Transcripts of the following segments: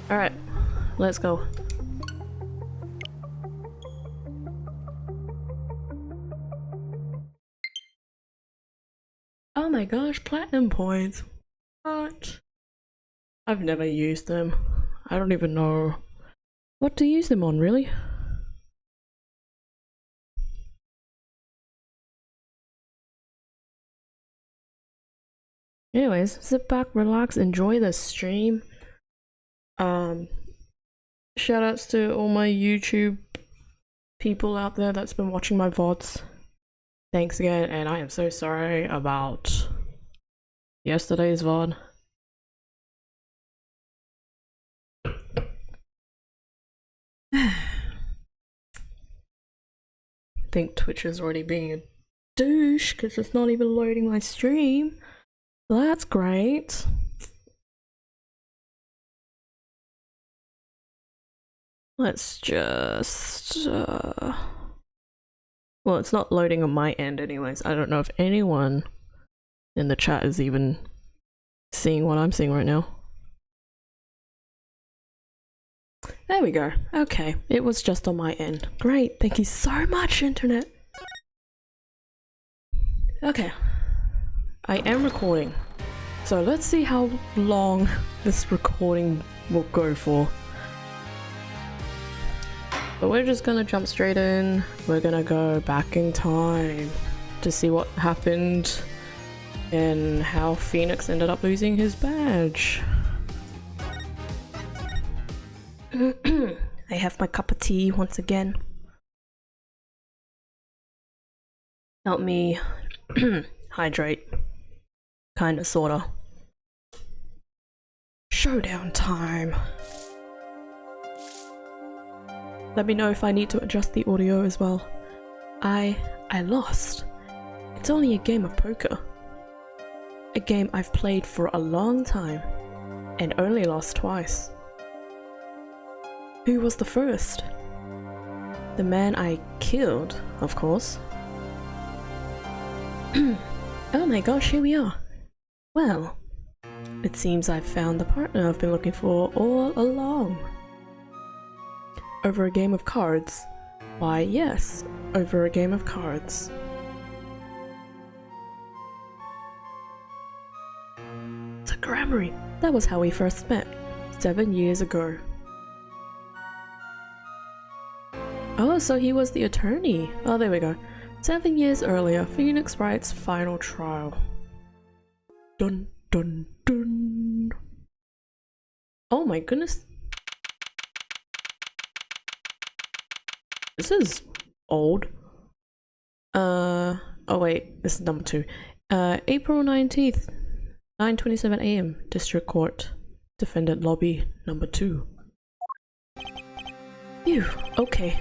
Alright, let's go. Oh my gosh, platinum points. What? I've never used them. I don't even know what to use them on, really. Anyways, sit back, relax, enjoy the stream. Shoutouts to all my YouTube people out there that's been watching my VODs. Thanks again, and I am so sorry about yesterday's VOD. I think Twitch is already being a douche because it's not even loading my stream. That's great. Let's just well, it's not loading on my end anyways. I don't know if anyone in the chat is even seeing what I'm seeing right now. There we go. Okay, it was just on my end. Great, thank you so much, internet. Okay, I am recording, so let's see how long this recording will go for. But we're just gonna jump straight in. We're gonna go back in time to see what happened and how Phoenix ended up losing his badge. I have my cup of tea once again. Help me hydrate. Kinda, sorta. Showdown time. Let me know if I need to adjust the audio as well. I lost. It's only a game of poker. A game I've played for a long time and only lost twice. Who was the first? The man I killed, of course. Oh my gosh, here we are. Well, it seems I've found the partner I've been looking for all along. Over a game of cards? Why, yes, over a game of cards. The Grammary! That was how we first met, 7 years ago. Oh, so he was the attorney. Oh, there we go. 7 years earlier, Phoenix Wright's final trial. Dun dun dun. Oh my goodness. This is old. Oh wait, this is number 2. April 19th, 9:27 AM, District Court. Defendant Lobby, number 2. Phew, okay.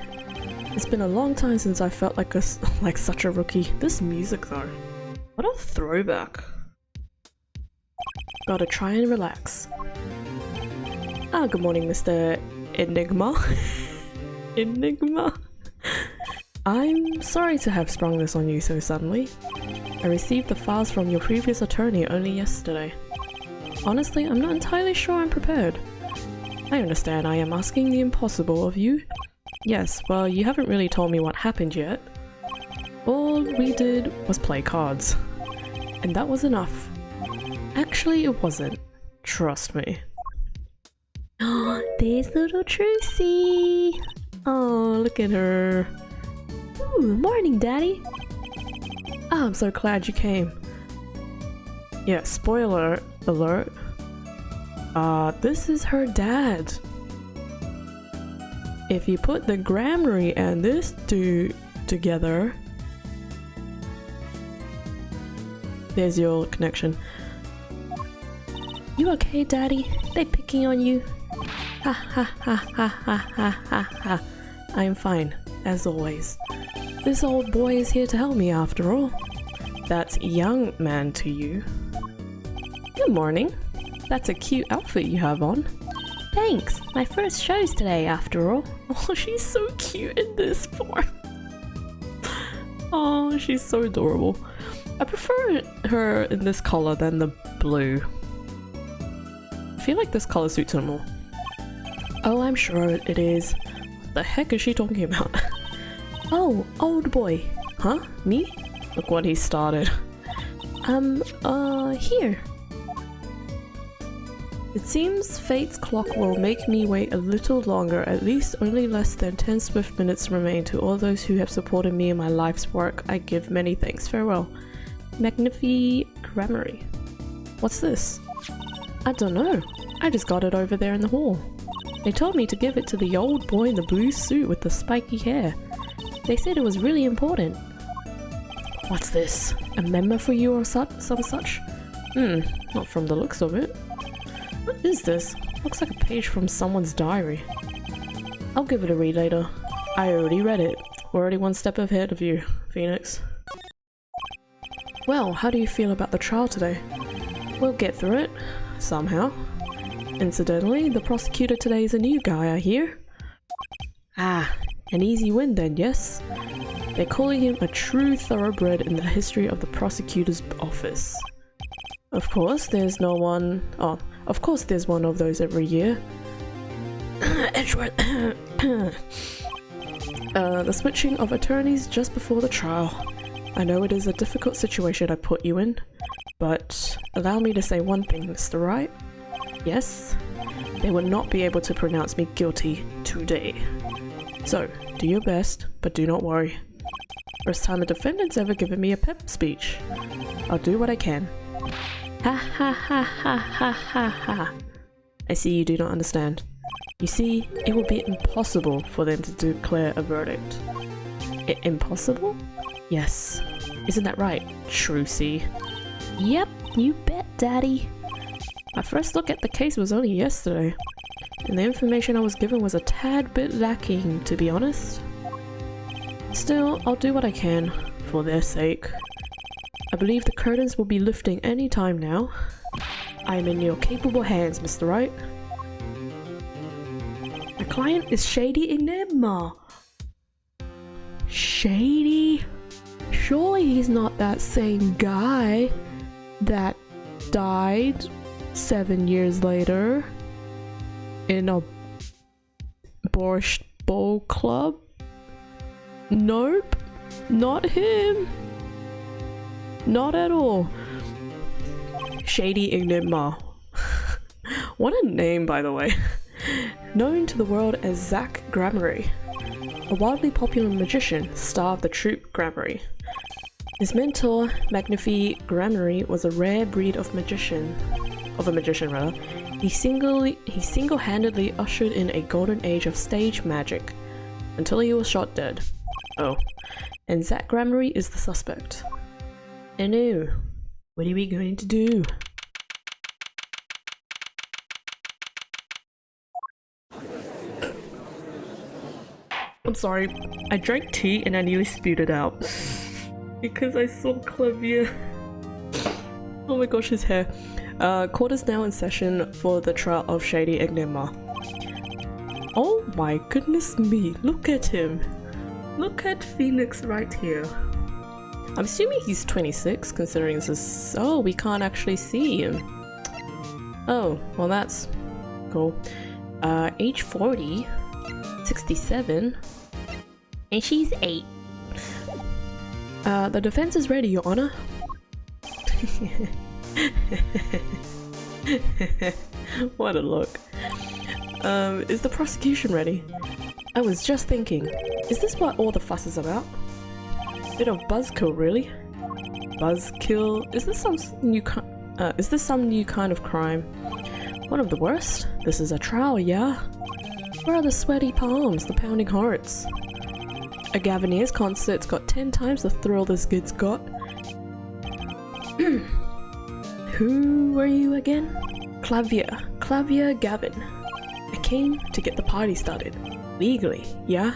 It's been a long time since I felt like such a rookie. This music though. What a throwback. Gotta try and relax. Ah, good morning, Mr. Enigma. Enigma. I'm sorry to have sprung this on you so suddenly. I received the files from your previous attorney only yesterday. Honestly, I'm not entirely sure I'm prepared. I understand I am asking the impossible of you. Yes, well, you haven't really told me what happened yet. All we did was play cards. And that was enough. Actually, it wasn't. Trust me. There's little Trucy! Oh, look at her. Ooh, morning, Daddy! Oh, I'm so glad you came. Yeah, spoiler alert. This is her dad. If you put the Grammary and this two together... There's your connection. You okay, Daddy? They picking on you? Ha ha ha ha ha ha ha ha. I'm fine, as always. This old boy is here to help me after all. That's young man to you. Good morning. That's a cute outfit you have on. Thanks, my first show's today after all. Oh, she's so cute in this form. Oh, she's so adorable. I prefer her in this color than the blue. I feel like this color suits her more. Oh, I'm sure it is. What the heck is she talking about? Oh, old boy. Huh? Me? Look what he started. Here. It seems fate's clock will make me wait a little longer. At least only less than 10 swift minutes remain. To all those who have supported me in my life's work, I give many thanks. Farewell. Magnifi Grammary. What's this? I don't know. I just got it over there in the hall. They told me to give it to the old boy in the blue suit with the spiky hair. They said it was really important. What's this? A memo for you or some such? Not from the looks of it. What is this? Looks like a page from someone's diary. I'll give it a read later. I already read it. We're already one step ahead of you, Phoenix. Well, how do you feel about the trial today? We'll get through it. Somehow. Incidentally, the prosecutor today is a new guy, I hear. Ah, an easy win then, yes? They're calling him a true thoroughbred in the history of the prosecutor's office. Of course, there's no one... Oh, of course there's one of those every year. Edgeworth. The switching of attorneys just before the trial. I know it is a difficult situation I put you in, but allow me to say one thing, Mr. Wright. Yes, they will not be able to pronounce me guilty today. So, do your best, but do not worry. First time a defendant's ever given me a pep speech. I'll do what I can. Ha ha ha ha ha ha ha. I see you do not understand. You see, it would be impossible for them to declare a verdict. Impossible? Yes. Isn't that right, Trucy? Yep, you bet, Daddy. My first look at the case was only yesterday, and the information I was given was a tad bit lacking, to be honest. Still, I'll do what I can, for their sake. I believe the curtains will be lifting any time now. I am in your capable hands, Mr. Wright. My client is Shady Enigma. Shady? Surely he's not that same guy that died 7 years later in a Borscht Bowl Club? Nope, not him. Not at all. Shady Enigma. What a name, by the way. Known to the world as Zach Grammary, a wildly popular magician, star of the troupe Grammary. His mentor, Magnifi Grammary, was a rare breed of a magician. He single-handedly ushered in a golden age of stage magic, until he was shot dead. Oh, and Zach Grammary is the suspect. And now, what are we going to do? I'm sorry, I drank tea and I nearly spewed it out. Because I saw Clavier. Oh my gosh, his hair. Court is now in session for the trial of Shady Enigma. Oh my goodness me, look at him. Look at Phoenix right here. I'm assuming he's 26, considering this is... Oh, we can't actually see him. Oh, well that's cool. Age 40, 67, and she's 8. The defense is ready, Your Honor. What a look. Is the prosecution ready? I was just thinking, is this what all the fuss is about? Bit of buzzkill, really? Buzzkill? Is this some new kind of crime? One of the worst? This is a trial, yeah? Where are the sweaty palms, the pounding hearts? A Gavineer's concert's got 10 times the thrill this kid's got. Who are you again? Clavier Gavin. I came to get the party started. Legally, yeah?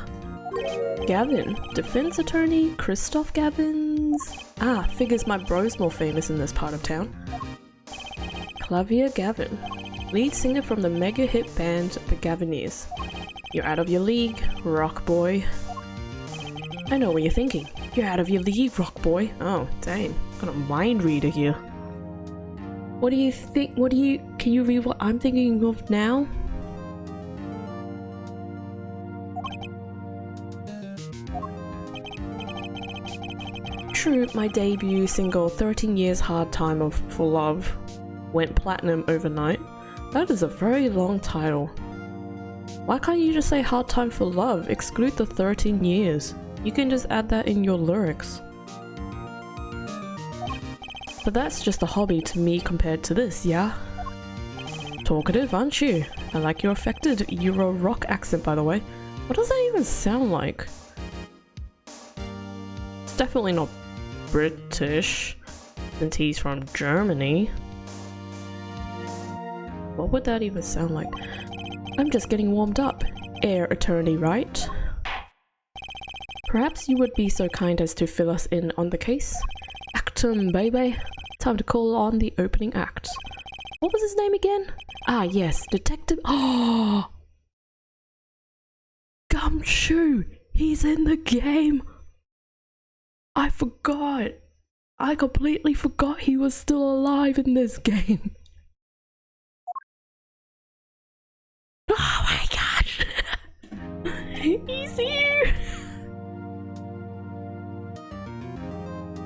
Gavin, defense attorney, Christoph Gavins? Ah, figures my bro's more famous in this part of town. Clavier Gavin, lead singer from the mega hit band The Gavineers. You're out of your league, rock boy. I know what you're thinking. You're out of your league, rock boy. Oh, dang. Got a mind reader here. What do you think? Can you read what I'm thinking of now? true, my debut single 13 Years Hard Time for Love went platinum overnight, that is a very long title. Why can't you just say Hard Time for Love? Exclude the 13 years. You can just add that in your lyrics. But that's just a hobby to me compared to this, yeah? Talkative, aren't you? I like your affected Euro rock accent, by the way. What does that even sound like? It's definitely not British, since he's from Germany. What would that even sound like? I'm just getting warmed up. Air attorney, right? Perhaps you would be so kind as to fill us in on the case? Actum, baby. Time to call on the opening act. What was his name again? Ah, yes, Detective. Oh! Gumshoe! He's in the game! I forgot! I completely forgot he was still alive in this game. Oh my gosh! He's here!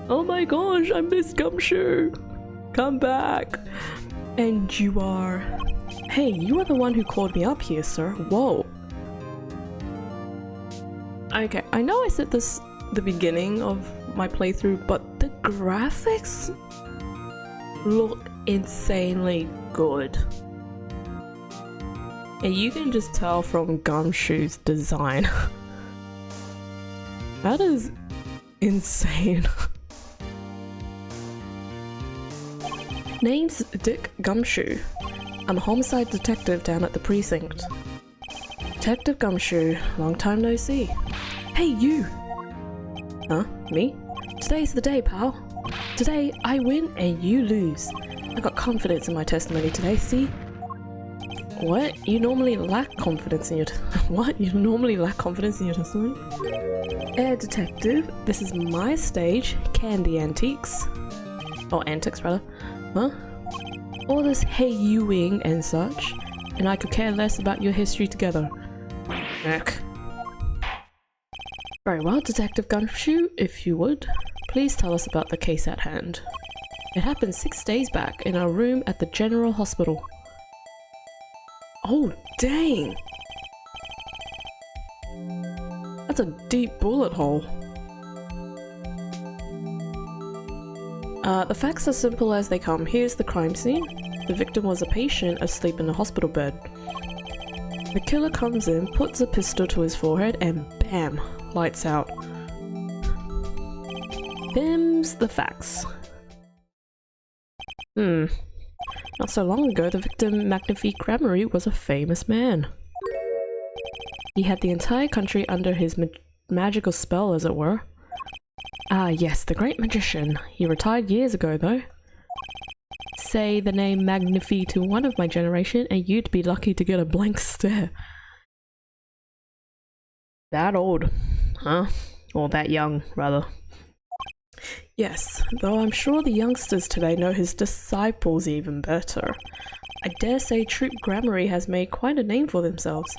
Oh my gosh, I miss Gumshoe! Come back! And you are... Hey, you are the one who called me up here, sir. Whoa. Okay, I know I said this the beginning of my playthrough, but the graphics look insanely good. And you can just tell from Gumshoe's design. That is insane. Name's Dick Gumshoe. I'm a homicide detective down at the precinct. Detective Gumshoe, long time no see. Hey, you! Huh? Me? Today's the day, pal. Today, I win and you lose. I got confidence in my testimony today, see? What? You normally lack confidence in your what? You normally lack confidence in your testimony? Air detective, this is my stage, Candy Antiques. Or antics, rather. Huh? All this hey-you-ing and such, and I could care less about your history together. Heck. Very well, Detective Gumshoe, if you would, please tell us about the case at hand. It happened 6 days back in our room at the General Hospital. Oh, dang! That's a deep bullet hole. The facts are simple as they come. Here's the crime scene. The victim was a patient asleep in a hospital bed. The killer comes in, puts a pistol to his forehead, and bam! Lights out. Them's the facts. Not so long ago, the victim, Magnifique Gramarye, was a famous man. He had the entire country under his magical spell, as it were. Ah yes, the great magician. He retired years ago, though. Say the name Magnifique to one of my generation and you'd be lucky to get a blank stare. That old, huh? Or that young, rather. Yes, though I'm sure the youngsters today know his disciples even better. I dare say Troop Gramarye has made quite a name for themselves.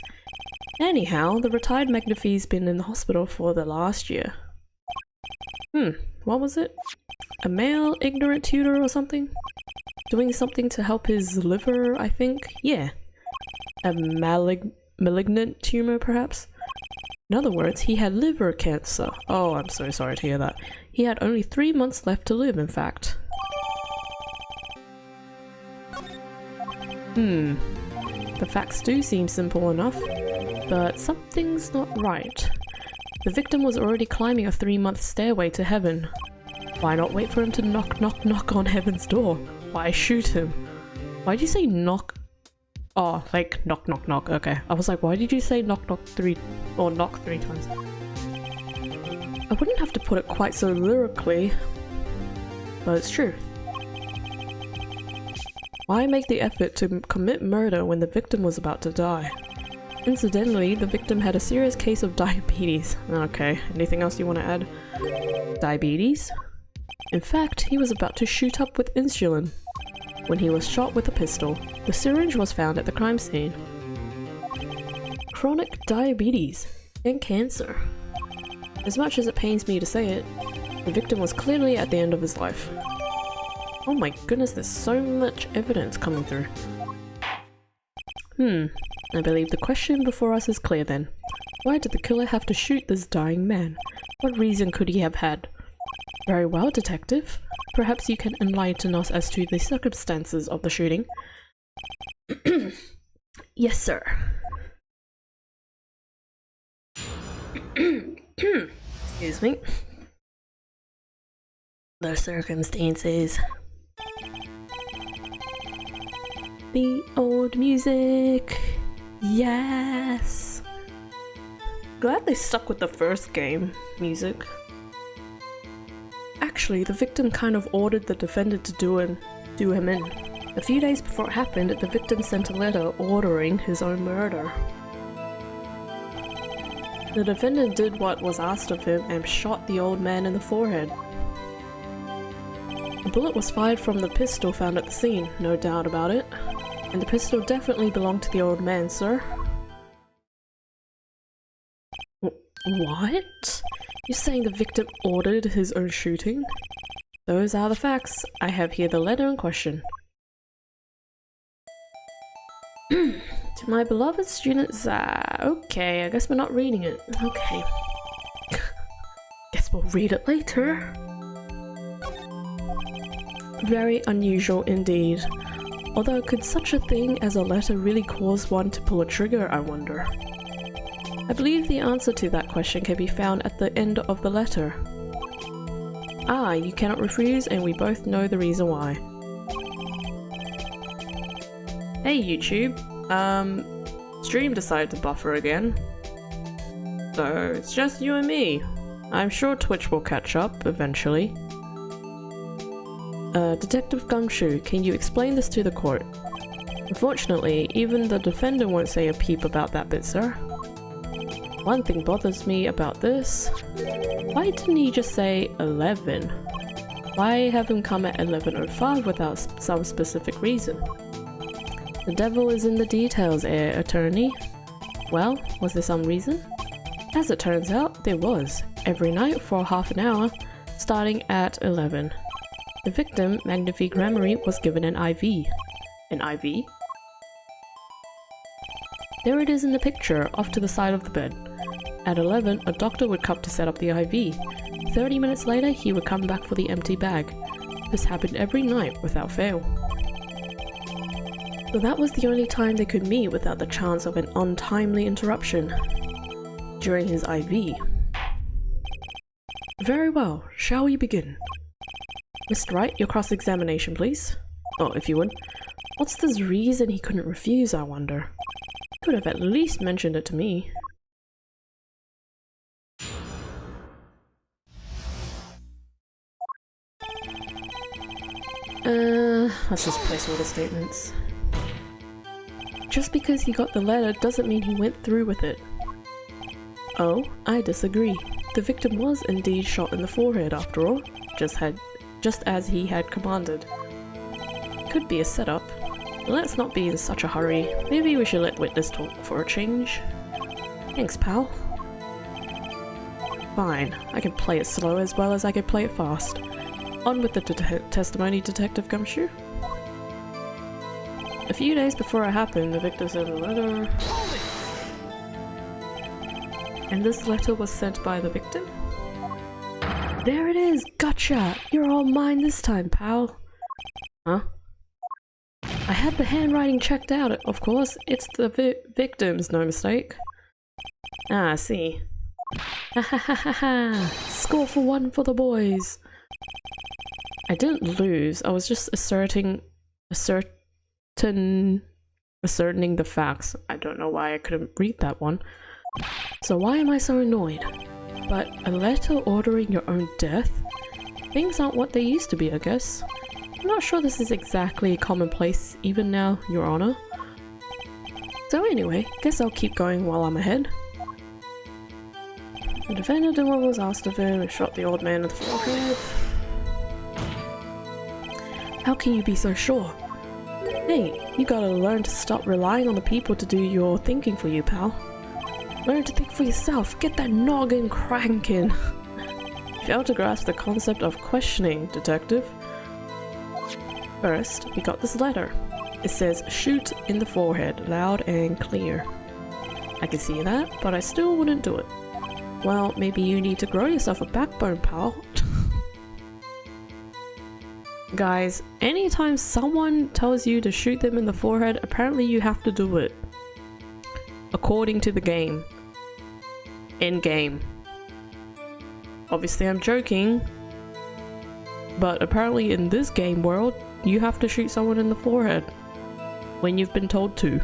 Anyhow, the retired Magnifique's been in the hospital for the last year. What was it? A male ignorant tutor or something? Doing something to help his liver, I think? Yeah. A malignant tumor, perhaps? In other words, he had liver cancer. Oh, I'm so sorry to hear that. He had only 3 months left to live, in fact. The facts do seem simple enough, but something's not right. The victim was already climbing a 3-month stairway to heaven. Why not wait for him to knock knock knock on heaven's door? Why shoot him? Why'd you say knock? Oh, like knock knock knock, okay. I was like, why did you say knock knock 3 or knock 3 times? I wouldn't have to put it quite so lyrically, but it's true. Why make the effort to commit murder when the victim was about to die? Incidentally, the victim had a serious case of diabetes. Okay, anything else you want to add? Diabetes? In fact, he was about to shoot up with insulin when he was shot with a pistol. The syringe was found at the crime scene. Chronic diabetes and cancer. As much as it pains me to say it, The victim was clearly at the end of his life. Oh my goodness, there's so much evidence coming through. I believe the question before us is clear then. Why did the killer have to shoot this dying man? What reason could he have had? Very well, detective. Perhaps you can enlighten us as to the circumstances of the shooting. Yes, sir. Excuse me. The circumstances. The old music. Yes. Glad they stuck with the first game music. Actually, the victim kind of ordered the defendant to do him in. A few days before it happened, the victim sent a letter ordering his own murder. The defendant did what was asked of him and shot the old man in the forehead. The bullet was fired from the pistol found at the scene, no doubt about it. And the pistol definitely belonged to the old man, sir. What? You're saying the victim ordered his own shooting? Those are the facts. I have here the letter in question. To my beloved student Zah. Okay, I guess we're not reading it. Okay. Guess we'll read it later. Very unusual indeed. Although could such a thing as a letter really cause one to pull a trigger, I wonder? I believe the answer to that question can be found at the end of the letter. Ah, you cannot refuse, and we both know the reason why. Hey YouTube, stream decided to buffer again. So it's just you and me. I'm sure Twitch will catch up eventually. Detective Gumshoe, can you explain this to the court? Unfortunately, even the defendant won't say a peep about that bit, sir. One thing bothers me about this. Why didn't he just say 11? Why have him come at 11:05 without some specific reason? The devil is in the details, attorney. Well, was there some reason? As it turns out, there was. Every night for half an hour, starting at 11. The victim, Magnifique Gramarye, was given an IV. An IV? There it is in the picture, off to the side of the bed. At 11, a doctor would come to set up the IV. 30 minutes later, he would come back for the empty bag. This happened every night, without fail. So that was the only time they could meet without the chance of an untimely interruption. During his IV. Very well, shall we begin? Mr. Wright, your cross-examination, please. Oh, if you would. What's this reason he couldn't refuse, I wonder? He could have at least mentioned it to me. Let's just place all the statements. Just because he got the letter doesn't mean he went through with it. Oh, I disagree. The victim was indeed shot in the forehead after all, just as he had commanded. Could be a setup. Let's not be in such a hurry. Maybe we should let witness talk for a change. Thanks, pal. Fine, I can play it slow as well as I can play it fast. On with the testimony, Detective Gumshoe. A few days before it happened, the victim sent a letter. And this letter was sent by the victim? There it is! Gotcha! You're all mine this time, pal! Huh? I had the handwriting checked out, of course. It's the victim's, no mistake. Ah, I see. Ha ha ha ha ha! Score for one for the boys! I didn't lose, I was just asserting the facts. I don't know why I couldn't read that one. So why am I so annoyed? But a letter ordering your own death? Things aren't what they used to be, I guess. I'm not sure this is exactly commonplace even now, Your Honor. So anyway, guess I'll keep going while I'm ahead. The defendant did what was asked of him and shot the old man in the forehead. How can you be so sure? Hey, you gotta learn to stop relying on the people to do your thinking for you, pal. Learn to think for yourself. Get that noggin cranking. Fail to grasp the concept of questioning, detective. First, we got this letter. It says, shoot in the forehead, loud and clear. I can see that, but I still wouldn't do it. Well, maybe you need to grow yourself a backbone, pal. Guys, anytime someone tells you to shoot them in the forehead, apparently you have to do it. According to the game. In game. Obviously I'm joking, but apparently in this game world, you have to shoot someone in the forehead when you've been told to.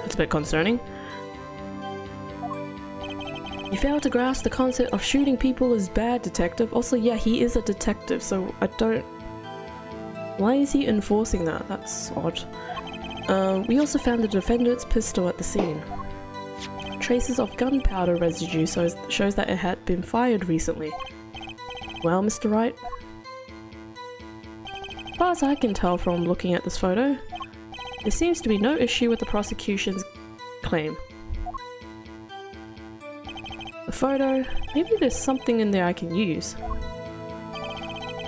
It's a bit concerning. You fail to grasp the concept of shooting people is bad, detective. Also, yeah, he is a detective, so I don't... Why is he enforcing that? That's odd. We also found the defendant's pistol at the scene. Traces of gunpowder residue shows that it had been fired recently. Well, Mr. Wright? As far as I can tell from looking at this photo, there seems to be no issue with the prosecution's claim. The photo, maybe there's something in there I can use.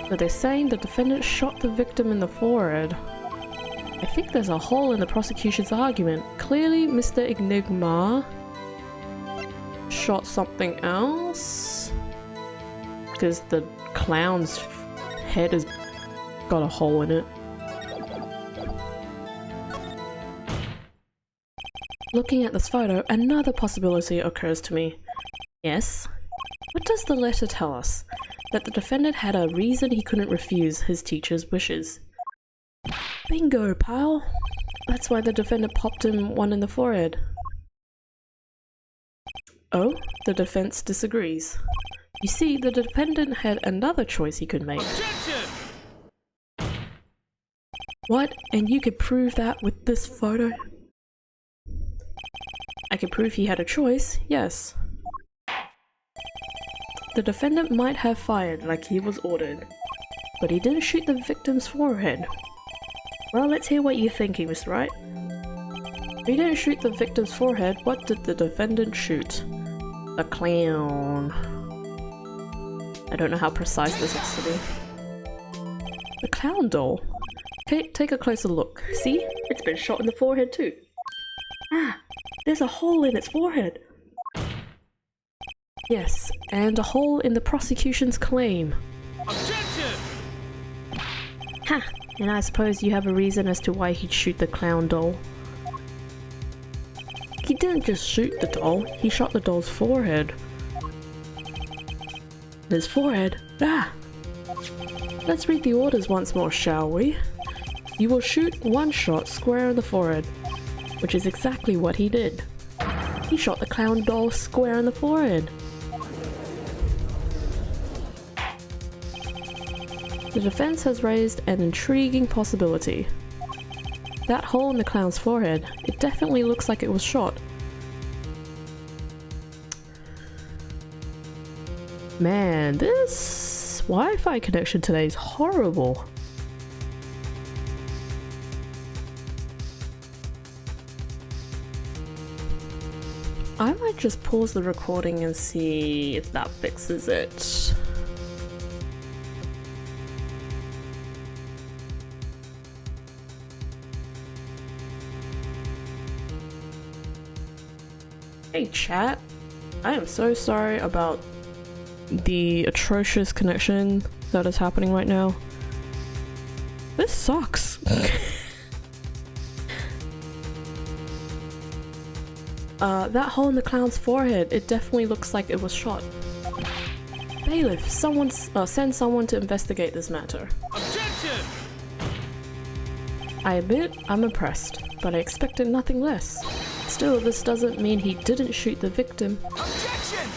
But they're saying the defendant shot the victim in the forehead. I think there's a hole in the prosecution's argument. Clearly, Mr. Enigma shot something else. Because the clown's head has got a hole in it. Looking at this photo, another possibility occurs to me. Yes? What does the letter tell us? That the defendant had a reason he couldn't refuse his teacher's wishes. Bingo, pal! That's why the defendant popped him one in the forehead. Oh, the defense disagrees. You see, the defendant had another choice he could make. Objection! What? And you could prove that with this photo? I could prove he had a choice, yes. The defendant might have fired like he was ordered, but he didn't shoot the victim's forehead. Well, let's hear what you're thinking, Mr. Wright. If he didn't shoot the victim's forehead, what did the defendant shoot? A clown. I don't know how precise this has to be. The clown doll? Okay, take a closer look. See? It's been shot in the forehead too. Ah! There's a hole in its forehead! Yes, and a hole in the prosecution's claim. Objection! Ha! And I suppose you have a reason as to why he'd shoot the clown doll. He didn't just shoot the doll, he shot the doll's forehead. His forehead? Ah! Let's read the orders once more, shall we? You will shoot one shot square in the forehead, which is exactly what he did. He shot the clown doll square in the forehead. The defense has raised an intriguing possibility. That hole in the clown's forehead, it definitely looks like it was shot. Man, this Wi-Fi connection today is horrible. I might just pause the recording and see if that fixes it. Hey chat, I am so sorry about the atrocious connection that is happening right now. This sucks. That hole in the clown's forehead, it definitely looks like it was shot. Bailiff, send someone to investigate this matter. Objection! I admit, I'm impressed, but I expected nothing less. Still, this doesn't mean he didn't shoot the victim. Objection!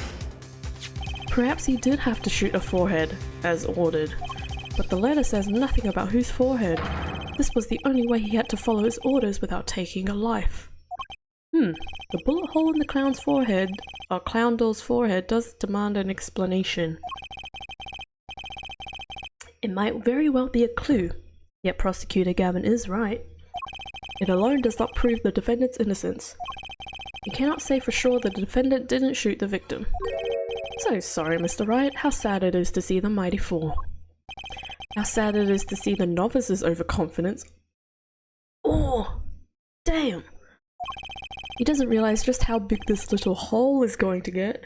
Perhaps he did have to shoot a forehead, as ordered, but the letter says nothing about whose forehead. This was the only way he had to follow his orders without taking a life. The bullet hole in the clown's forehead, or clown doll's forehead, does demand an explanation. It might very well be a clue, yet Prosecutor Gavin is right. It alone does not prove the defendant's innocence. You cannot say for sure the defendant didn't shoot the victim. So sorry, Mr. Wright. How sad it is to see the mighty fall. How sad it is to see the novice's overconfidence. Oh, damn. He doesn't realize just how big this little hole is going to get.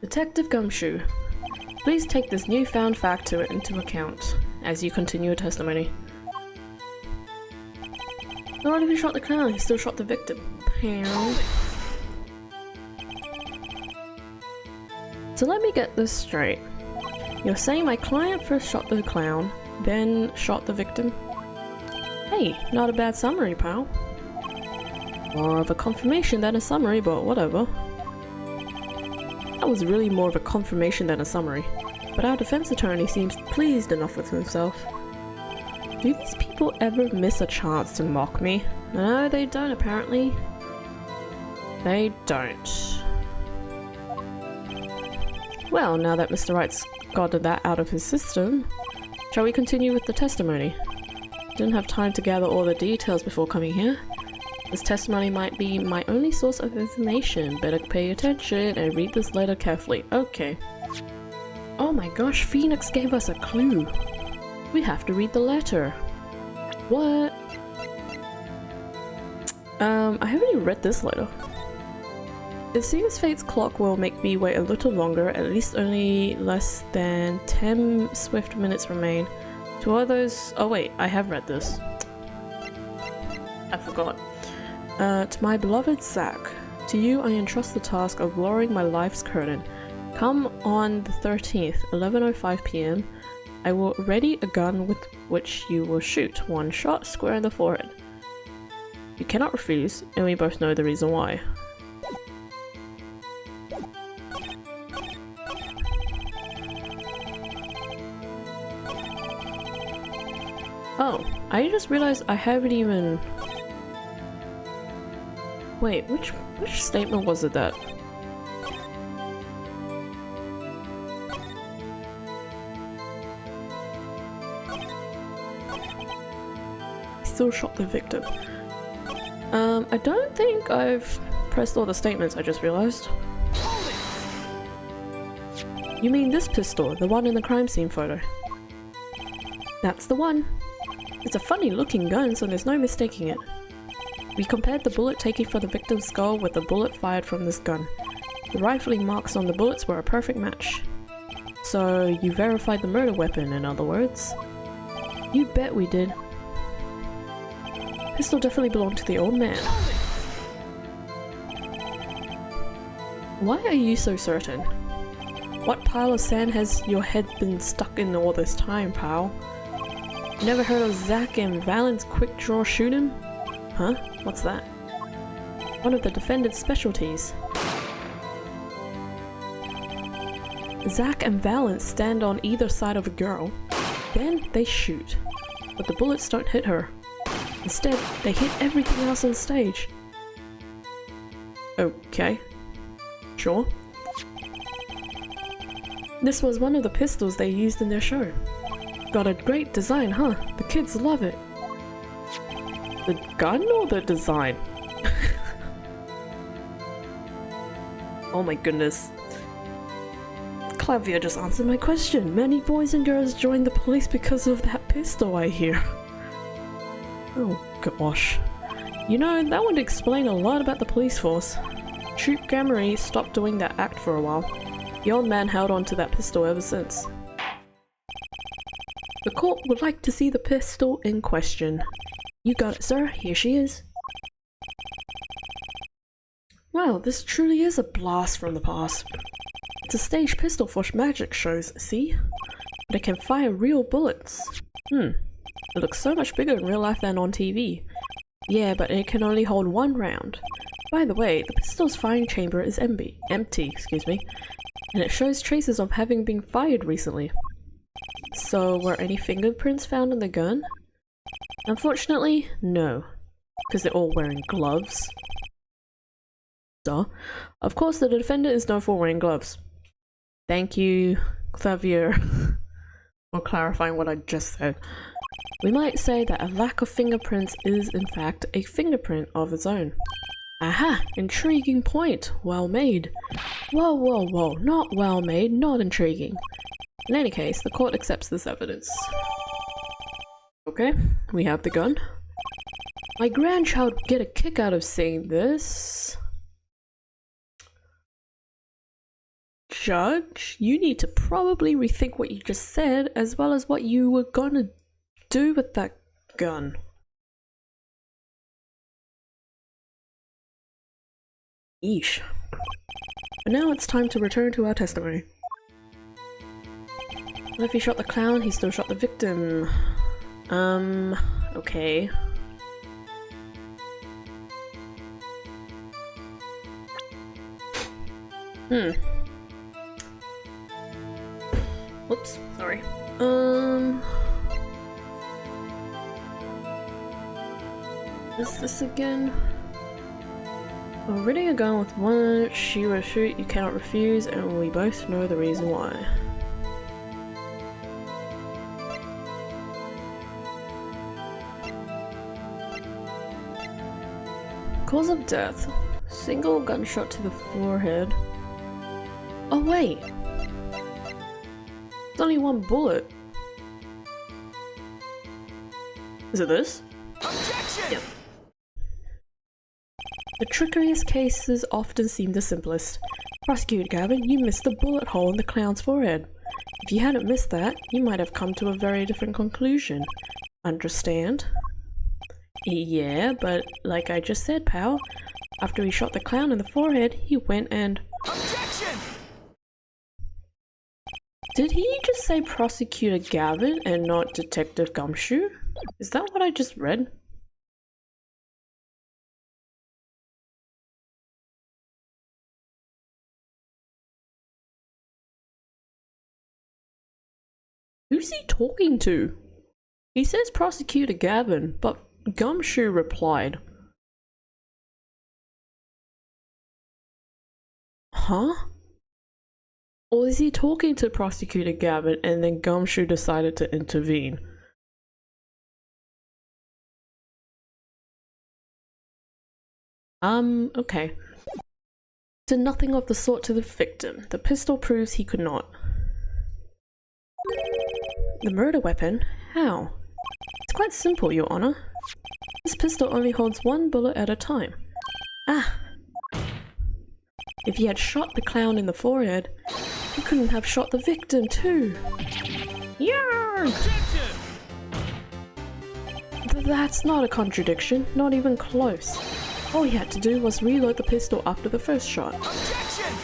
Detective Gumshoe, please take this newfound fact into account as you continue your testimony. Not if he shot the clown, he still shot the victim. Pound. So let me get this straight. You're saying my client first shot the clown, then shot the victim? Hey, not a bad summary, pal. More of a confirmation than a summary, but whatever. That was really more of a confirmation than a summary, but our defense attorney seems pleased enough with himself. Do these people ever miss a chance to mock me? No, they don't apparently. They don't. Well, now that Mr. Wright's got that out of his system, shall we continue with the testimony? Didn't have time to gather all the details before coming here. This testimony might be my only source of information. Better pay attention and read this letter carefully. Okay. Oh my gosh, Phoenix gave us a clue. We have to read the letter. What? I haven't even read this letter. It seems fate's clock will make me wait a little longer, at least only less than 10 swift minutes remain. To all those— oh wait, I have read this. I forgot. To my beloved Zach, to you I entrust the task of lowering my life's curtain. Come on the 13th, 11:05 p.m. I will ready a gun with which you will shoot one shot square in the forehead. You cannot refuse, and we both know the reason why. Oh, I just realized I haven't even— wait, which statement was it that? Still shot the victim. I don't think I've pressed all the statements, I just realized. You mean this pistol, the one in the crime scene photo? That's the one. It's a funny looking gun, so there's no mistaking it. We compared the bullet taken from the victim's skull with the bullet fired from this gun. The rifling marks on the bullets were a perfect match. So you verified the murder weapon, in other words? You bet we did. Pistol definitely belonged to the old man. Why are you so certain? What pile of sand has your head been stuck in all this time, pal? You never heard of Zach and Valent's quick draw shooting? Huh? What's that? One of the defendant's specialties. Zach and Valent stand on either side of a girl. Then they shoot. But the bullets don't hit her. Instead, they hit everything else on stage. Okay. Sure. This was one of the pistols they used in their show. Got a great design, huh? The kids love it. The gun or the design? Oh my goodness. Clavia just answered my question. Many boys and girls joined the police because of that pistol, I hear. Oh gosh. You know, that would explain a lot about the police force. Troop Gamery stopped doing that act for a while. The old man held on to that pistol ever since. The court would like to see the pistol in question. You got it, sir. Here she is. Wow, this truly is a blast from the past. It's a staged pistol for magic shows, see? But it can fire real bullets. It looks so much bigger in real life than on TV. Yeah, but it can only hold one round. By the way, the pistol's firing chamber is empty, and it shows traces of having been fired recently. So, were any fingerprints found on the gun? Unfortunately, no. Because they're all wearing gloves. Duh. Of course, the defendant is known for wearing gloves. Thank you, Xavier. or clarifying what I just said. We might say that a lack of fingerprints is in fact a fingerprint of its own. Aha! Intriguing point. Well made. Whoa, whoa, whoa. Not well made, not intriguing. In any case, the court accepts this evidence. Okay, we have the gun. My grandchild would get a kick out of seeing this. Judge, you need to probably rethink what you just said, as well as what you were gonna do with that gun. Yeesh. But now it's time to return to our testimony. Well, if he shot the clown, he still shot the victim. Okay. Whoops, sorry. What's this again? Already a gun with one she will shoot you cannot refuse, and we both know the reason why. Cause of death. Single gunshot to the forehead. Oh wait! It's only one bullet. Is it this? Objection! Yep. The trickeriest cases often seem the simplest. Prosecutor Gavin, you missed the bullet hole in the clown's forehead. If you hadn't missed that, you might have come to a very different conclusion. Understand? Yeah, but like I just said, pal, after he shot the clown in the forehead, he went and— Objection! Did he just say Prosecutor Gavin and not Detective Gumshoe? Is that what I just read? Who's he talking to? He says Prosecutor Gavin, but Gumshoe replied. Huh? Or is he talking to Prosecutor Gavin and then Gumshoe decided to intervene? Okay. Did nothing of the sort to the victim. The pistol proves he could not. The murder weapon? How? It's quite simple, Your Honor. This pistol only holds one bullet at a time. Ah! If he had shot the clown in the forehead, he couldn't have shot the victim too. Yarg! That's not a contradiction, not even close. All he had to do was reload the pistol after the first shot. Objection!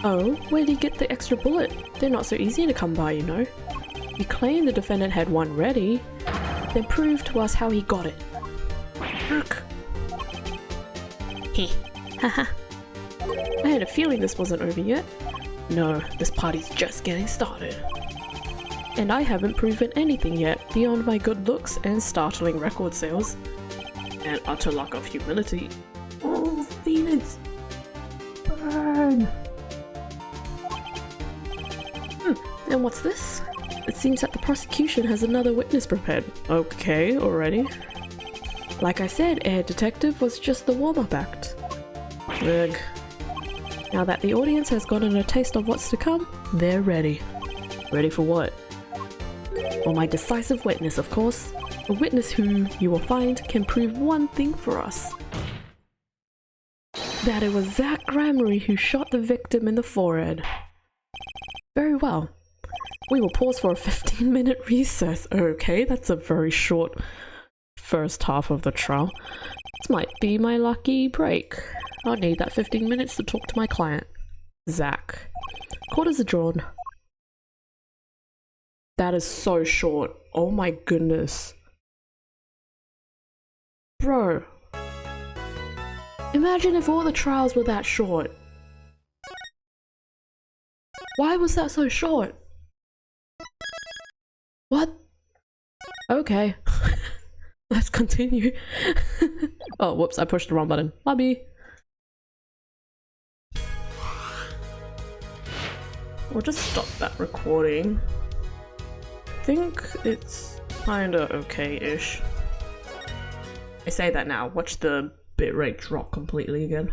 Oh, where did he get the extra bullet? They're not so easy to come by, you know. You claim the defendant had one ready, then prove to us how he got it. Look. Heh. Haha. I had a feeling this wasn't over yet. No, this party's just getting started. And I haven't proven anything yet beyond my good looks and startling record sales. And utter lack of humility. Oh, Phoenix! Burn! And what's this? It seems that the prosecution has another witness prepared. Okay, already. Like I said, Air Detective was just the warm-up act. Ugh. Now that the audience has gotten a taste of what's to come, they're ready. Ready for what? Well, my decisive witness, of course. A witness who, you will find, can prove one thing for us. That it was Zach Gramery who shot the victim in the forehead. Very well. We will pause for a 15-minute recess. Okay, that's a very short first half of the trial. This might be my lucky break. I'll need that 15 minutes to talk to my client, Zach. Court is adjourned. That is so short. Oh my goodness. Bro. Imagine if all the trials were that short. Why was that so short? What? Okay. Let's continue. Oh, whoops, I pushed the wrong button. Lobby. We'll just stop that recording. think it's kinda okay-ish. I say that now, watch the bitrate drop completely again.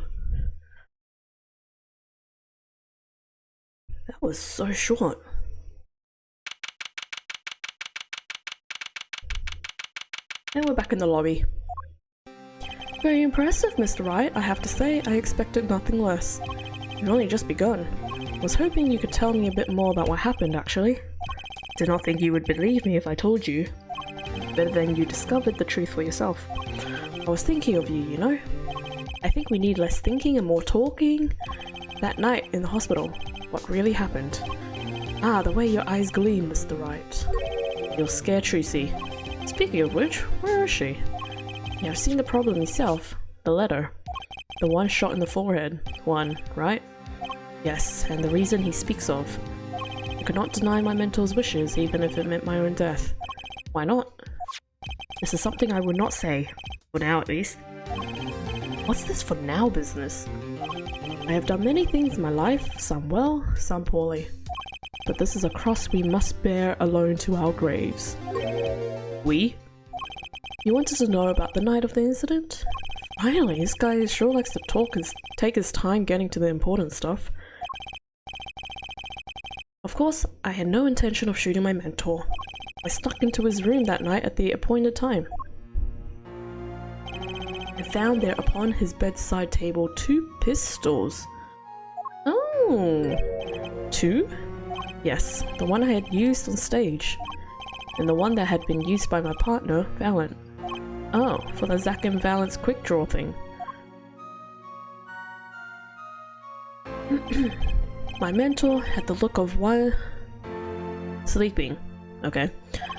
That was so short. And we're back in the lobby. Very impressive, Mr. Wright. I have to say, I expected nothing less. You've only just begun. I was hoping you could tell me a bit more about what happened, actually. Did not think you would believe me if I told you. But then you discovered the truth for yourself. I was thinking of you, you know? I think we need less thinking and more talking. That night in the hospital, what really happened? Ah, the way your eyes gleam, Mr. Wright. You'll scare Trucy. Speaking of which, where is she? You have seen the problem yourself. The letter. The one shot in the forehead. One, right? Yes, and the reason he speaks of. I could not deny my mentor's wishes, even if it meant my own death. Why not? This is something I would not say. For now, at least. What's this for now business? I have done many things in my life, some well, some poorly. But this is a cross we must bear alone to our graves. We? You wanted to know about the night of the incident? Finally, this guy sure likes to take his time getting to the important stuff. Of course, I had no intention of shooting my mentor. I snuck into his room that night at the appointed time. I found there upon his bedside table 2 pistols. Oh, 2? Yes, the one I had used on stage, and the one that had been used by my partner, Valiant. Oh, for the Zack and Valent's quick draw thing. My mentor had the look of one sleeping. Okay.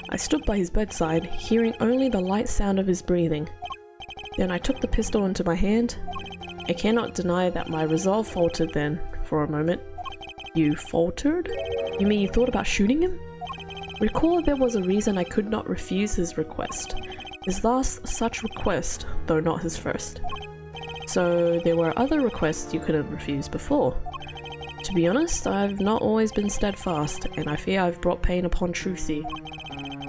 I stood by his bedside, hearing only the light sound of his breathing. Then I took the pistol into my hand. I cannot deny that my resolve faltered then, for a moment. You faltered? You mean you thought about shooting him? Recall there was a reason I could not refuse his request. His last such request, though not his first. So there were other requests you could have refused before. To be honest, I've not always been steadfast, and I fear I've brought pain upon Trucy.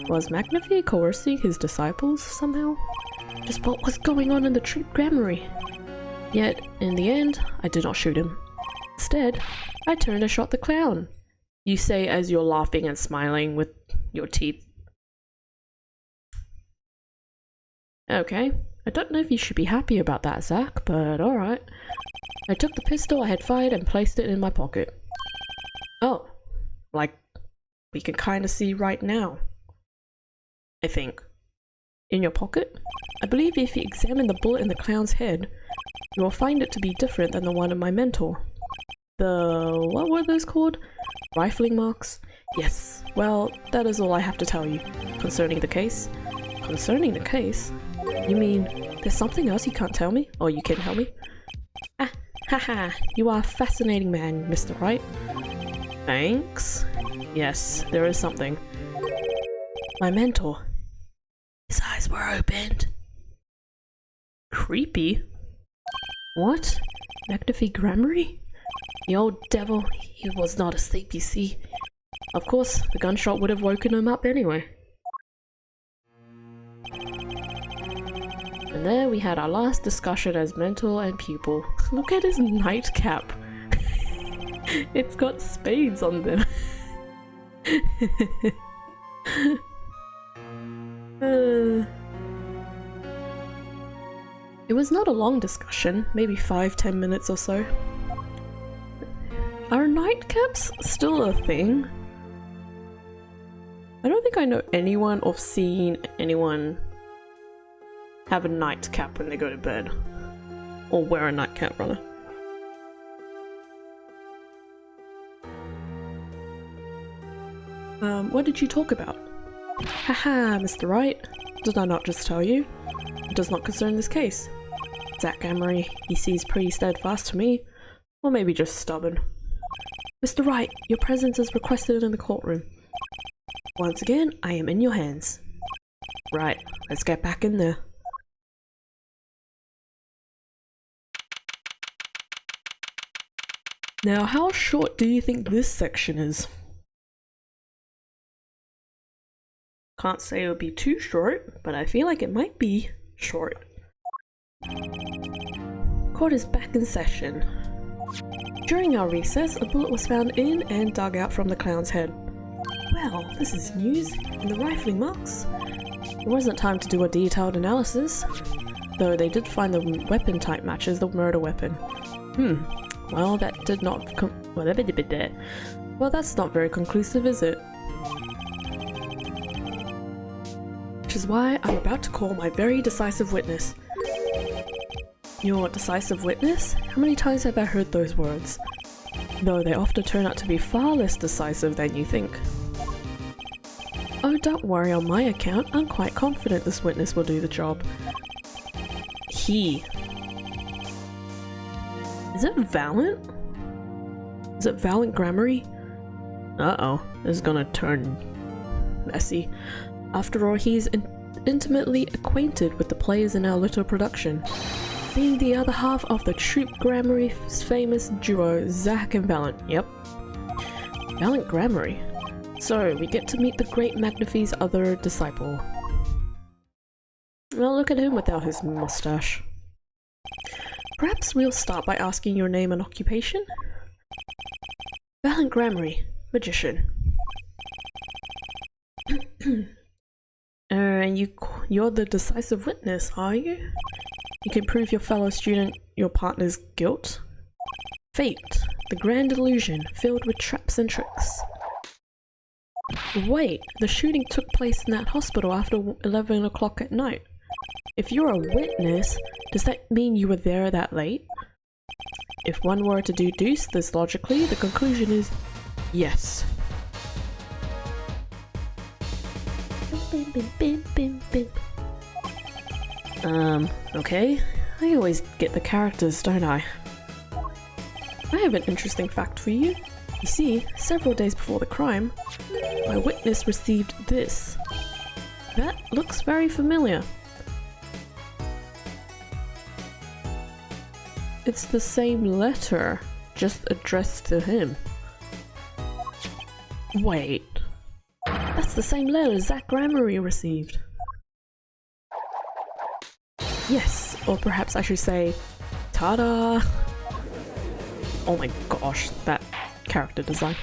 Was McNafi coercing his disciples somehow? Just what was going on in the Treat Grammary? Yet, in the end, I did not shoot him. Instead, I turned and shot the clown. You say as you're laughing and smiling with your teeth. Okay, I don't know if you should be happy about that, Zack, but alright. I took the pistol I had fired and placed it in my pocket. Oh, like we can kind of see right now. I think. In your pocket? I believe if you examine the bullet in the clown's head, you will find it to be different than the one of my mentor. What were those called? Rifling marks? Yes, well, that is all I have to tell you concerning the case. Concerning the case? You mean there's something else you can't tell me? Or you can tell me? Ah, haha, you are a fascinating man, Mr. Wright. Thanks. Yes, there is something. My mentor. His eyes were opened. Creepy. What? McNafi Grammary? The old devil, he was not asleep, you see. Of course, the gunshot would have woken him up anyway. And there we had our last discussion as mentor and pupil. Look at his nightcap. It's got spades on them. It was not a long discussion, maybe 5-10 minutes or so. Are nightcaps still a thing? I don't think I know anyone or seen anyone have a nightcap when they go to bed. Or wear a nightcap, rather. What did you talk about? Haha, Mr. Wright. Did I not just tell you? It does not concern this case. Zack Amory, he seems pretty steadfast to me. Or maybe just stubborn. Mr. Wright, your presence is requested in the courtroom. Once again, I am in your hands. Right, let's get back in there. Now, how short do you think this section is? Can't say it would be too short, but I feel like it might be short. Court is back in session. During our recess, a bullet was found in and dug out from the clown's head. Well, this is news. And the rifling marks? There wasn't time to do a detailed analysis, though they did find the weapon type matches the murder weapon. Well, that did not well, that's not very conclusive, is it? Which is why I'm about to call my very decisive witness. Your decisive witness? How many times have I heard those words? Though they often turn out to be far less decisive than you think. Oh, don't worry on my account. I'm quite confident this witness will do the job. He. Is it Valiant? Is it Valiant Grammary? Uh-oh, this is gonna turn messy. After all, he's intimately acquainted with the players in our little production, being the other half of the Troop Grammary's famous duo, Zack and Valiant. Yep. Valiant Grammary. So, we get to meet the great Magnifi's other disciple. Well, look at him without his mustache. Perhaps we'll start by asking your name and occupation? Valiant Grammary, magician. And you're the decisive witness, are you? You can prove your fellow student your partner's guilt? Fate, the grand illusion filled with traps and tricks. Wait, the shooting took place in that hospital after 11 o'clock at night. If you're a witness, does that mean you were there that late? If one were to deduce this logically, the conclusion is yes. Okay. I always get the characters, don't I? I have an interesting fact for you. You see, several days before the crime, my witness received this. That looks very familiar. It's the same letter, just addressed to him. Wait, that's the same letter Zack Grammary received. Yes, or perhaps I should say, ta-da! Oh my gosh, that character design.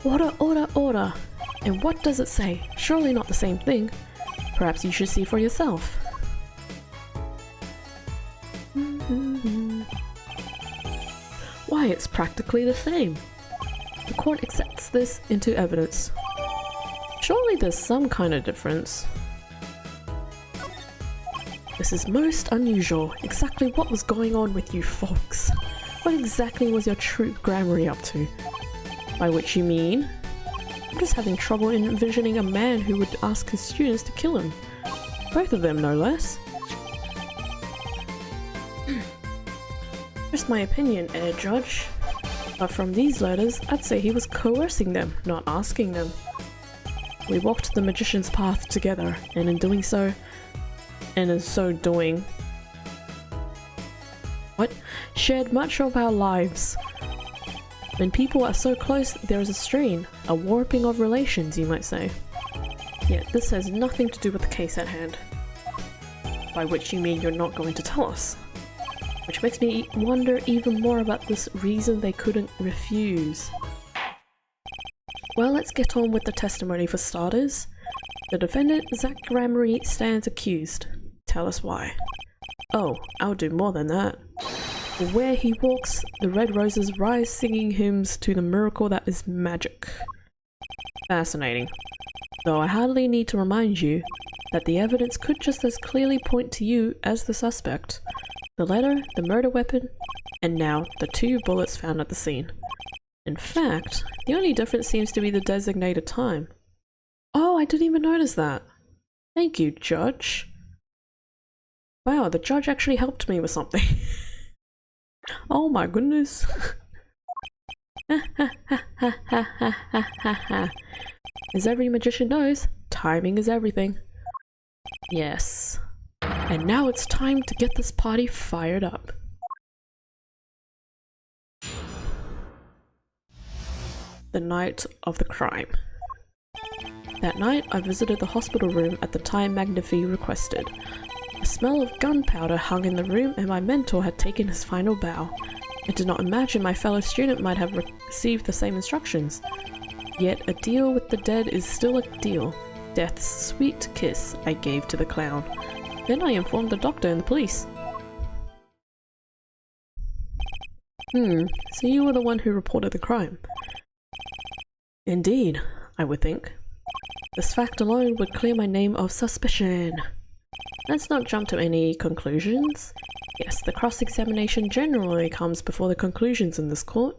Order, order, order! And what does it say? Surely not the same thing. Perhaps you should see for yourself. Why, it's practically the same. The court accepts this into evidence. Surely there's some kind of difference. This is most unusual. Exactly what was going on with you folks? What exactly was your Troop Grammary up to? By which you mean? I'm just having trouble envisioning a man who would ask his students to kill him. Both of them, no less. Just my opinion, Judge. But from these letters, I'd say he was coercing them, not asking them. We walked the magician's path together, and in doing so, shared much of our lives. When people are so close, there is a strain, a warping of relations, you might say. Yet this has nothing to do with the case at hand. By which you mean you're not going to tell us. Which makes me wonder even more about this reason they couldn't refuse. Well, let's get on with the testimony for starters. The defendant, Zack Grammary, stands accused. Tell us why. Oh, I'll do more than that. Where he walks, the red roses rise singing hymns to the miracle that is magic. Fascinating. Though I hardly need to remind you that the evidence could just as clearly point to you as the suspect. The letter, the murder weapon, and now the 2 bullets found at the scene. In fact, the only difference seems to be the designated time. Oh, I didn't even notice that. Thank you, Judge. Wow, the judge actually helped me with something. Oh my goodness. As every magician knows, timing is everything. Yes. And now it's time to get this party fired up. The night of the crime. That night, I visited the hospital room at the time Magnifi requested. A smell of gunpowder hung in the room and my mentor had taken his final bow. I did not imagine my fellow student might have received the same instructions. Yet a deal with the dead is still a deal. Death's sweet kiss I gave to the clown. Then I informed the doctor and the police. So you were the one who reported the crime. Indeed, I would think. This fact alone would clear my name of suspicion. Let's not jump to any conclusions. Yes, the cross-examination generally comes before the conclusions in this court,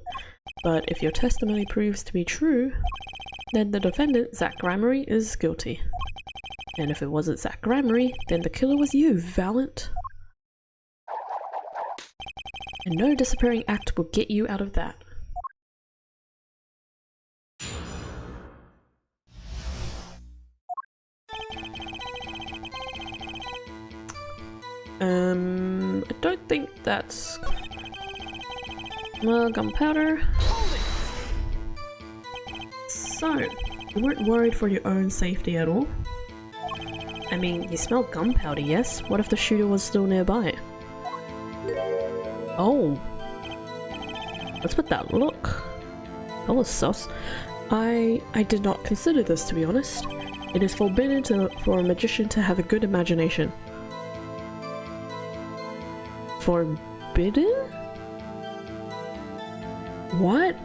but if your testimony proves to be true, then the defendant, Zach Gramery, is guilty. And if it wasn't Zach Gramery, then the killer was you, Valent. And no disappearing act will get you out of that. I don't think that's... Well, gunpowder. So, you weren't worried for your own safety at all? I mean, you smell gunpowder, yes? What if the shooter was still nearby? Oh. What's with that look? That was sus. I did not consider this, to be honest. It is forbidden for a magician to have a good imagination. Forbidden? What?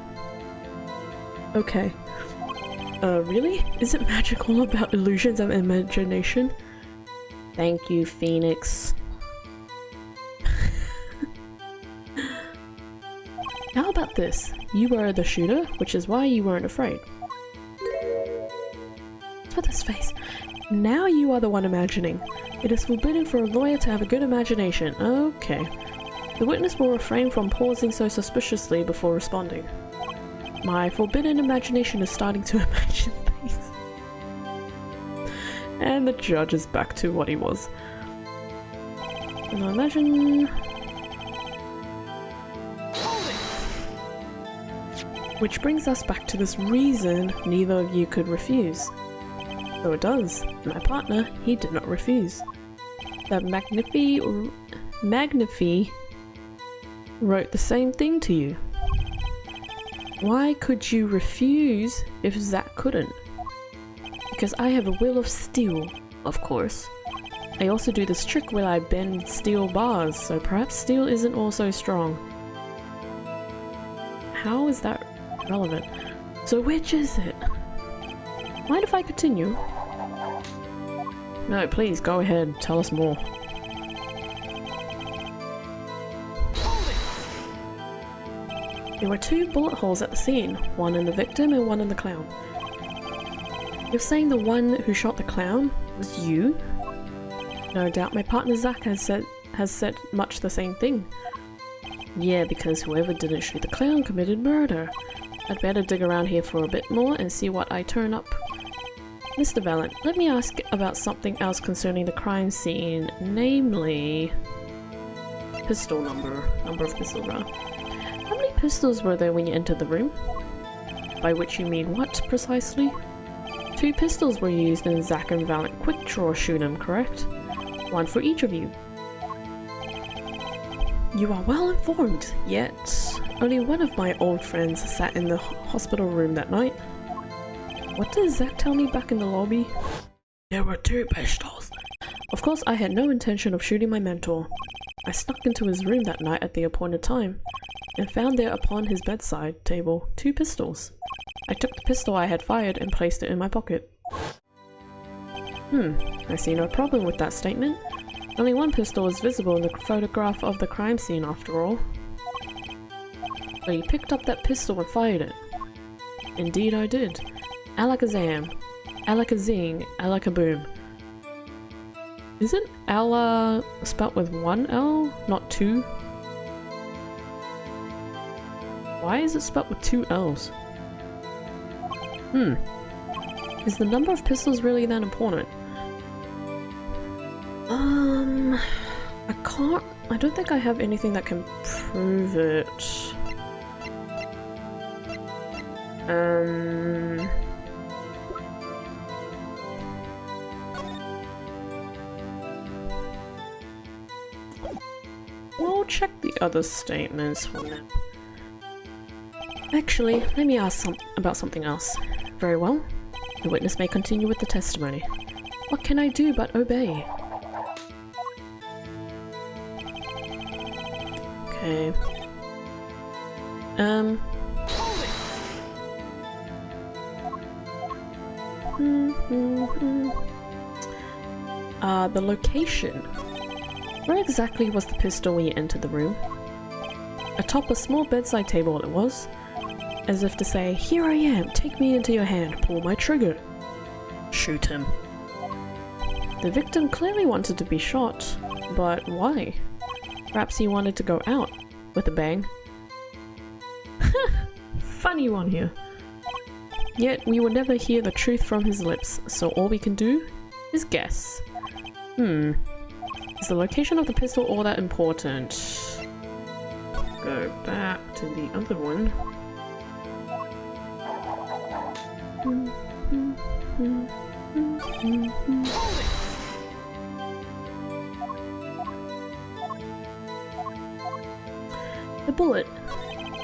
Okay. Really? Is it magical about illusions of imagination? Thank you, Phoenix. How about this? You were the shooter, which is why you weren't afraid. What's with his face? Now you are the one imagining. It is forbidden for a lawyer to have a good imagination. Okay. The witness will refrain from pausing so suspiciously before responding. My forbidden imagination is starting to imagine things. And the judge is back to what he was. And I imagine... Which brings us back to this reason neither of you could refuse. So it does. My partner, he did not refuse. That Magnifi wrote the same thing to you. Why could you refuse if Zach couldn't? Because I have a will of steel, of course. I also do this trick where I bend steel bars, so perhaps steel isn't also strong. How is that relevant? So which is it? Mind if I continue? No, please, go ahead, tell us more. There were 2 bullet holes at the scene, one in the victim and one in the clown. You're saying the one who shot the clown was you? No doubt my partner Zach has said much the same thing. Yeah, because whoever didn't shoot the clown committed murder. I'd better dig around here for a bit more and see what I turn up. Mr. Valent, let me ask about something else concerning the crime scene, namely... pistol number of pistols, rather. How many pistols were there when you entered the room? By which you mean what, precisely? 2 pistols were used in Zach and Valent quick draw shoot-'em, correct? 1 for each of you. You are well informed, yet only one of my old friends sat in the hospital room that night. What did Zach tell me back in the lobby? There were 2 pistols. Of course, I had no intention of shooting my mentor. I snuck into his room that night at the appointed time, and found there upon his bedside table 2 pistols. I took the pistol I had fired and placed it in my pocket. I see no problem with that statement. Only 1 pistol is visible in the photograph of the crime scene after all. So you picked up that pistol and fired it? Indeed I did. Alakazam, Alakazing, Alakaboom. Isn't Allah spelt with 1 L, not 2? Why is it spelt with 2 L's? Is the number of pistols really that important? I don't think I have anything that can prove it. We'll check the other statements for now. Actually, let me ask about something else. Very well. The witness may continue with the testimony. What can I do but obey? Okay. The location. Where exactly was the pistol when you entered the room? Atop a small bedside table it was, as if to say, "Here I am, take me into your hand, pull my trigger." Shoot him. The victim clearly wanted to be shot, but why? Perhaps he wanted to go out with a bang. Funny one here. Yet we will never hear the truth from his lips, so all we can do is guess. Is the location of the pistol all that important? Go back to the other one. The bullet.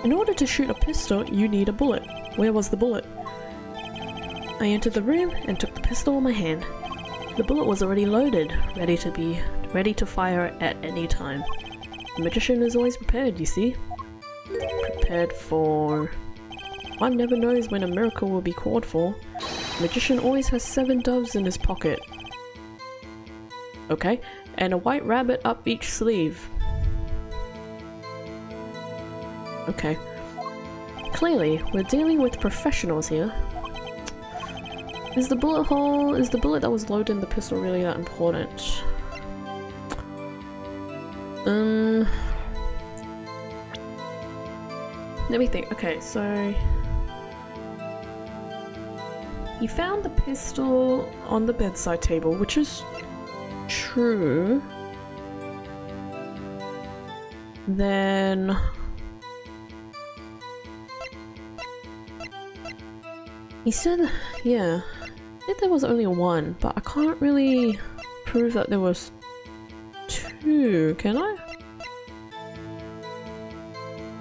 In order to shoot a pistol, you need a bullet. Where was the bullet? I entered the room and took the pistol in my hand. The bullet was already loaded, ready to fire at any time. The magician is always prepared, you see. Prepared for... One never knows when a miracle will be called for. The magician always has 7 doves in his pocket. Okay, and a white rabbit up each sleeve. Okay. Clearly, we're dealing with professionals here. Is the bullet that was loaded in the pistol really that important? Let me think. Okay, so... He found the pistol on the bedside table, which is true. Then... He said, yeah, I think there was only 1, but I can't really prove that there was 2, can I?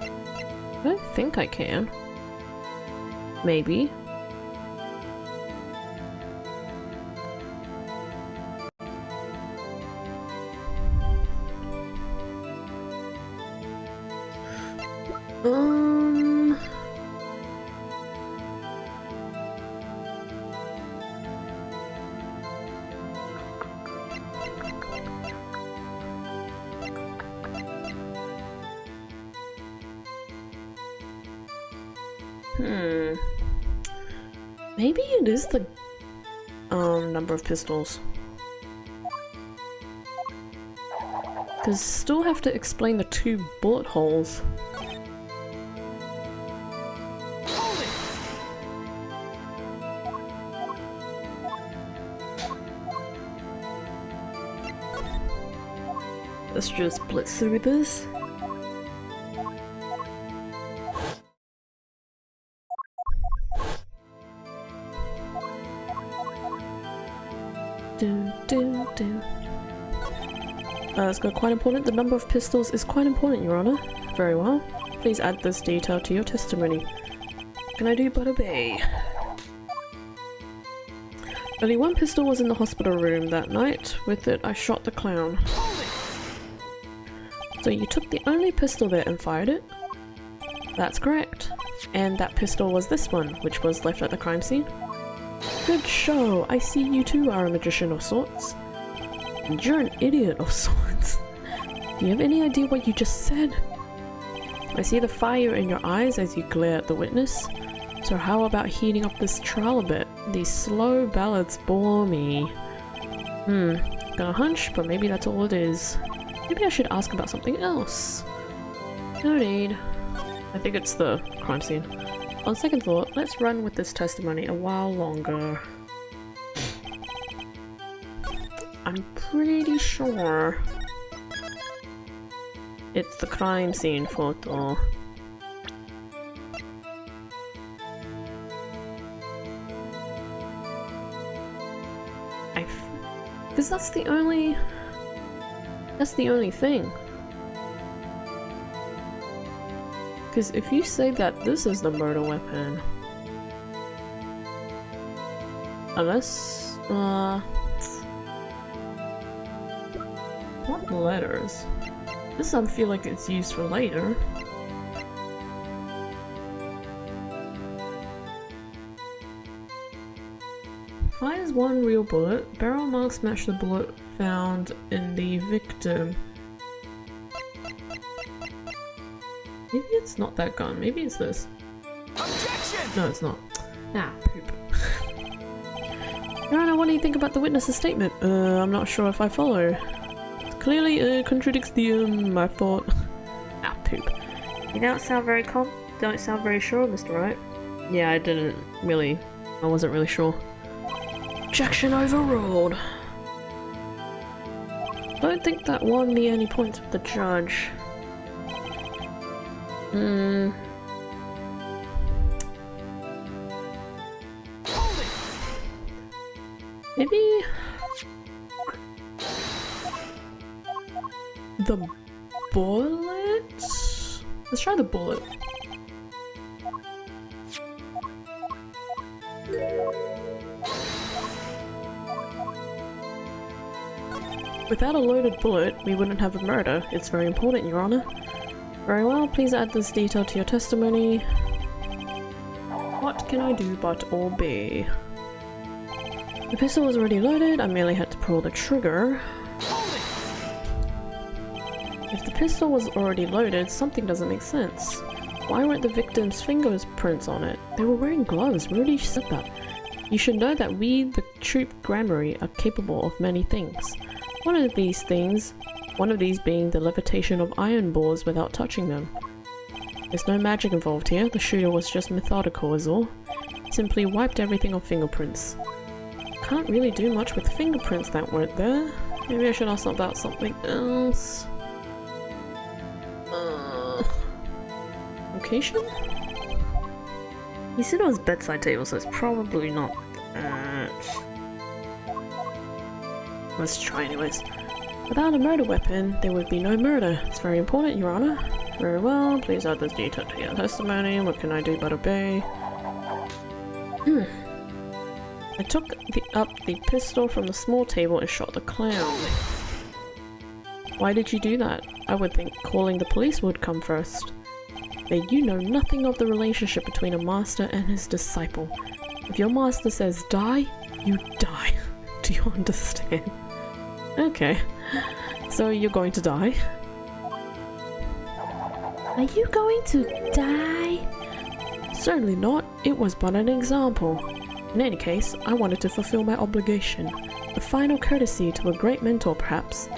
I don't think I can. Maybe. Maybe it is the number of pistols. Because still have to explain the 2 bullet holes. Let's just blitz through this. Let's go. Quite important. The number of pistols is quite important, Your Honor. Very well. Please add this detail to your testimony. Can I do but obey? Only 1 pistol was in the hospital room that night. With it, I shot the clown. So you took the only pistol there and fired it? That's correct. And that pistol was this one, which was left at the crime scene? Good show! I see you too are a magician of sorts. And you're an idiot of sorts. Do you have any idea what you just said? I see the fire in your eyes as you glare at the witness. So how about heating up this trial a bit? These slow ballads bore me. Got a hunch, but maybe that's all it is. Maybe I should ask about something else. No need. I think it's the crime scene. On second thought, let's run with this testimony a while longer. I'm pretty sure it's the crime scene photo. Because that's the only... That's the only thing. Because if you say that this is the murder weapon... Unless... What letters? This I feel like it's used for later. Fires one real bullet. Barrel marks match the bullet found in the victim. Maybe it's not that gun. Maybe it's this. Objection! No, it's not. Ah, poop. Your Honor, what do you think about the witness's statement? I'm not sure if I follow. Clearly, contradicts the, my thought. Ah, poop. You don't sound very sure, Mr. Wright. Yeah, I wasn't really sure. Objection overruled. Don't think that won me any points with the judge. Maybe... the bullet? Let's try the bullet. Without a loaded bullet, we wouldn't have a murder. It's very important, Your Honor. Very well, please add this detail to your testimony. What can I do but obey? The pistol was already loaded, I merely had to pull the trigger. If the pistol was already loaded, something doesn't make sense. Why weren't the victim's fingerprints on it? They were wearing gloves, Rudy said that. You should know that we, the troop Gramarye, are capable of many things. One of these being the levitation of iron balls without touching them. There's no magic involved here, the shooter was just methodical is all. Simply wiped everything off fingerprints. Can't really do much with fingerprints that weren't there. Maybe I should ask about something else. Location? He said it was bedside table, so it's probably not that. Let's try anyways. Without a murder weapon, there would be no murder. It's very important, Your Honor. Very well, please add this detail to your testimony. What can I do but obey? I took up the pistol from the small table and shot the clown. Why did you do that? I would think calling the police would come first. That you know nothing of the relationship between a master and his disciple. If your master says die, you die. Do you understand? Okay. So you're going to die? Are you going to die? Certainly not. It was but an example. In any case, I wanted to fulfill my obligation. A final courtesy to a great mentor, perhaps.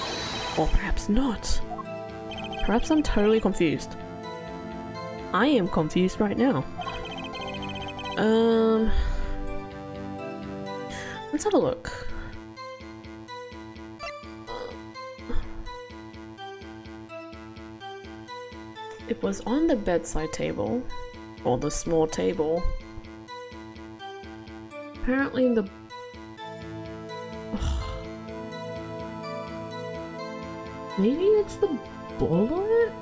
Or perhaps not. Perhaps I'm totally confused. I am confused right now. Let's have a look. It was on the bedside table, or the small table. Apparently the... Maybe it's the bullet?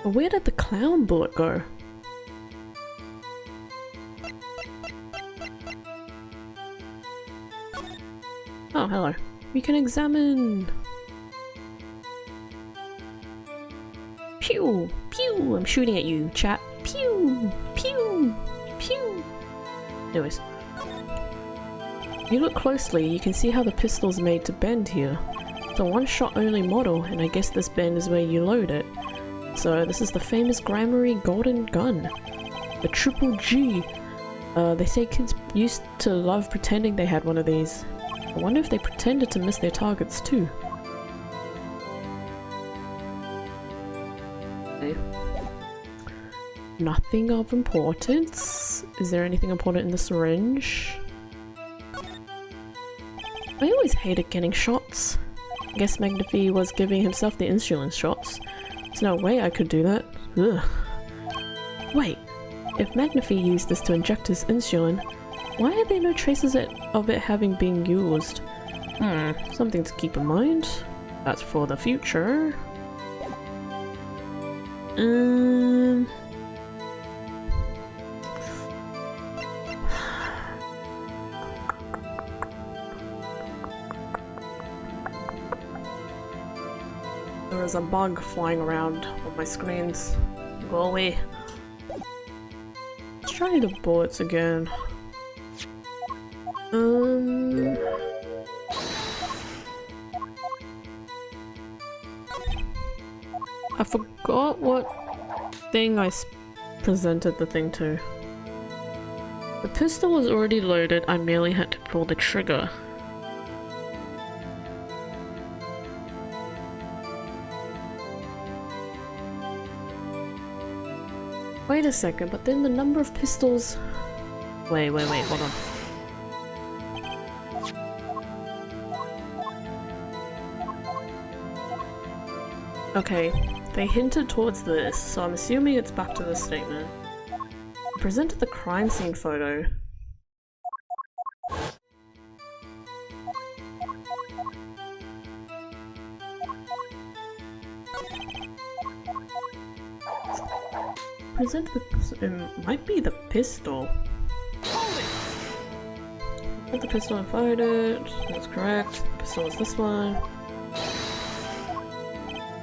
Where did the clown bullet go? Oh, hello. We can examine! Pew! Pew! I'm shooting at you, chat. Pew! Pew! Pew! Anyways. If you look closely, you can see how the pistol's made to bend here. It's a one-shot only model, and I guess this bend is where you load it. So this is the famous Gramarye golden gun. The Triple G. They say kids used to love pretending they had one of these. I wonder if they pretended to miss their targets too. Okay. Nothing of importance. Is there anything important in the syringe? I always hated getting shots. I guess Magnifi was giving himself the insulin shots. There's no way I could do that. Ugh. Wait, if Magnifi used this to inject his insulin, why are there no traces of it having been used? Something to keep in mind. That's for the future. There is a bug flying around on my screens. Go away. Let's try the bullets again. I forgot what thing I presented the thing to. The pistol was already loaded, I merely had to pull the trigger. Wait a second, but then the number of pistols... Wait, hold on. Okay, they hinted towards this, so I'm assuming it's back to this statement. I presented the crime scene photo. It might be the pistol. Put the pistol and fired it. That's correct. The pistol is this one.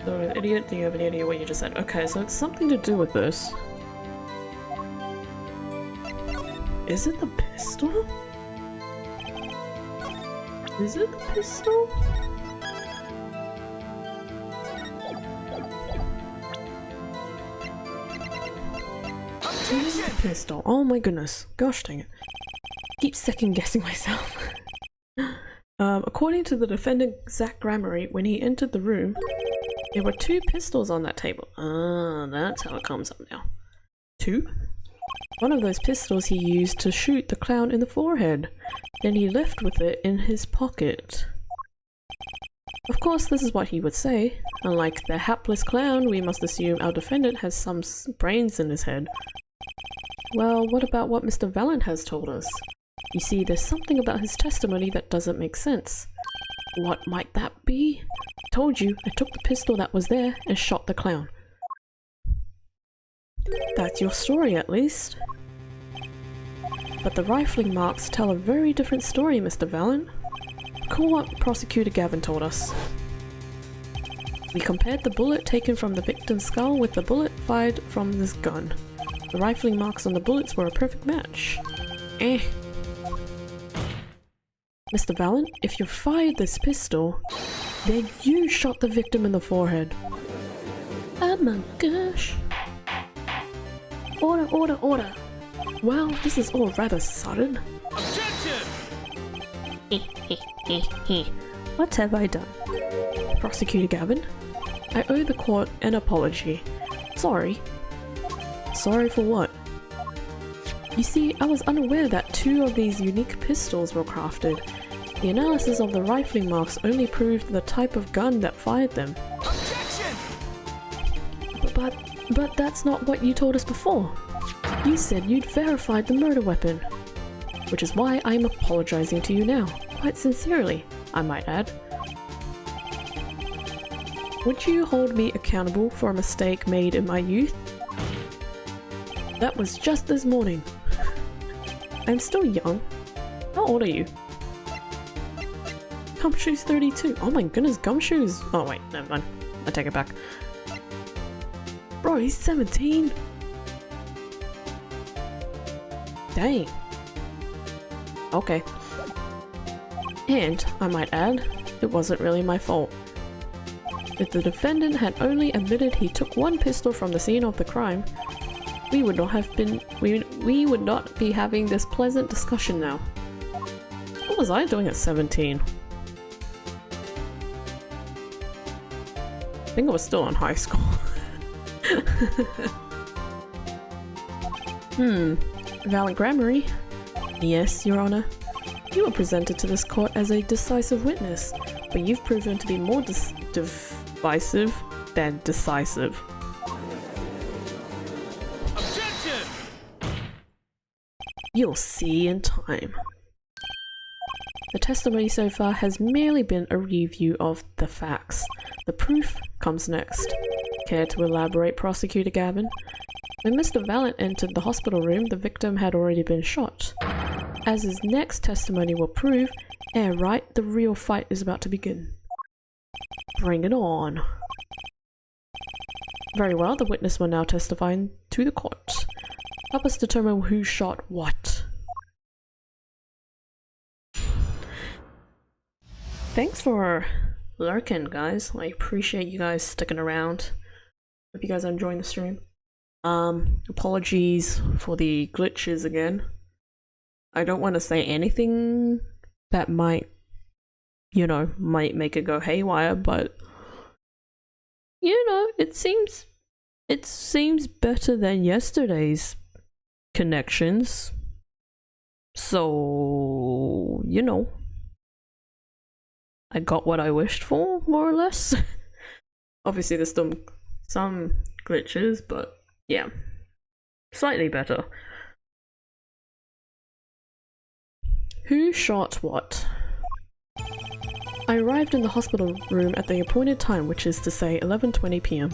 So, an idiot, do you have any idea what you just said? Okay, so it's something to do with this. Is it the pistol? Is it the pistol? It is the pistol. Oh my goodness. Gosh dang it. Keep second guessing myself. According to the defendant Zach Gramery, when he entered the room, there were 2 pistols on that table. Ah, that's how it comes up now. 2? One of those pistols he used to shoot the clown in the forehead. Then he left with it in his pocket. Of course, this is what he would say. Unlike the hapless clown, we must assume our defendant has some brains in his head. Well, what about what Mr. Valent has told us? You see, there's something about his testimony that doesn't make sense. What might that be? I told you, I took the pistol that was there and shot the clown. That's your story, at least. But the rifling marks tell a very different story, Mr. Valent. Recall what Prosecutor Gavin told us. We compared the bullet taken from the victim's skull with the bullet fired from this gun. The rifling marks on the bullets were a perfect match. Mr. Valent, if you fired this pistol, then you shot the victim in the forehead. Oh my gosh. Order, order, order. Well, this is all rather sudden. Objection! What have I done? Prosecutor Gavin, I owe the court an apology. Sorry. Sorry for what? You see, I was unaware that 2 of these unique pistols were crafted. The analysis of the rifling marks only proved the type of gun that fired them. Objection! But that's not what you told us before. You said you'd verified the murder weapon. Which is why I'm apologizing to you now. Quite sincerely, I might add. Would you hold me accountable for a mistake made in my youth? That was just this morning. I'm still young. How old are you? Gumshoe's 32. Oh my goodness, Gumshoe's... Oh wait, never mind. I take it back. Bro, he's 17. Dang. Okay. And, I might add, it wasn't really my fault. If the defendant had only admitted he took 1 pistol from the scene of the crime, we would not have been- we would not be having this pleasant discussion now. What was I doing at 17? I think I was still in high school. Valent Grammary? Yes, Your Honor. You were presented to this court as a decisive witness, but you've proven to be more divisive than decisive. Objection! You'll see in time. The testimony so far has merely been a review of the facts. The proof comes next. Care to elaborate, Prosecutor Gavin? When Mr. Valent entered the hospital room, the victim had already been shot. As his next testimony will prove, right, the real fight is about to begin. Bring it on. Very well, the witness will now testify to the court. Help us determine who shot what. Thanks for lurking, guys. I appreciate you guys sticking around. Hope you guys are enjoying the stream. Apologies for the glitches again. I don't want to say anything that might, you know, might make it go haywire, but you know, it seems better than yesterday's connections. So, you know, I got what I wished for, more or less. Obviously there's still some glitches, but yeah, slightly better. Who shot what? I arrived in the hospital room at the appointed time, which is to say 11:20 p.m.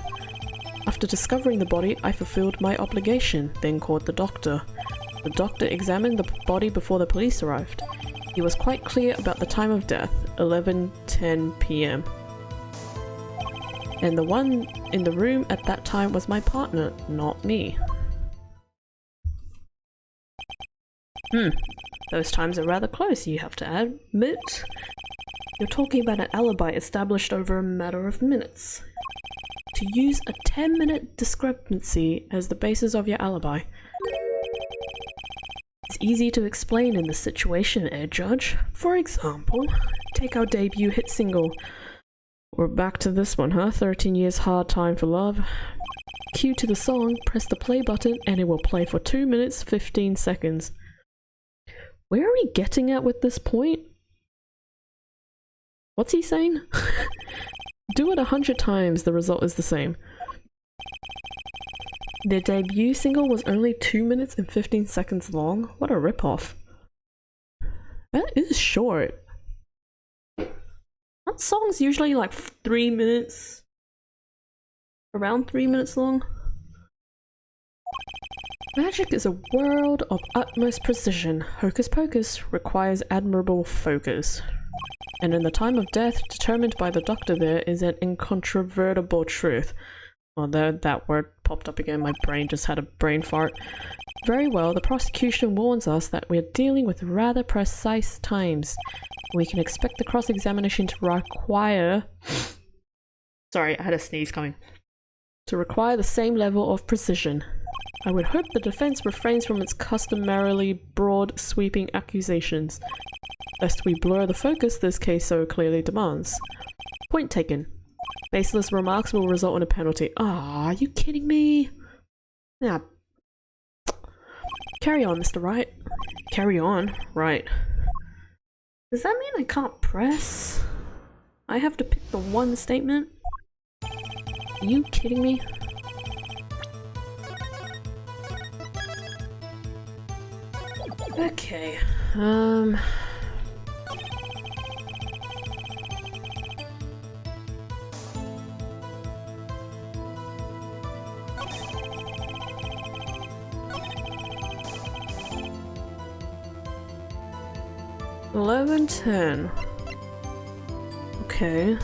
After discovering the body, I fulfilled my obligation, then called the doctor. The doctor examined the body before the police arrived. He was quite clear about the time of death, 11:10 p.m. And the one in the room at that time was my partner, not me. Those times are rather close, you have to admit. You're talking about an alibi established over a matter of minutes. To use a 10-minute discrepancy as the basis of your alibi. It's easy to explain in this situation, Judge. For example, take our debut hit single. We're back to this one, huh? 13 Years Hard Time for Love. Cue to the song, press the play button, and it will play for 2 minutes 15 seconds. Where are we getting at with this point? What's he saying? Do it 100 times, the result is the same. Their debut single was only 2 minutes and 15 seconds long? What a ripoff. That is short. That song's usually like 3 minutes. Around 3 minutes long. Magic is a world of utmost precision. Hocus pocus requires admirable focus. And in the time of death, determined by the doctor there, is an incontrovertible truth. Oh, that word popped up again. My brain just had a brain fart. Very well, the prosecution warns us that we're dealing with rather precise times. We can expect the cross-examination to require... Sorry, I had a sneeze coming. To require the same level of precision. I would hope the defense refrains from its customarily broad, sweeping accusations, lest we blur the focus this case so clearly demands. Point taken. Baseless remarks will result in a penalty. Ah, are you kidding me? Nah. Carry on, Mr. Wright. Carry on? Right. Does that mean I can't press? I have to pick the one statement? Are you kidding me? Okay, 11:10. Okay.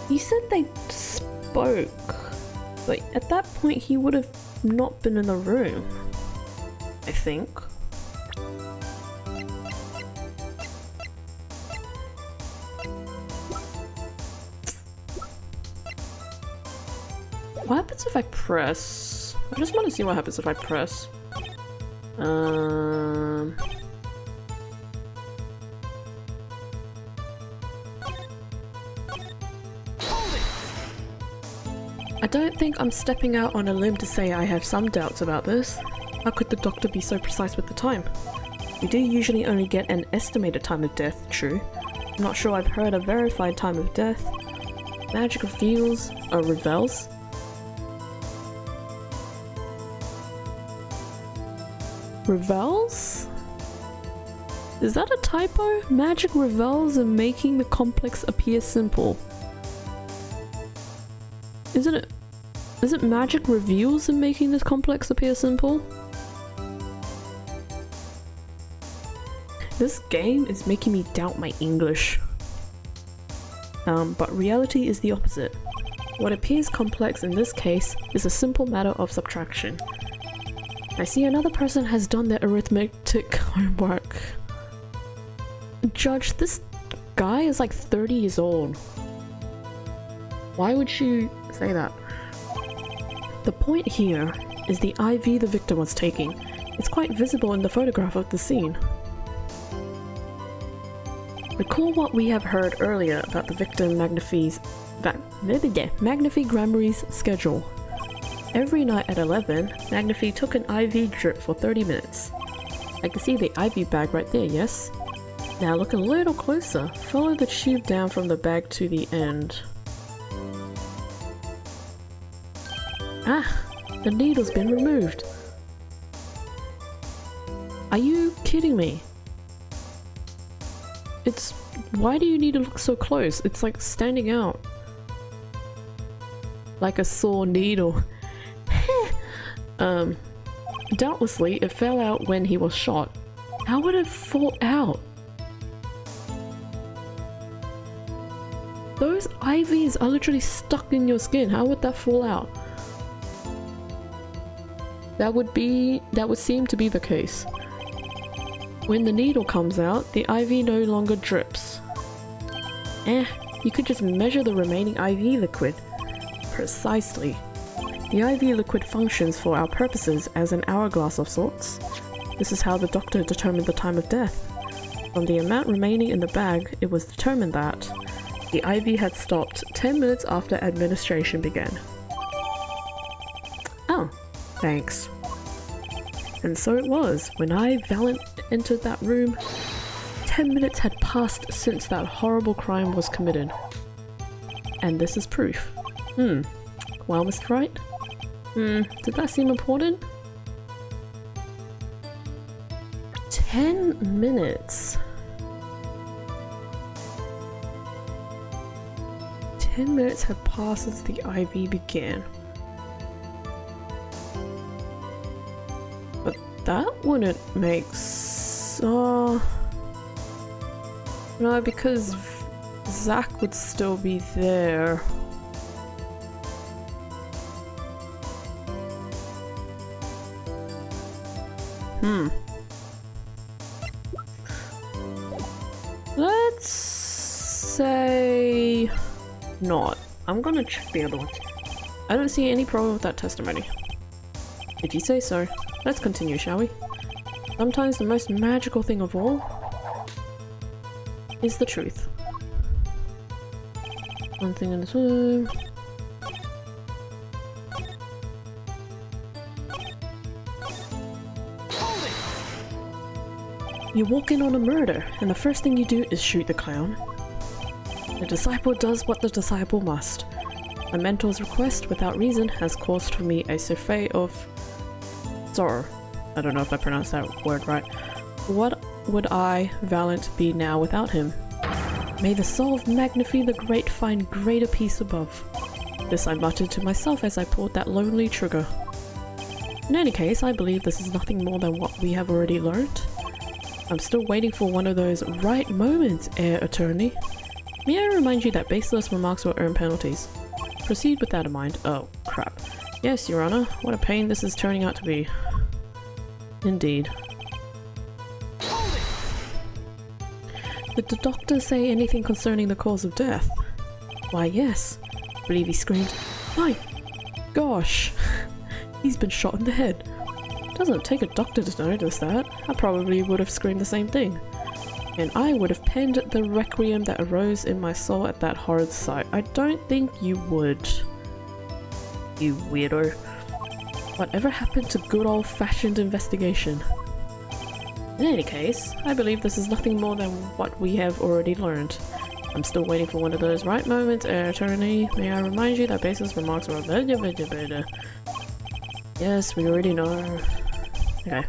He said they spoke, but at that point he would have not been in the room, I think. What happens if I press? I just want to see what happens if I press. I don't think I'm stepping out on a limb to say I have some doubts about this. How could the doctor be so precise with the time? We do usually only get an estimated time of death, true. I'm not sure I've heard a verified time of death. Magic reveals... revels? Revels? Is that a typo? Magic revels in making the complex appear simple. Isn't it? Is it magic reveals in making this complex appear simple? This game is making me doubt my English. But reality is the opposite. What appears complex in this case is a simple matter of subtraction. I see another person has done their arithmetic homework. Judge, this guy is like 30 years old. Why would she say that? The point here is the IV the victim was taking. It's quite visible in the photograph of the scene. Recall what we have heard earlier about the victim Magnifi's Grammary's schedule. Every night at 11, Magnifi took an IV drip for 30 minutes. I can see the IV bag right there, yes? Now look a little closer. Follow the tube down from the bag to the end. Ah! The needle's been removed. Are you kidding me? It's... Why do you need to look so close? It's like standing out. Like a sore needle. Doubtlessly it fell out when he was shot. How would it fall out? Those IVs are literally stuck in your skin. How would that fall out? That would seem to be the case. When the needle comes out, the IV no longer drips. You could just measure the remaining IV liquid. Precisely. The IV liquid functions for our purposes as an hourglass of sorts. This is how the doctor determined the time of death. From the amount remaining in the bag, it was determined that the IV had stopped 10 minutes after administration began. Oh, thanks. And so it was. When I, Valent, entered that room, 10 minutes had passed since that horrible crime was committed. And this is proof. Well, Mr. Wright? Did that seem important? 10 minutes. 10 minutes had passed since the IV began. But that wouldn't make no, because Zach would still be there. Let's say not. I'm gonna check the other ones. I don't see any problem with that testimony. If you say so. Let's continue, shall we? Sometimes the most magical thing of all is the truth. One thing at a time. You walk in on a murder, and the first thing you do is shoot the clown. The disciple does what the disciple must. A mentor's request without reason has caused for me a surfeit of sorrow. I don't know if I pronounced that word right. What would I, Valent, be now without him? May the soul of Magnifi the Great find greater peace above. This I muttered to myself as I pulled that lonely trigger. In any case, I believe this is nothing more than what we have already learned. I'm still waiting for one of those right moments, Heir Attorney. May I remind you that baseless remarks will earn penalties. Proceed with that in mind. Oh, crap. Yes, Your Honor. What a pain this is turning out to be. Indeed. Did the doctor say anything concerning the cause of death? Why, yes. I believe he screamed, "My gosh! He's been shot in the head." Doesn't take a doctor to notice that. I probably would have screamed the same thing. And I would have penned the requiem that arose in my soul at that horrid sight. I don't think you would. You weirdo. Whatever happened to good old-fashioned investigation? In any case, I believe this is nothing more than what we have already learned. I'm still waiting for one of those right moments, attorney. May I remind you that Basil's remarks were Yes, we already know. Okay.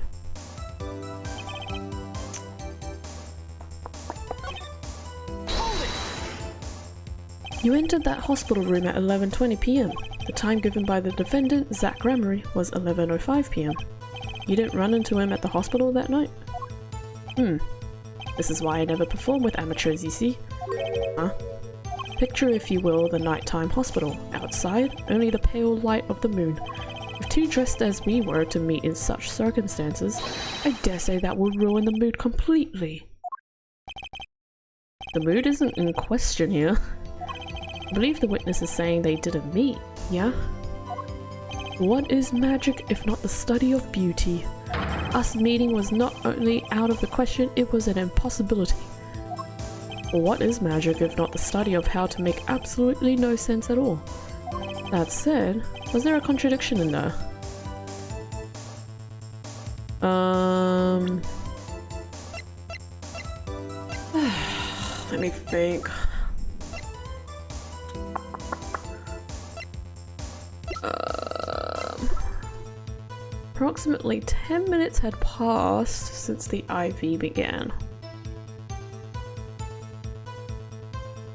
You entered that hospital room at 11:20 p.m. The time given by the defendant, Zach Gramery, was 11:05 p.m. You didn't run into him at the hospital that night? This is why I never perform with amateurs, you see. Huh? Picture, if you will, the nighttime hospital. Outside, only the pale light of the moon. If two dressed as we were to meet in such circumstances, I dare say that would ruin the mood completely. The mood isn't in question here. I believe the witness is saying they didn't meet, yeah? What is magic if not the study of beauty? Us meeting was not only out of the question, it was an impossibility. What is magic if not the study of how to make absolutely no sense at all? That said, was there a contradiction in there? Let me think. Approximately 10 minutes had passed since the IV began.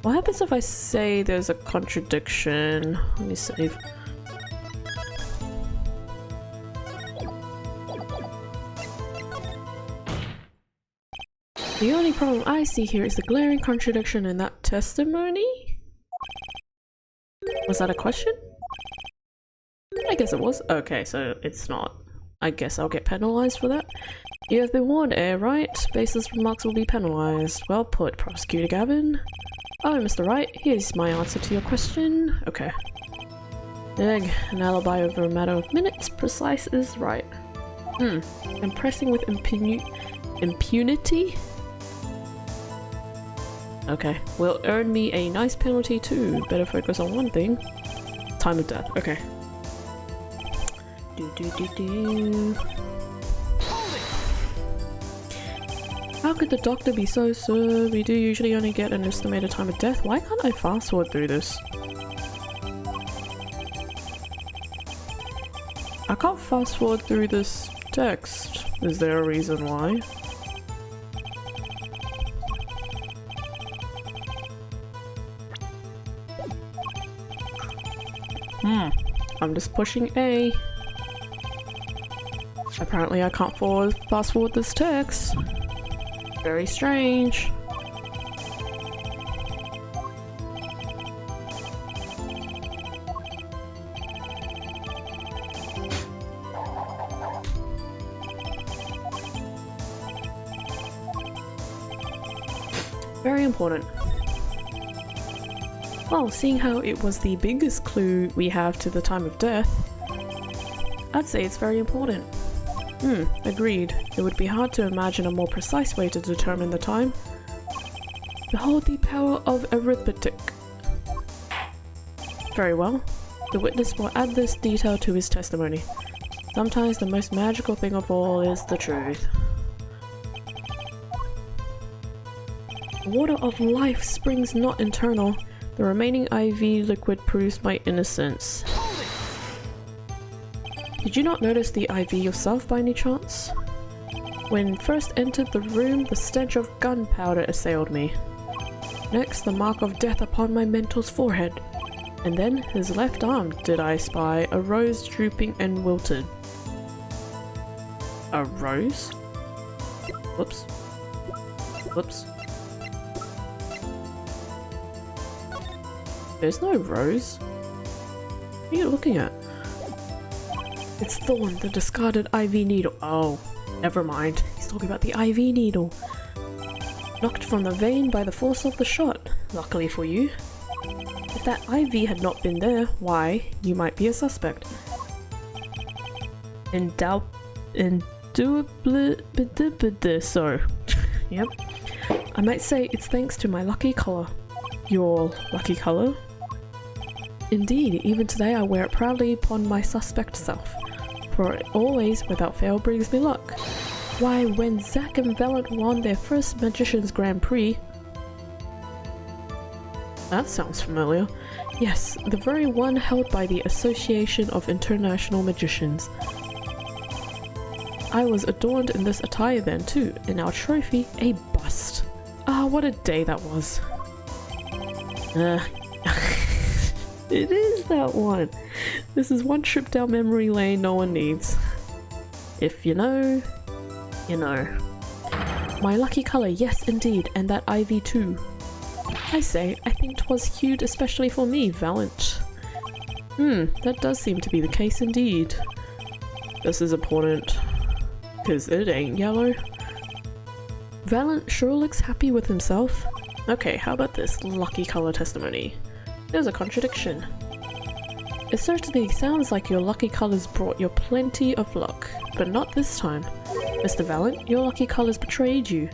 What happens if I say there's a contradiction? Let me save. The only problem I see here is the glaring contradiction in that testimony? Was that a question? I guess it was. Okay, so it's not. I guess I'll get penalized for that. You have been warned, right? Baseless remarks will be penalized. Well put, Prosecutor Gavin. Oh, Mr. Wright, here's my answer to your question. Okay. Egg, an alibi over a matter of minutes. Precise is right. Impressing with impunity? Okay, will earn me a nice penalty too. Better focus on one thing. Time of death. Okay. How could the doctor be so sure? We do usually only get an estimated time of death. Why can't I fast forward through this? I can't fast forward through this text. Is there a reason why? I'm just pushing A. Apparently I can't fast forward this text. Very strange. Very important. Well, seeing how it was the biggest clue we have to the time of death, I'd say it's very important. Agreed. It would be hard to imagine a more precise way to determine the time. Behold the power of arithmetic. Very well. The witness will add this detail to his testimony. Sometimes the most magical thing of all is the truth. The water of life springs not internal. The remaining IV liquid proves my innocence. Did you not notice the IV yourself by any chance? When first entered the room, the stench of gunpowder assailed me. Next, the mark of death upon my mentor's forehead. And then, his left arm did I spy, a rose drooping and wilted. A rose? Whoops. Whoops. There's no rose. What are you looking at? It's Thorn, the discarded IV needle. Oh, never mind. He's talking about the IV needle. Knocked from the vein by the force of the shot. Luckily for you. If that IV had not been there, why, you might be a suspect. So, yep. I might say it's thanks to my lucky color. Your lucky color? Indeed, even today I wear it proudly upon my suspect self, for it always without fail brings me luck. Why, when Zack and Velant won their first Magician's Grand Prix... That sounds familiar. Yes, the very one held by the Association of International Magicians. I was adorned in this attire then too, and our trophy, a bust. Ah, what a day that was. It is that one. This is one trip down memory lane no one needs. If you know, you know. My lucky colour, yes indeed, and that ivy too. I say, I think 'twas hued especially for me, Valant. That does seem to be the case indeed. This is important, cause it ain't yellow. Valant sure looks happy with himself. Okay, how about this lucky colour testimony? There's a contradiction. It certainly sounds like your lucky colours brought you plenty of luck, but not this time. Mr. Valant, your lucky colours betrayed you.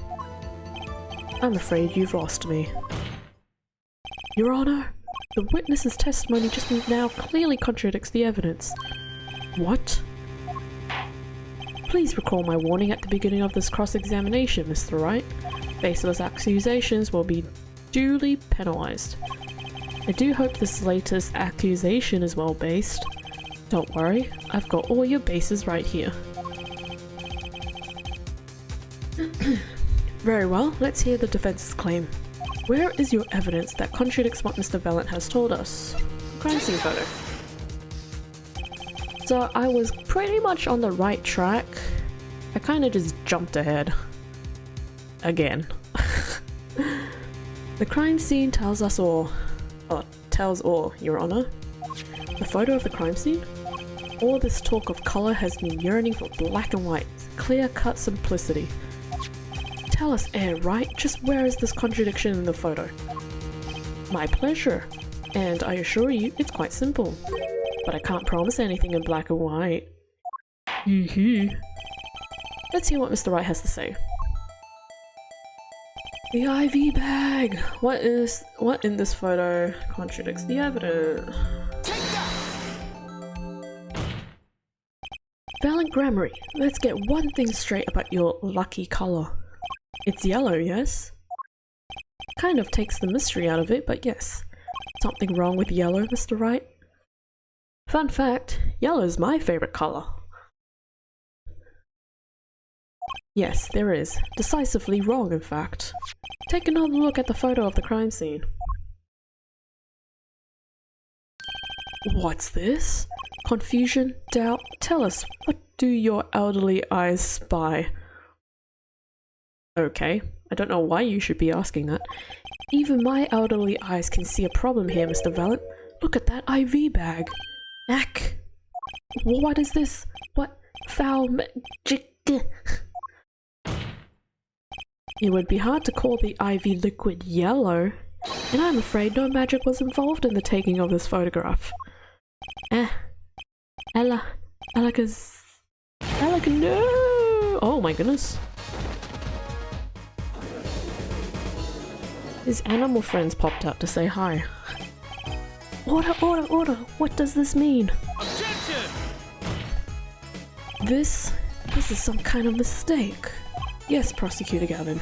I'm afraid you've lost me. Your Honor, the witness's testimony just now clearly contradicts the evidence. What? Please recall my warning at the beginning of this cross-examination, Mr. Wright. Baseless accusations will be duly penalised. I do hope this latest accusation is well based. Don't worry, I've got all your bases right here. Very well, let's hear the defense's claim. Where is your evidence that contradicts what Mr. Valant has told us? Crime scene photo. So I was pretty much on the right track. I kinda just jumped ahead. Again. The crime scene tells us all. Oh, tells all, Your Honor. The photo of the crime scene? All this talk of colour has me yearning for black and white, clear-cut simplicity. Tell us, Wright, just where is this contradiction in the photo? My pleasure, and I assure you it's quite simple. But I can't promise anything in black and white. Let's hear what Mr. Wright has to say. The IV bag! What in this photo contradicts the evidence? Valant Grammary, let's get one thing straight about your lucky colour. It's yellow, yes? Kind of takes the mystery out of it, but yes. Something wrong with yellow, Mr. Wright? Fun fact, yellow is my favourite colour. Yes, there is. Decisively wrong, in fact. Take another look at the photo of the crime scene. What's this? Confusion? Doubt? Tell us, what do your elderly eyes spy? Okay, I don't know why you should be asking that. Even my elderly eyes can see a problem here, Mr. Valant. Look at that IV bag. Ack! What is this? What foul magic? It would be hard to call the IV liquid yellow, and I'm afraid no magic was involved in the taking of this photograph. Ella, no! Oh my goodness. His animal friends popped out to say hi. Order, order, order! What does this mean? Objection! This is some kind of mistake. Yes, Prosecutor Gavin.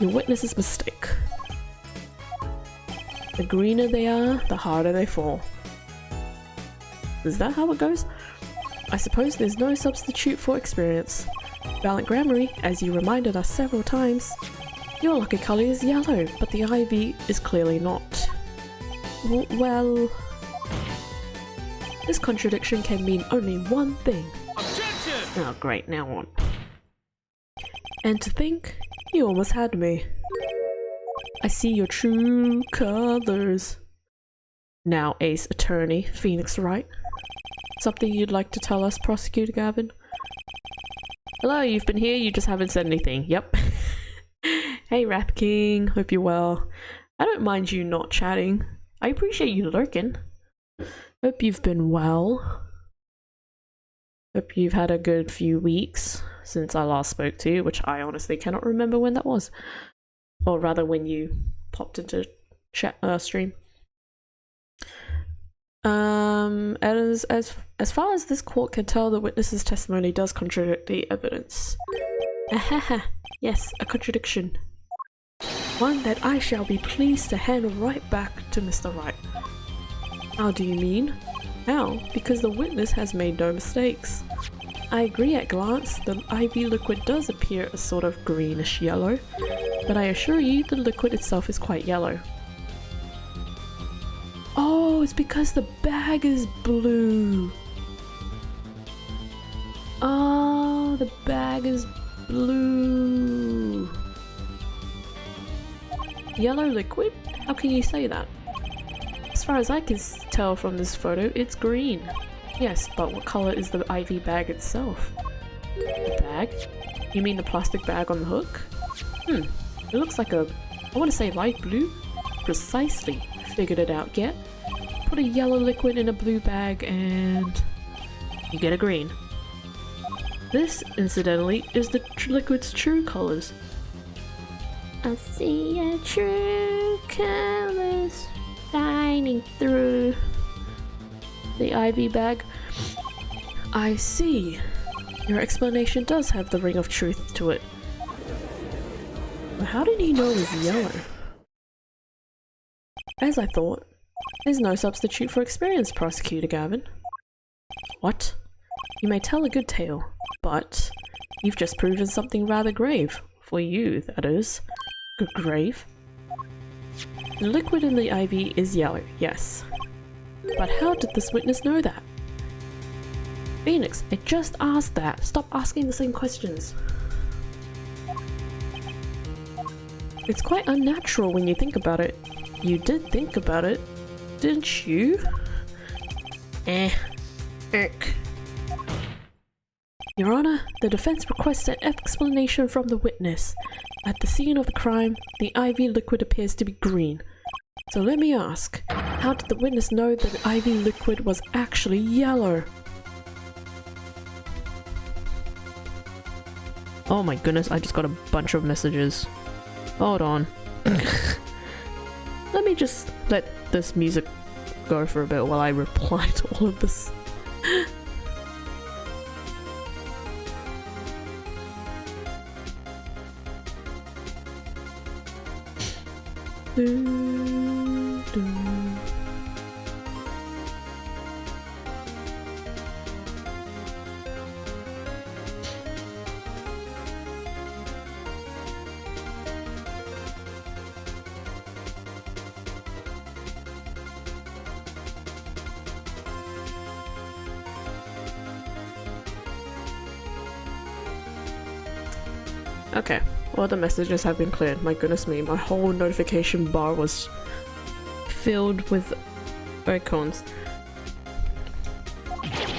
Your witness's mistake. The greener they are, the harder they fall. Is that how it goes? I suppose there's no substitute for experience. Valant Grammary, as you reminded us several times, your lucky colour is yellow, but the IV is clearly not. Well... This contradiction can mean only one thing. Objection! Oh great, now what? And to think, you almost had me. I see your true colours. Now, Ace Attorney, Phoenix Wright. Something you'd like to tell us, Prosecutor Gavin? Hello, you've been here, you just haven't said anything. Yep. Hey, Wrath King, hope you're well. I don't mind you not chatting. I appreciate you lurking. Hope you've been well. Hope you've had a good few weeks since I last spoke to you, which I honestly cannot remember when that was. Or rather, when you popped into chat stream. As far as this court can tell, the witness's testimony does contradict the evidence. Ahaha, yes, a contradiction. One that I shall be pleased to hand right back to Mr. Wright. How do you mean? How? Because the witness has made no mistakes. I agree at glance, the IV liquid does appear a sort of greenish yellow, but I assure you the liquid itself is quite yellow. Oh, it's because the bag is blue. Oh, the bag is blue. Yellow liquid? How can you say that? As far as I can tell from this photo, it's green. Yes, but what color is the IV bag itself? The bag? You mean the plastic bag on the hook? It looks like I want to say light blue? Precisely. Figured it out, get? Put a yellow liquid in a blue bag and you get a green. This, incidentally, is the liquid's true colors. I see your true colors shining through the IV bag. I see. Your explanation does have the ring of truth to it. But how did he know it was yellow? As I thought, there's no substitute for experience, Prosecutor Gavin. What? You may tell a good tale, but you've just proven something rather grave. For you, that is. Grave? The liquid in the IV is yellow, yes. But how did this witness know that? Phoenix, I just asked that. Stop asking the same questions. It's quite unnatural when you think about it. You did think about it, didn't you? Your Honor, the defense requests an explanation from the witness. At the scene of the crime, the IV liquid appears to be green. So let me ask, how did the witness know that the IV liquid was actually yellow? Oh my goodness, I just got a bunch of messages. Hold on. Let me just let this music go for a bit while I reply to all of this. Okay, all the messages have been cleared. My goodness me, my whole notification bar was filled with icons.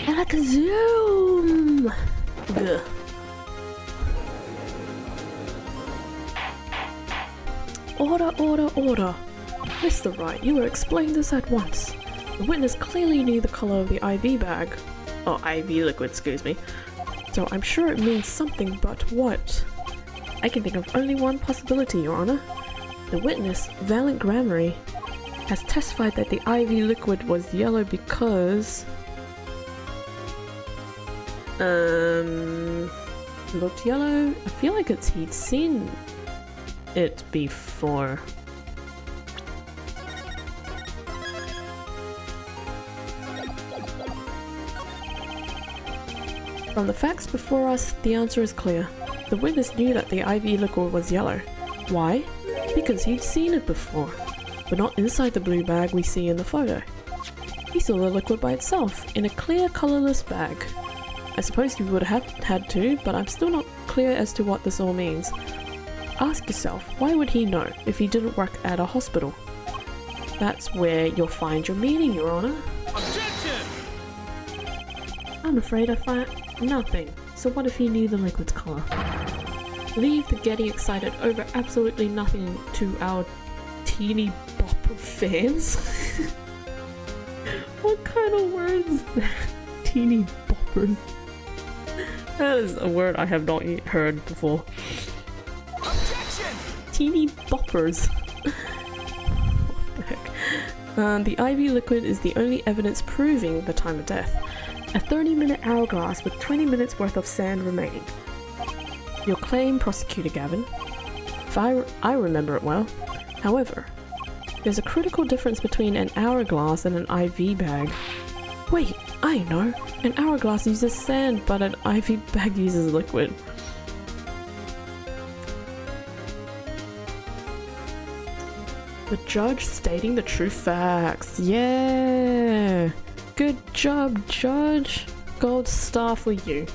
Alakazam! Ugh. Order, order, order. Mr. Wright, you will explain this at once. The witness clearly knew the color of the IV bag. Oh, IV liquid, excuse me. So I'm sure it means something, but what? I can think of only one possibility, Your Honor. The witness, Valiant Grammary, has testified that the IV liquid was yellow because... looked yellow? I feel like he'd seen it before. From the facts before us, the answer is clear. The witness knew that the IV liquid was yellow. Why? Because he'd seen it before, but not inside the blue bag we see in the photo. He saw the liquid by itself, in a clear, colourless bag. I suppose you would have had to, but I'm still not clear as to what this all means. Ask yourself, why would he know if he didn't work at a hospital? That's where you'll find your meaning, Your Honor. Objection! I'm afraid I find nothing. So what if he knew the liquid's colour? Leave the getting excited over absolutely nothing to our teeny bopper fans. What kind of word is that? Teeny boppers. That is a word I have not heard before. Objection! Teeny boppers. What the heck? The IV liquid is the only evidence proving the time of death. A 30-minute hourglass with 20 minutes worth of sand remaining. Your claim, Prosecutor Gavin. If I remember it well. However, there's a critical difference between an hourglass and an IV bag. Wait, I know. An hourglass uses sand, but an IV bag uses liquid. The judge stating the true facts. Yeah! Good job, Judge. Gold star for you.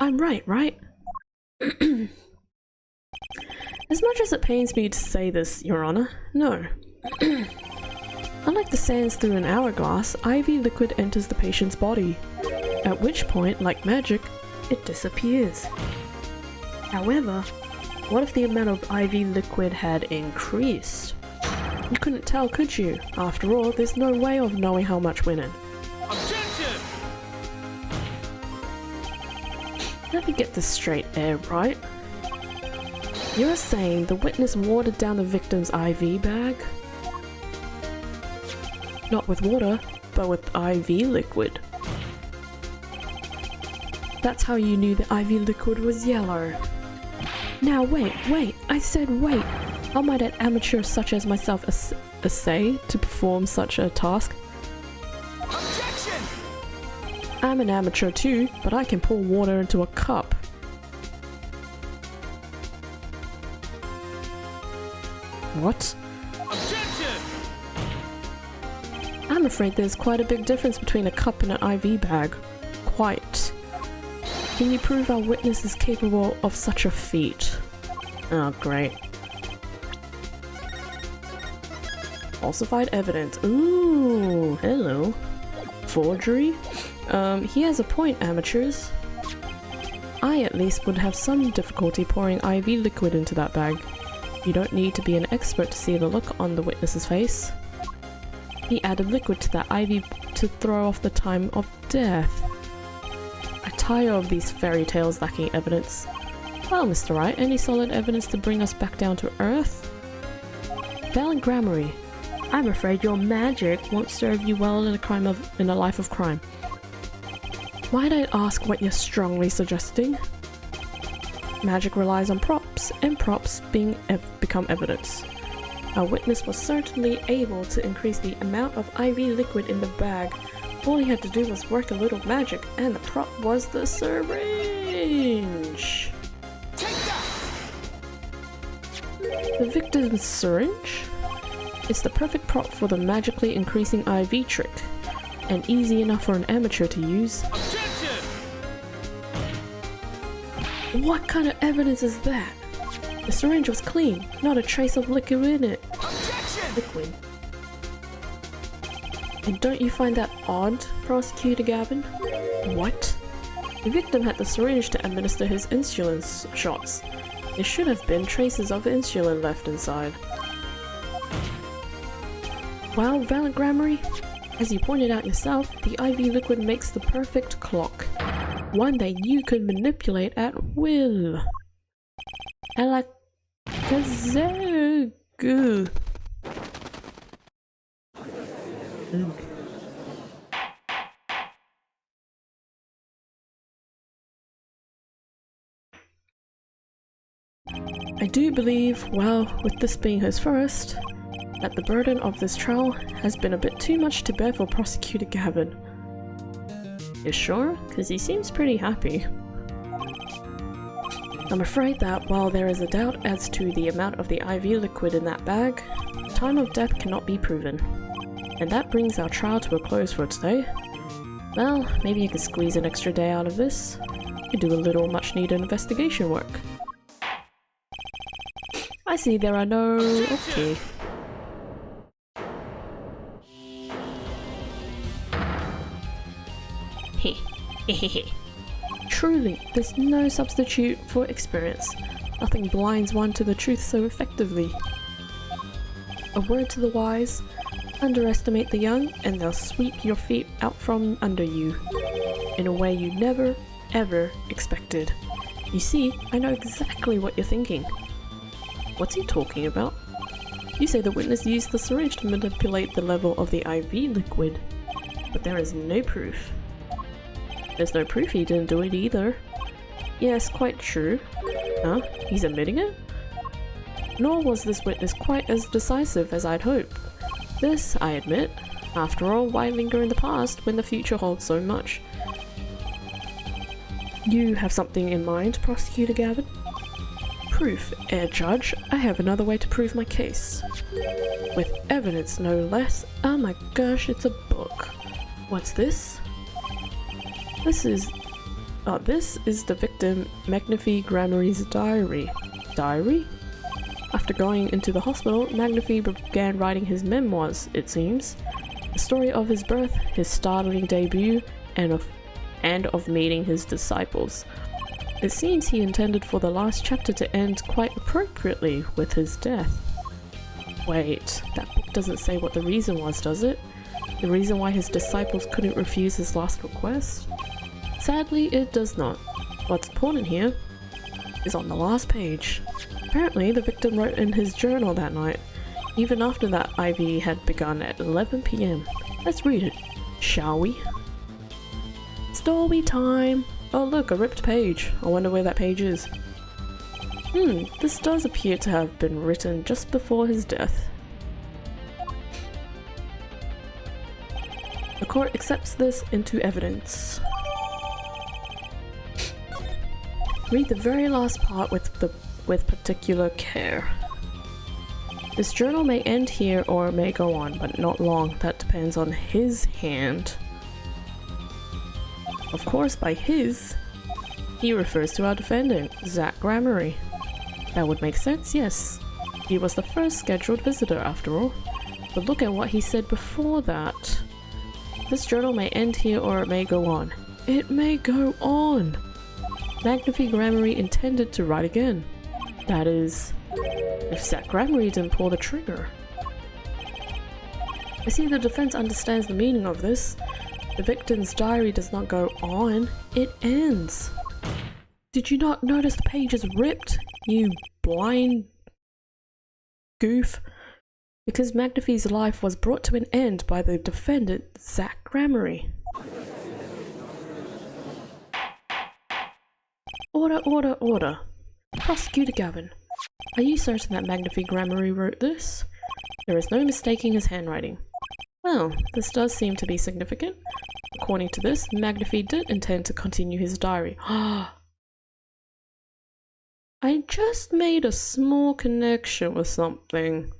I'm right, right? As much as it pains me to say this, Your Honor, no. Unlike the sands through an hourglass, IV liquid enters the patient's body, at which point, like magic, it disappears. However, what if the amount of IV liquid had increased? You couldn't tell, could you? After all, there's no way of knowing how much went in. Objection! Let me get this straight, right? You're saying the witness watered down the victim's IV bag? Not with water, but with IV liquid. That's how you knew the IV liquid was yellow. Now wait, I said wait. How might an amateur such as myself essay to perform such a task? Objection! I'm an amateur too, but I can pour water into a cup. What? Objection! I'm afraid there's quite a big difference between a cup and an IV bag. Quite. Can you prove our witness is capable of such a feat? Oh, great. Falsified evidence. Ooh, hello. Forgery? He has a point, amateurs. I at least would have some difficulty pouring IV liquid into that bag. You don't need to be an expert to see the look on the witness's face. He added liquid to that IV to throw off the time of death. I tire of these fairy tales lacking evidence. Well, Mr. Wright, any solid evidence to bring us back down to earth? Valid grammary. I'm afraid your magic won't serve you well in a life of crime. Might I ask what you're strongly suggesting? Magic relies on props, and props become evidence. Our witness was certainly able to increase the amount of IV liquid in the bag. All he had to do was work a little magic, and the prop was the syringe. Take that! The victim's syringe? It's the perfect prop for the magically increasing IV trick, and easy enough for an amateur to use. Objection! What kind of evidence is that? The syringe was clean, not a trace of liquid in it. Objection! Liquid. And don't you find that odd, Prosecutor Gavin? What? The victim had the syringe to administer his insulin shots. There should have been traces of insulin left inside. Well, valid grammary, as you pointed out yourself, the IV liquid makes the perfect clock. One that you could manipulate at will. Alakazegu. I do believe, well, with this being his first, that the burden of this trial has been a bit too much to bear for Prosecutor Gavin. You sure? Because he seems pretty happy. I'm afraid that while there is a doubt as to the amount of the IV liquid in that bag, time of death cannot be proven. And that brings our trial to a close for today. Well, maybe you could squeeze an extra day out of this. You could do a little much needed investigation work. I see there are no... okay. Truly, there's no substitute for experience. Nothing blinds one to the truth so effectively. A word to the wise, underestimate the young and they'll sweep your feet out from under you in a way you never, ever expected. You see, I know exactly what you're thinking. What's he talking about? You say the witness used the syringe to manipulate the level of the IV liquid, but there is no proof. There's no proof he didn't do it either. Yes, quite true. Huh? He's admitting it? Nor was this witness quite as decisive as I'd hoped. This, I admit. After all, why linger in the past when the future holds so much? You have something in mind, Prosecutor Gavin? Proof, Judge. I have another way to prove my case. With evidence, no less. Oh my gosh, it's a book. What's this? This is the victim, Magnifi Gramarie's diary. Diary? After going into the hospital, Magnifi began writing his memoirs, it seems. The story of his birth, his startling debut, and of meeting his disciples. It seems he intended for the last chapter to end quite appropriately with his death. Wait, that book doesn't say what the reason was, does it? The reason why his disciples couldn't refuse his last request? Sadly, it does not. What's important here is on the last page. Apparently, the victim wrote in his journal that night, even after that IV had begun at 11 PM. Let's read it, shall we? Story time! Oh look, a ripped page. I wonder where that page is. This does appear to have been written just before his death. The court accepts this into evidence. Read the very last part with particular care. This journal may end here or may go on, but not long. That depends on his hand. Of course, by his, he refers to our defendant, Zach Gramarye. That would make sense, yes. He was the first scheduled visitor, after all. But look at what he said before that. This journal may end here or it may go on. It may go on! Magnifi Gramarye intended to write again. That is, if Zach Gramarye didn't pull the trigger. I see the defense understands the meaning of this. The victim's diary does not go on, it ends. Did you not notice the page is ripped, you blind goof? Because Magnifi's life was brought to an end by the defendant, Zach Gramarye. Order, order, order. Prosecutor Gavin, are you certain that Magnifi Gramarye wrote this? There is no mistaking his handwriting. Well, this does seem to be significant. According to this, Magnifi did intend to continue his diary. I just made a small connection with something.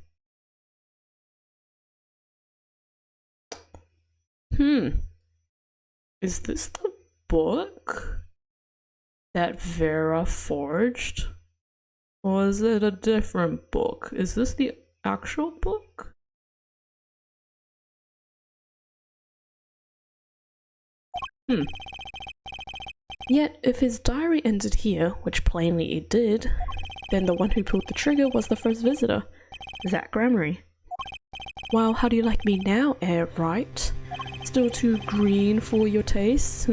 Is this the book that Vera forged? Or is it a different book? Is this the actual book? Yet, if his diary ended here, which plainly it did, then the one who pulled the trigger was the first visitor, Zach Gramarye. Well, how do you like me now, Air Right? Still too green for your tastes,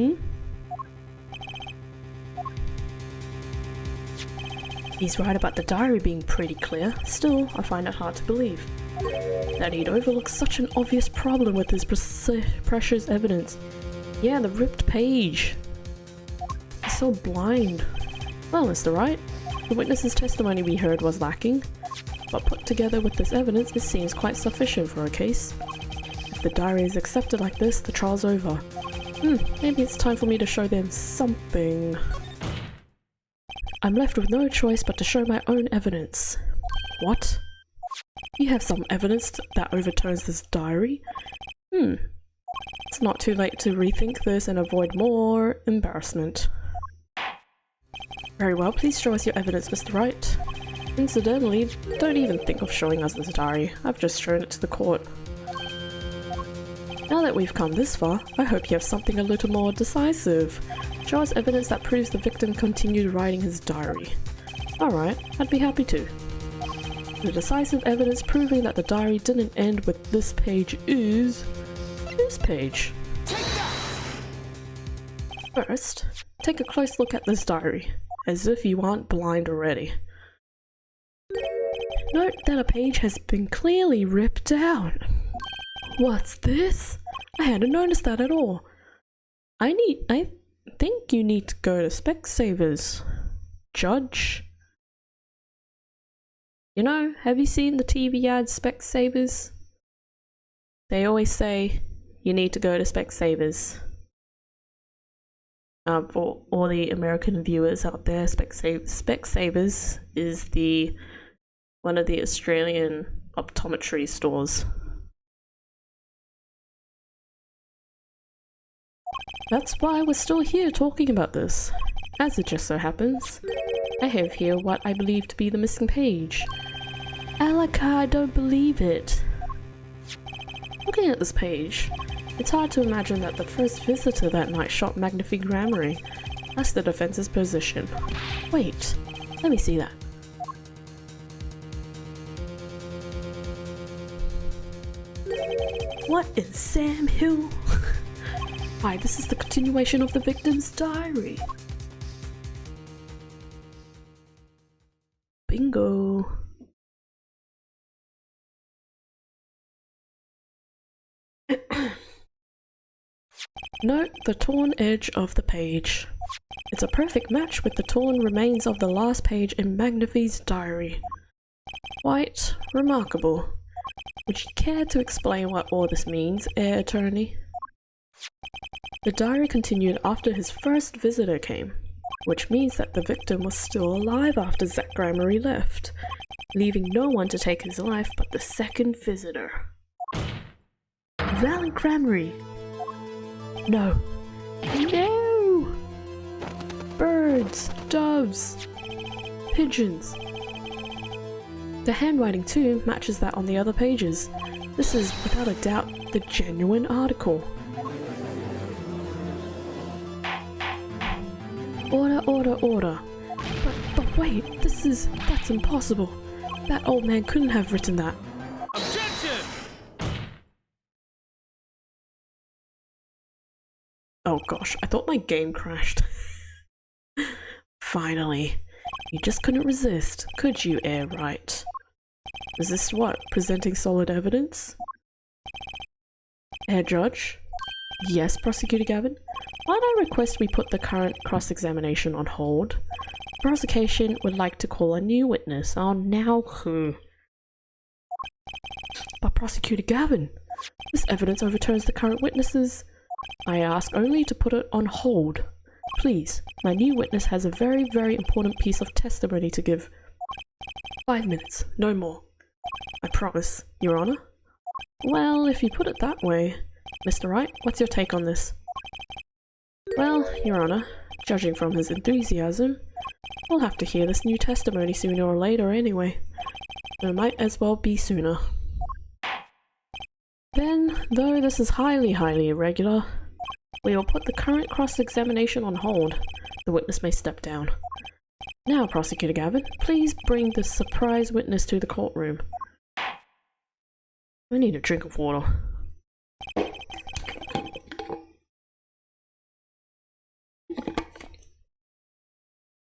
He's right about the diary being pretty clear. Still, I find it hard to believe that he'd overlook such an obvious problem with his precious evidence. Yeah, the ripped page. He's so blind. Well, Mr. Wright, the witness's testimony we heard was lacking, but put together with this evidence, it seems quite sufficient for a case. If the diary is accepted like this, the trial's over. Maybe it's time for me to show them something. I'm left with no choice but to show my own evidence. What? You have some evidence that overturns this diary? It's not too late to rethink this and avoid more embarrassment. Very well, please show us your evidence, Mr. Wright. Incidentally, don't even think of showing us this diary. I've just shown it to the court. Now that we've come this far, I hope you have something a little more decisive. Show us evidence that proves the victim continued writing his diary. Alright, I'd be happy to. The decisive evidence proving that the diary didn't end with this page is... this page. First, take a close look at this diary, as if you aren't blind already. Note that a page has been clearly ripped out. What's this? I hadn't noticed that at all. I think you need to go to Specsavers. Judge? You know, have you seen the TV ad Specsavers? They always say you need to go to Specsavers. For all the American viewers out there, Specsavers is one of the Australian optometry stores. That's why we're still here talking about this. As it just so happens, I have here what I believe to be the missing page. Alaka, I don't believe it. Looking at this page, it's hard to imagine that the first visitor that night shot Magnifique Grammary. That's the defense's position. Wait, let me see that. What in Sam Hill? Why, this is the continuation of the victim's diary. Bingo. Note the torn edge of the page. It's a perfect match with the torn remains of the last page in Magnifique's diary. Quite remarkable. Would you care to explain what all this means, Heir Attorney? The diary continued after his first visitor came, which means that the victim was still alive after Zach Grammary left, leaving no one to take his life but the second visitor. Valen Grammary! No. No! Birds, doves, pigeons. The handwriting too matches that on the other pages. This is without a doubt the genuine article. Order, order, order. But wait, that's impossible. That old man couldn't have written that. Objection! Oh gosh, I thought my game crashed. Finally. You just couldn't resist, could you, Heir Right? Is this what? Presenting solid evidence? Heir Judge? Yes, Prosecutor Gavin? Might I request we put the current cross-examination on hold? The prosecution would like to call a new witness. Oh, now who? But Prosecutor Gavin, this evidence overturns the current witnesses. I ask only to put it on hold. Please, my new witness has a very, very important piece of testimony to give. 5 minutes, no more. I promise, Your Honor. Well, if you put it that way. Mr. Wright, what's your take on this? Well, Your Honor, judging from his enthusiasm, we'll have to hear this new testimony sooner or later anyway. It might as well be sooner. Then, though this is highly, highly irregular, we will put the current cross-examination on hold. The witness may step down. Now, Prosecutor Gavin, please bring the surprise witness to the courtroom. I need a drink of water.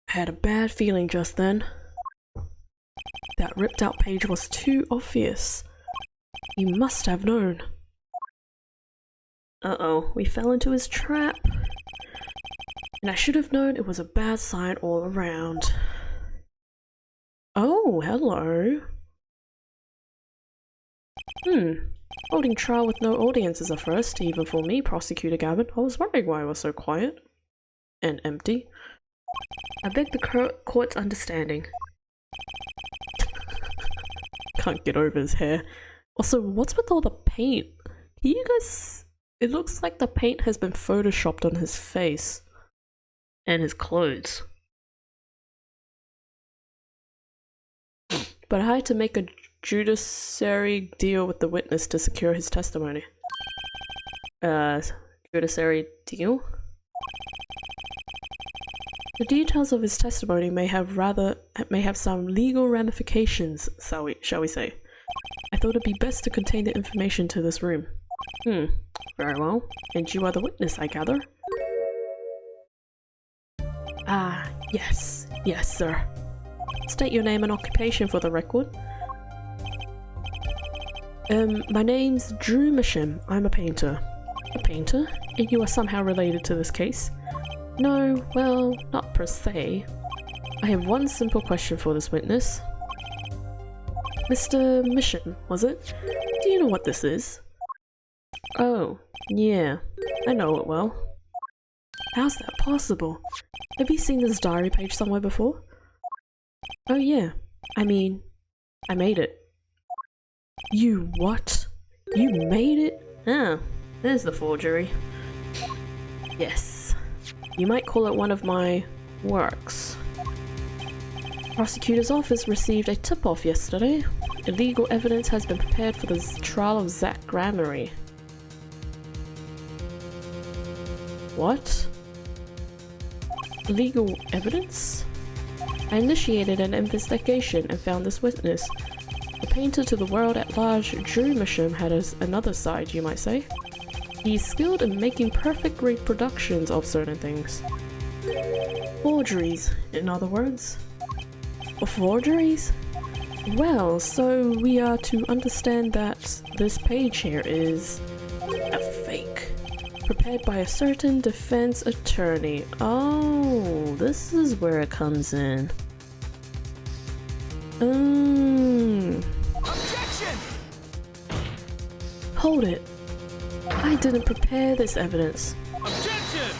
I had a bad feeling just then. That ripped out page was too obvious. He must have known. Uh-oh, we fell into his trap. And I should have known it was a bad sign all around. Oh, hello. Holding trial with no audience is a first, even for me, Prosecutor Gavin. I was wondering why it was so quiet. And empty. I beg the court's understanding. Can't get over his hair. Also, what's with all the paint? Can you guys... It looks like the paint has been photoshopped on his face. And his clothes. But I had to make a judiciary deal with the witness to secure his testimony. Judiciary deal? The details of his testimony may have some legal ramifications, shall we say. I thought it'd be best to contain the information to this room. Very well. And you are the witness, I gather? Ah, yes. Yes, sir. State your name and occupation for the record. My name's Drew Misham. I'm a painter. A painter? And you are somehow related to this case? No, well, not per se. I have one simple question for this witness. Mr. Misham, was it? Do you know what this is? Oh, yeah, I know it well. How's that possible? Have you seen this diary page somewhere before? Oh yeah, I mean, I made it. You what? You made it? Ah, there's the forgery. Yes, you might call it one of my works. Prosecutor's office received a tip-off yesterday. Illegal evidence has been prepared for the trial of Zach Gramery. What? Illegal evidence? I initiated an investigation and found this witness. The painter to the world at large, Drew Misham, had another side, you might say. He is skilled in making perfect reproductions of certain things. Forgeries, in other words. Forgeries? Well, so we are to understand that this page here is a fake. Prepared by a certain defense attorney. Oh, this is where it comes in. Objection! Hold it. I didn't prepare this evidence. Objection!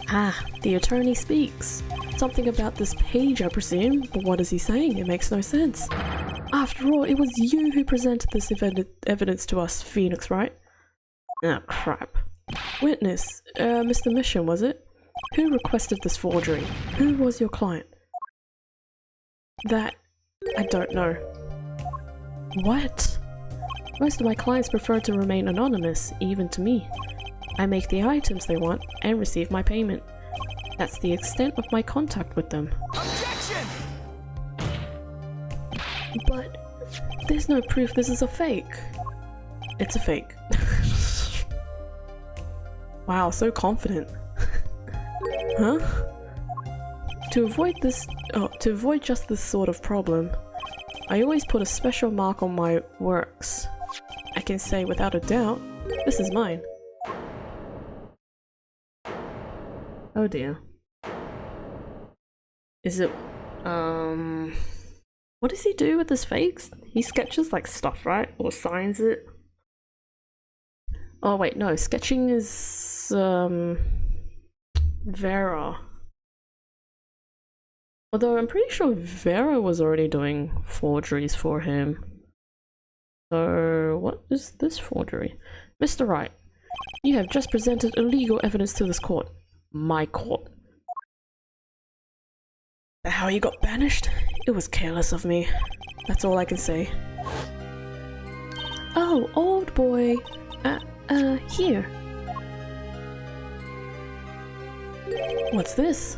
Ah, the attorney speaks. Something about this page, I presume, but what is he saying? It makes no sense. After all, it was you who presented this evidence to us, Phoenix, right? Oh, crap. Witness, Mr. Misham, was it? Who requested this forgery? Who was your client? That... I don't know. What? Most of my clients prefer to remain anonymous, even to me. I make the items they want and receive my payment. That's the extent of my contact with them. Objection! But there's no proof this is a fake. It's a fake. Wow, so confident. Huh? To avoid just this sort of problem, I always put a special mark on my works. I can say without a doubt, this is mine. Oh dear. Is it, what does he do with his fakes? He sketches like stuff, right? Or signs it? Oh wait, no, sketching is, Vera. Although I'm pretty sure Vera was already doing forgeries for him. So, what is this forgery? Mr. Wright, you have just presented illegal evidence to this court. My court. How you got banished? It was careless of me. That's all I can say. Oh, old boy. Here. What's this?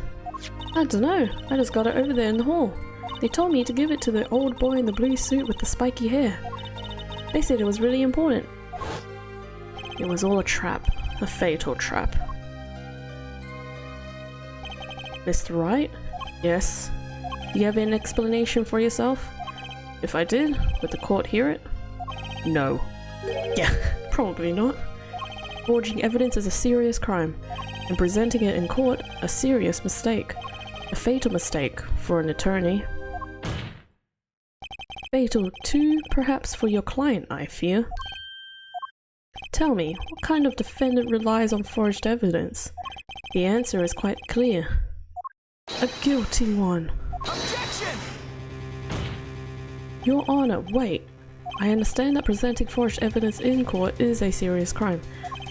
I don't know. I just got it over there in the hall. They told me to give it to the old boy in the blue suit with the spiky hair. They said it was really important. It was all a trap. A fatal trap. Mr. Wright? Yes. Do you have an explanation for yourself? If I did, would the court hear it? No. Yeah, probably not. Forging evidence is a serious crime, and presenting it in court a serious mistake. A fatal mistake for an attorney. Fatal too, perhaps, for your client, I fear. Tell me, what kind of defendant relies on forged evidence? The answer is quite clear. A guilty one. Objection! Your Honor, wait. I understand that presenting forged evidence in court is a serious crime,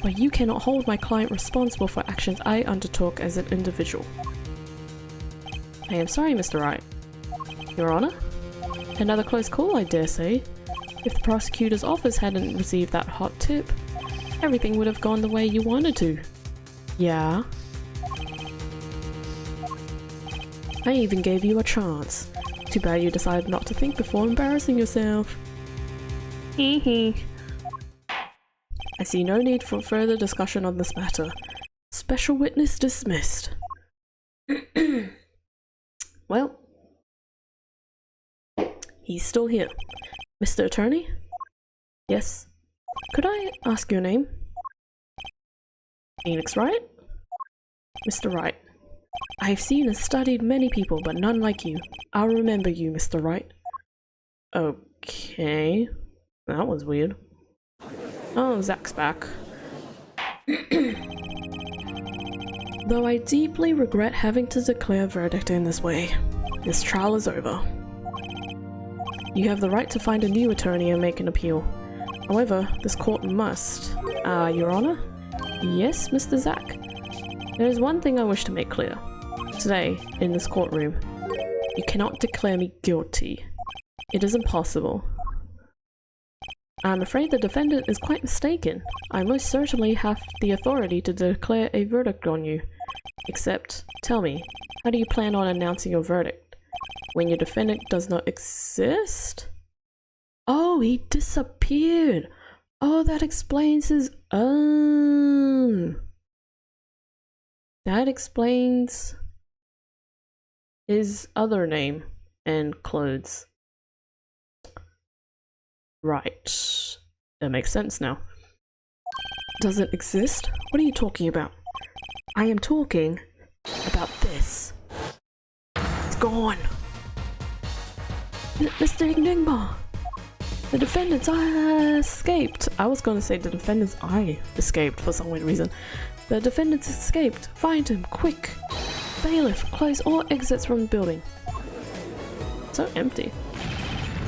but you cannot hold my client responsible for actions I undertook as an individual. I am sorry, Mr. Wright. Your Honor? Another close call, I dare say. If the prosecutor's office hadn't received that hot tip, everything would have gone the way you wanted to. Yeah? I even gave you a chance. Too bad you decided not to think before embarrassing yourself. Hee hee. I see no need for further discussion on this matter. Special witness dismissed. Well, he's still here. Mr. Attorney? Yes. Could I ask your name? Phoenix Wright? Mr. Wright. I've seen and studied many people, but none like you. I'll remember you, Mr. Wright. Okay. That was weird. Oh, Zach's back. Though I deeply regret having to declare a verdict in this way, this trial is over. You have the right to find a new attorney and make an appeal. However, this court must. Your Honor? Yes, Mr. Zach? There is one thing I wish to make clear. Today, in this courtroom, you cannot declare me guilty. It is impossible. I'm afraid the defendant is quite mistaken. I most certainly have the authority to declare a verdict on you. Except, tell me, how do you plan on announcing your verdict? When your defendant does not exist? Oh, he disappeared! Oh, that explains his... Oh... That explains his other name and clothes. Right. That makes sense now. Doesn't exist? What are you talking about? I am talking about this. It's gone. Mr. Enigma! The defendant's eye escaped. I was gonna say the defendant's eye escaped for some weird reason. The defendant's escaped. Find him, quick! Bailiff, close all exits from the building. So empty.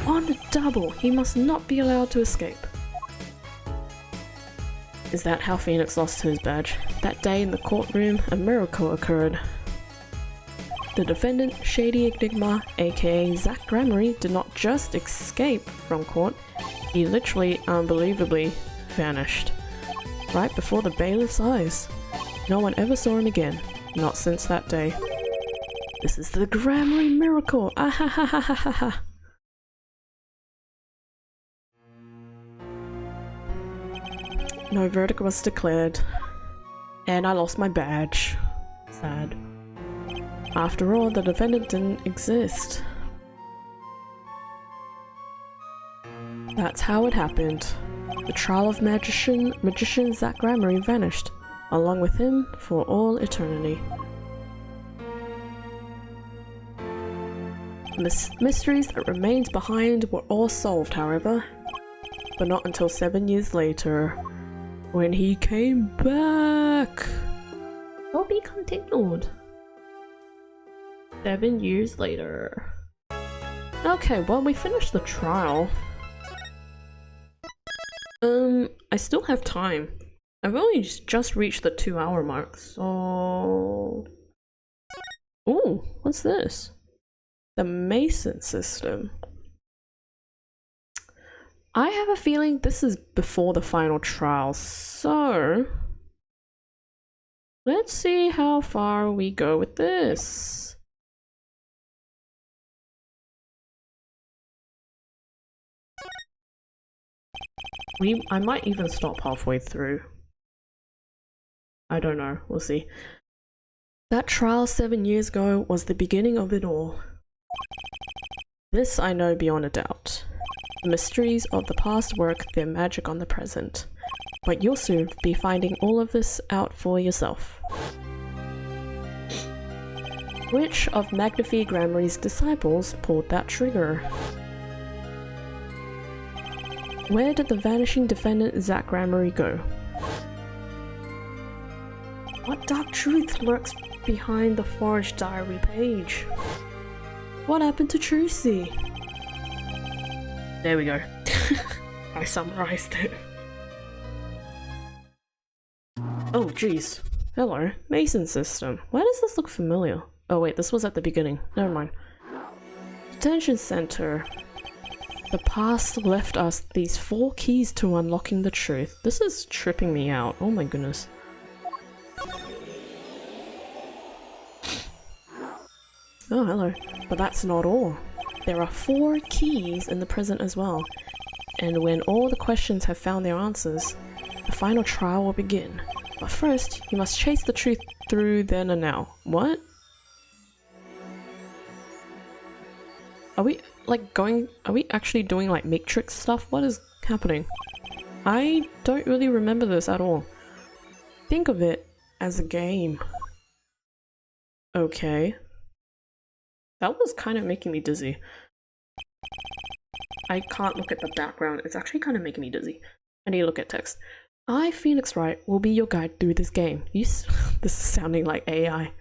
On the double, he must not be allowed to escape. Is that how Phoenix lost his badge? That day in the courtroom, a miracle occurred. The defendant, Shady Enigma, aka Zach Gramery, did not just escape from court, he literally, unbelievably, vanished. Right before the bailiff's eyes. No one ever saw him again, not since that day. This is the Gramery miracle! Ah ha ha ha ha ha ha! No verdict was declared, and I lost my badge. Sad. After all, the defendant didn't exist. That's how it happened. The trial of magician Zach Gramery vanished, along with him for all eternity. The mysteries that remained behind were all solved, however, but not until 7 years later, when he came back. Will be continued. 7 years later. Okay, well, we finished the trial. I still have time. I've only just reached the 2-hour mark, so... Ooh, what's this? The Mason system. I have a feeling this is before the final trial, so... Let's see how far we go with this. I might even stop halfway through. I don't know, we'll see. That trial 7 years ago was the beginning of it all. This I know beyond a doubt. The mysteries of the past work their magic on the present. But you'll soon be finding all of this out for yourself. Which of Magnifi Gramery's disciples pulled that trigger? Where did the vanishing defendant Zach Gramery go? What dark truth lurks behind the forged diary page? What happened to Trucy? There we go. I summarized it. Oh jeez. Hello. Mason system. Why does this look familiar? Oh wait, this was at the beginning. Never mind. Detention center. The past left us these 4 keys to unlocking the truth. This is tripping me out. Oh my goodness. Oh, hello. But that's not all. There are 4 keys in the present as well. And when all the questions have found their answers, the final trial will begin. But first, you must chase the truth through then and now. What? like going... Are we actually doing like Matrix stuff? What is happening? I don't really remember this at all. Think of it as a game. Okay. That was kind of making me dizzy. I can't look at the background. It's actually kind of making me dizzy. I need to look at text. I, Phoenix Wright, will be your guide through this game. This is sounding like AI.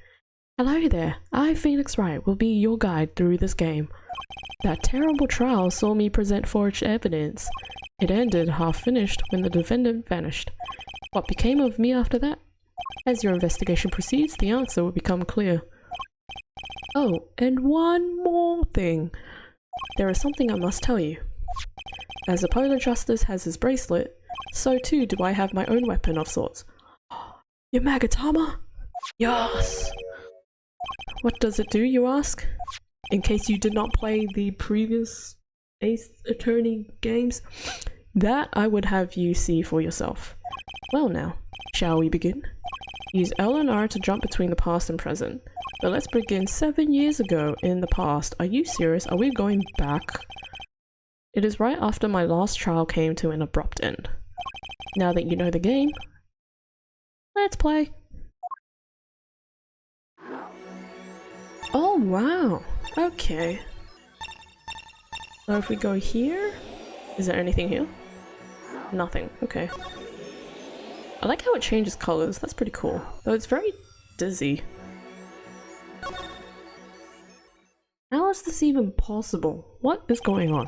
Hello there. I, Phoenix Wright, will be your guide through this game. That terrible trial saw me present forged evidence. It ended half-finished when the defendant vanished. What became of me after that? As your investigation proceeds, the answer will become clear. Oh, and one more thing. There is something I must tell you. As the Polar Justice has his bracelet, so too do I have my own weapon of sorts. Your Magatama? Yes! What does it do, you ask? In case you did not play the previous Ace Attorney games, that I would have you see for yourself. Well now, shall we begin? Use L and R to jump between the past and present. But let's begin 7 years ago in the past. Are you serious? Are we going back? It is right after my last trial came to an abrupt end. Now that you know the game, let's play. Oh wow, okay. So if we go here, is there anything here? Nothing, okay. I like how it changes colors, that's pretty cool. Though it's very dizzy. How is this even possible? What is going on?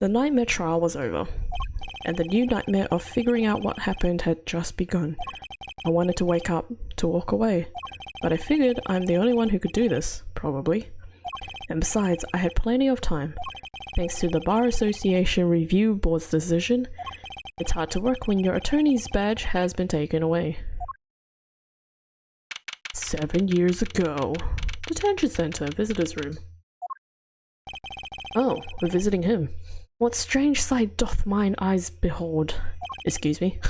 The nightmare trial was over, and the new nightmare of figuring out what happened had just begun. I wanted to wake up, to walk away, but I figured I'm the only one who could do this, probably. And besides, I had plenty of time. Thanks to the Bar Association Review Board's decision, it's hard to work when your attorney's badge has been taken away. 7 years ago. Detention Center, visitor's room. Oh, we're visiting him. What strange sight doth mine eyes behold? Excuse me.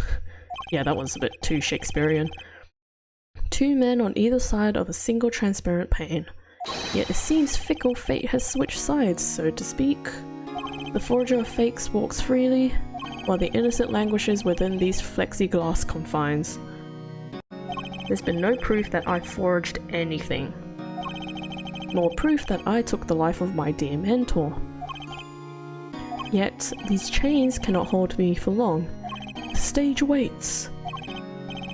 Yeah, that was a bit too Shakespearean. Two men on either side of a single transparent pane. Yet it seems fickle fate has switched sides, so to speak. The forger of fakes walks freely, while the innocent languishes within these flexiglass confines. There's been no proof that I forged anything. Nor proof that I took the life of my dear mentor. Yet, these chains cannot hold me for long. The stage waits.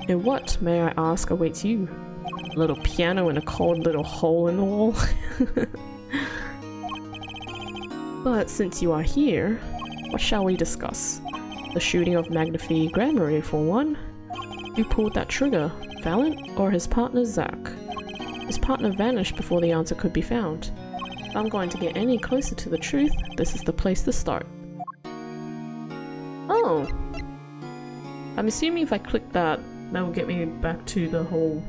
And what, may I ask, awaits you? A little piano and a cold little hole in the wall? But since you are here, what shall we discuss? The shooting of Magnifi Grammary for one? Who pulled that trigger, Valent or his partner Zack? His partner vanished before the answer could be found. If I'm going to get any closer to the truth, this is the place to start. Oh! I'm assuming if I click that, that will get me back to the whole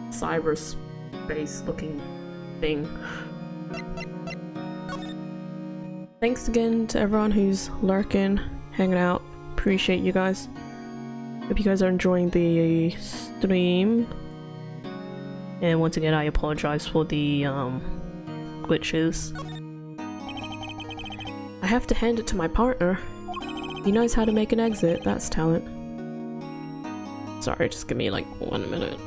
cyberspace looking thing. Thanks again to everyone who's lurking, hanging out. Appreciate you guys. Hope you guys are enjoying the stream. And once again, I apologize for the glitches. I have to hand it to my partner. He knows how to make an exit, that's talent. Sorry, just give me like 1 minute.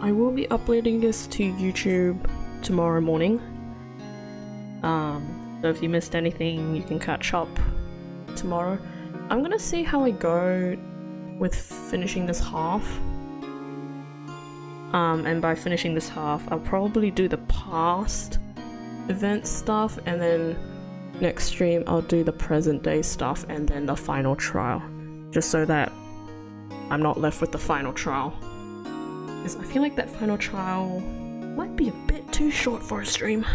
I will be uploading this to YouTube tomorrow morning. So if you missed anything, you can catch up tomorrow. I'm gonna see how I go with finishing this half. And by finishing this half, I'll probably do the past event stuff, and then next stream I'll do the present day stuff and then the final trial. Just so that I'm not left with the final trial. Because I feel like that final trial might be a bit too short for a stream.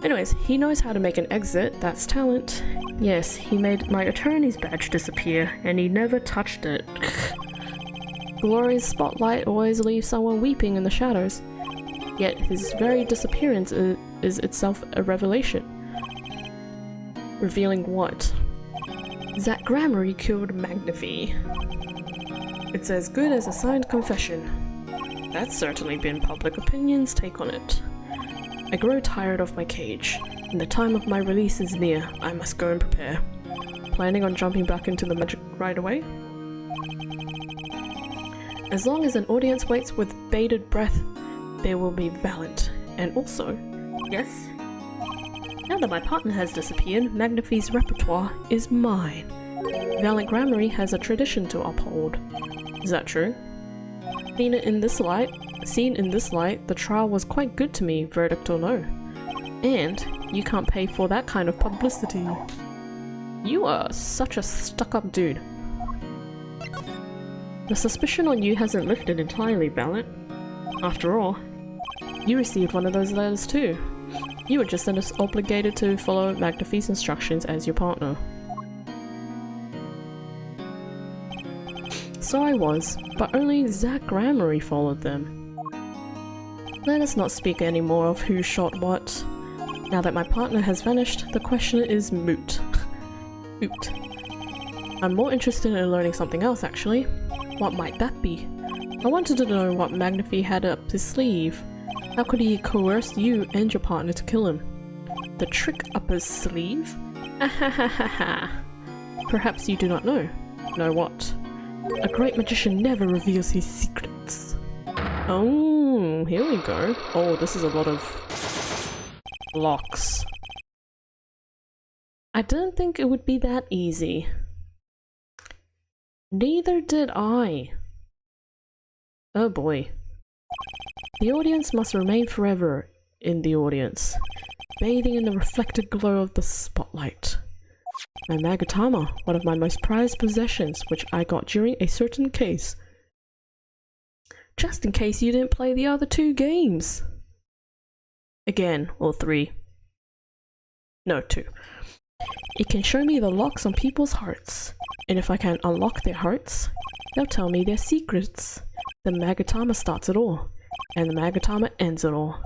Anyways, he knows how to make an exit, that's talent. Yes, he made my attorney's badge disappear, and he never touched it. Glorious spotlight always leaves someone weeping in the shadows. Yet his very disappearance is itself a revelation. Revealing what? That Grammary killed Magnify. It's as good as a signed confession. That's certainly been public opinion's take on it. I grow tired of my cage, and the time of my release is near. I must go and prepare. Planning on jumping back into the magic right away? As long as an audience waits with bated breath, they will be valiant. And also, yes? Now that my partner has disappeared, Magnify's repertoire is mine. Valiant Grammary has a tradition to uphold. Is that true? Seen in this light, the trial was quite good to me, verdict or no. And you can't pay for that kind of publicity. You are such a stuck-up dude. The suspicion on you hasn't lifted entirely, Valiant. After all, you received one of those letters too. You were just as obligated to follow Magnify's instructions as your partner. So I was, but only Zach Grammary followed them. Let us not speak any more of who shot what. Now that my partner has vanished, the question is moot. Moot. I'm more interested in learning something else actually. What might that be? I wanted to know what Magnify had up his sleeve. How could he coerce you and your partner to kill him? The trick up his sleeve? Ahahaha. Perhaps you do not know. Know what? A great magician never reveals his secrets. Oh, here we go. Oh, this is a lot of locks. I didn't think it would be that easy. Neither did I. Oh boy. The audience must remain forever in the audience, bathing in the reflected glow of the spotlight. My Magatama, one of my most prized possessions, which I got during a certain case. Just in case you didn't play the other 2 games. Again, or 3. No, 2. It can show me the locks on people's hearts, and if I can unlock their hearts, they'll tell me their secrets. The Magatama starts it all, and the Magatama ends it all.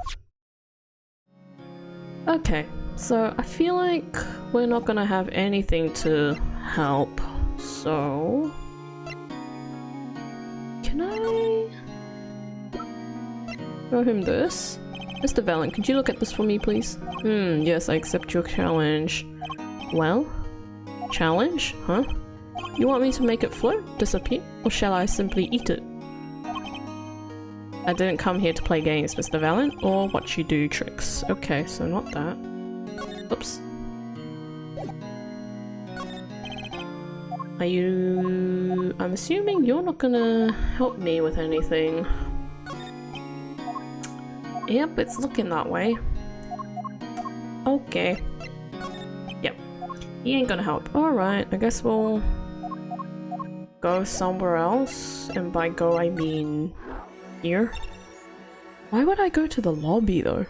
Okay, so I feel like we're not gonna have anything to help, so... Can I... show him this? Mr. Valiant, could you look at this for me, please? Yes, I accept your challenge. Well? Challenge? Huh? You want me to make it float, disappear, or shall I simply eat it? I didn't come here to play games, Mr. Valiant, or watch you do tricks. Okay, so not that. Oops. Are you... I'm assuming you're not gonna help me with anything. Yep, it's looking that way. Okay. Yep. He ain't gonna help. Alright, I guess we'll... go somewhere else. And by go, I mean... here. Why would I go to the lobby though?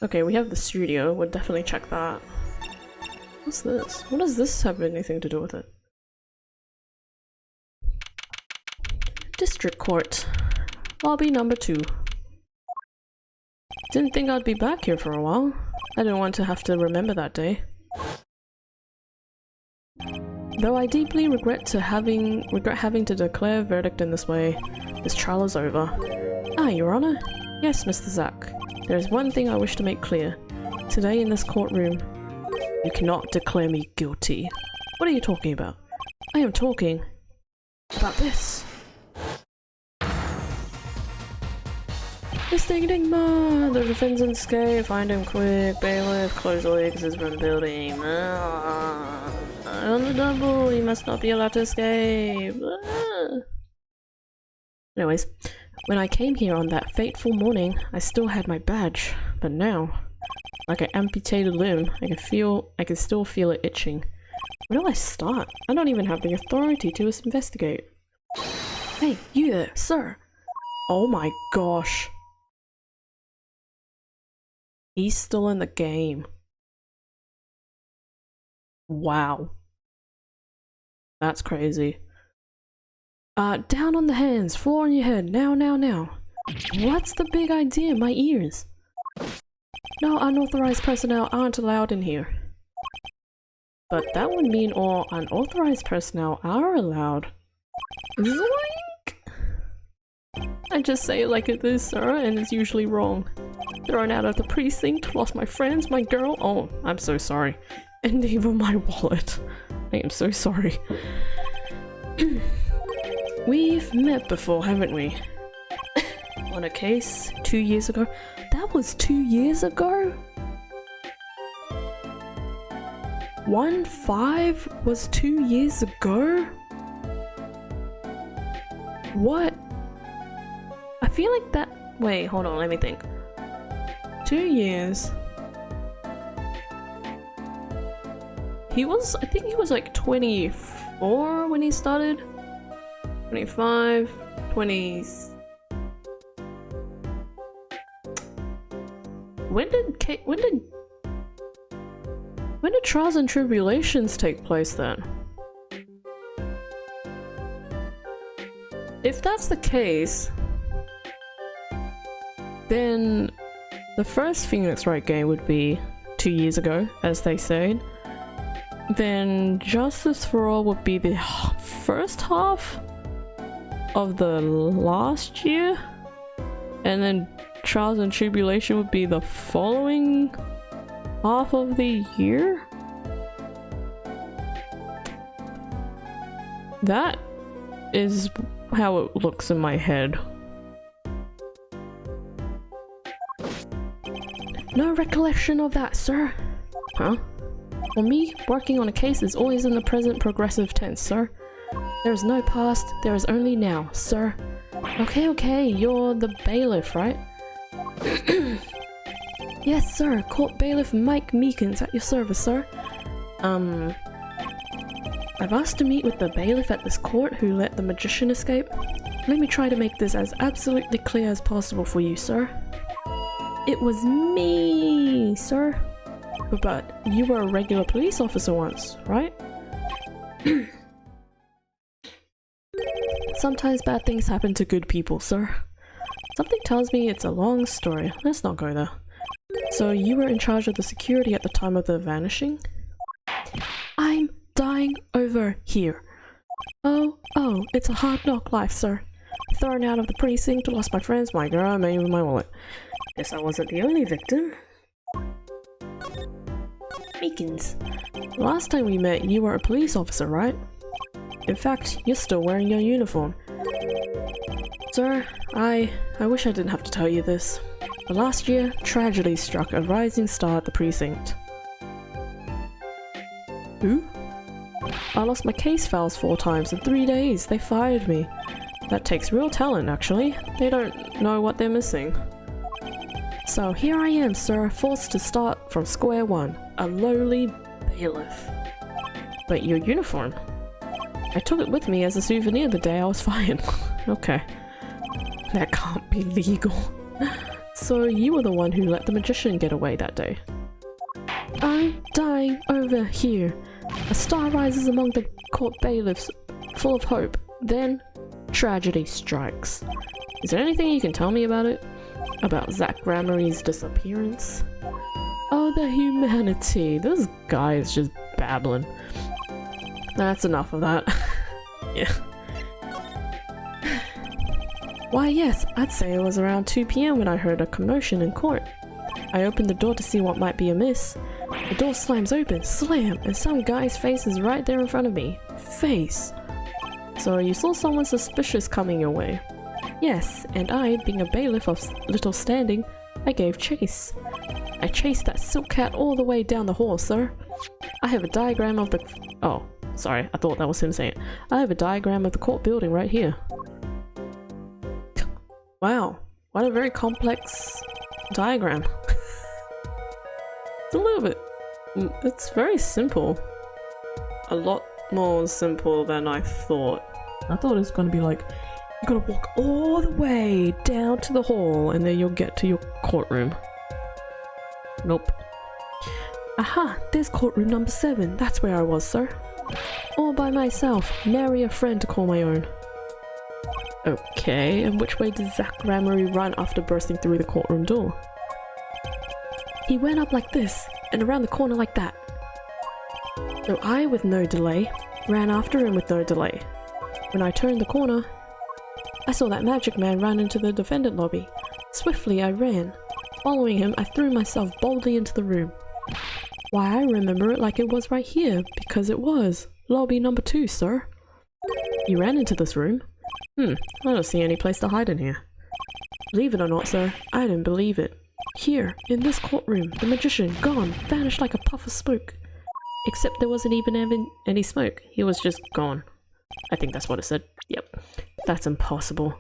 Okay, we have the studio. We'll definitely check that. What's this? What does this have anything to do with it? District Court. Lobby number 2. Didn't think I'd be back here for a while. I didn't want to have to remember that day. Though I deeply regret having to declare a verdict in this way, this trial is over. Ah, Your Honor? Yes, Mr. Zack. There is one thing I wish to make clear. Today in this courtroom, you cannot declare me guilty. What are you talking about? I am talking about this. Mr. Enigma! The defendant escape, find him quick, bailiff, close all exits from the building. On the double, he must not be allowed to escape. Anyways, when I came here on that fateful morning, I still had my badge, but now, like an amputated limb, I can still feel it itching. Where do I start? I don't even have the authority to investigate. Hey, you there, sir! Oh my gosh. He's still in the game. Wow. That's crazy. Down on the hands, floor on your head, now, now, now. What's the big idea? My ears. No unauthorized personnel aren't allowed in here. But that would mean all unauthorized personnel are allowed. Zoink! I just say it like it is, sir, and it's usually wrong. Thrown out of the precinct, lost my friends, my girl. Oh, I'm so sorry. And even my wallet. I am so sorry. We've met before, haven't we? On a case 2 years ago. That was 2 years ago? 1-5 was 2 years ago? What? I feel like that. Wait, hold on, let me think. 2 years. I think he was like 24 when he started. 25, 20. When did Trials and Tribulations take place then? If that's the case, then the first Phoenix Wright game would be 2 years ago, as they said. Then Justice for All would be the first half of the last year, and then Trials and Tribulation would be the following half of the year? That is how it looks in my head. No recollection of that, sir. Huh? For me, working on a case is always in the present progressive tense, sir. There is no past, there is only now, sir. Okay, you're the bailiff, right? Yes, sir. Court Bailiff Mike Meekins at your service, sir. I've asked to meet with the bailiff at this court who let the magician escape. Let me try to make this as absolutely clear as possible for you, sir. It was me, sir. But you were a regular police officer once, right? Sometimes bad things happen to good people, sir. Something tells me it's a long story. Let's not go there. So you were in charge of the security at the time of the vanishing? I'm dying over here. Oh, it's a hard knock life, sir. Thrown out of the precinct, lost my friends, my girl, and even my wallet. Guess I wasn't the only victim. Meekins, last time we met, you were a police officer, right? In fact, you're still wearing your uniform. Sir, I wish I didn't have to tell you this, but last year, tragedy struck a rising star at the precinct. Who? I lost my case files 4 times in 3 days. They fired me. That takes real talent, actually. They don't know what they're missing. So here I am, sir, forced to start from square one, a lowly bailiff. But your uniform? I took it with me as a souvenir the day I was fired. Okay. That can't be legal. So you were the one who let the magician get away that day. I'm dying over here. A star rises among the court bailiffs, full of hope. Then, tragedy strikes. Is there anything you can tell me about it? About Zach Gramarie's disappearance? Oh, the humanity. This guy is just babbling. That's enough of that. Yeah. Why yes, I'd say it was around 2 PM when I heard a commotion in court. I opened the door to see what might be amiss. The door slams open, slam, and some guy's face is right there in front of me. Face. So you saw someone suspicious coming your way. Yes, and I, being a bailiff of little standing, I gave chase. I chased that silk cat all the way down the hall, sir. I have a diagram of the— oh, sorry, I thought that was him saying it. I have a diagram of the court building right here. Wow, what a very complex diagram. It's a little bit— it's very simple. A lot more simple than I thought. I thought it was gonna be like, you gotta walk all the way down to the hall and then you'll get to your courtroom. Nope. Aha, there's courtroom number 7. That's where I was, sir. All by myself, nary a friend to call my own. Okay, and which way does Zach Gramarye run after bursting through the courtroom door? He went up like this, and around the corner like that. So I, with no delay, ran after him with no delay. When I turned the corner, I saw that magic man run into the defendant lobby. Swiftly I ran. Following him, I threw myself boldly into the room. Why, I remember it like it was right here, because it was. Lobby number 2, sir. You ran into this room? I don't see any place to hide in here. Believe it or not, sir, I didn't believe it. Here, in this courtroom, the magician, gone, vanished like a puff of smoke. Except there wasn't even any smoke. He was just gone. I think that's what it said. Yep. That's impossible.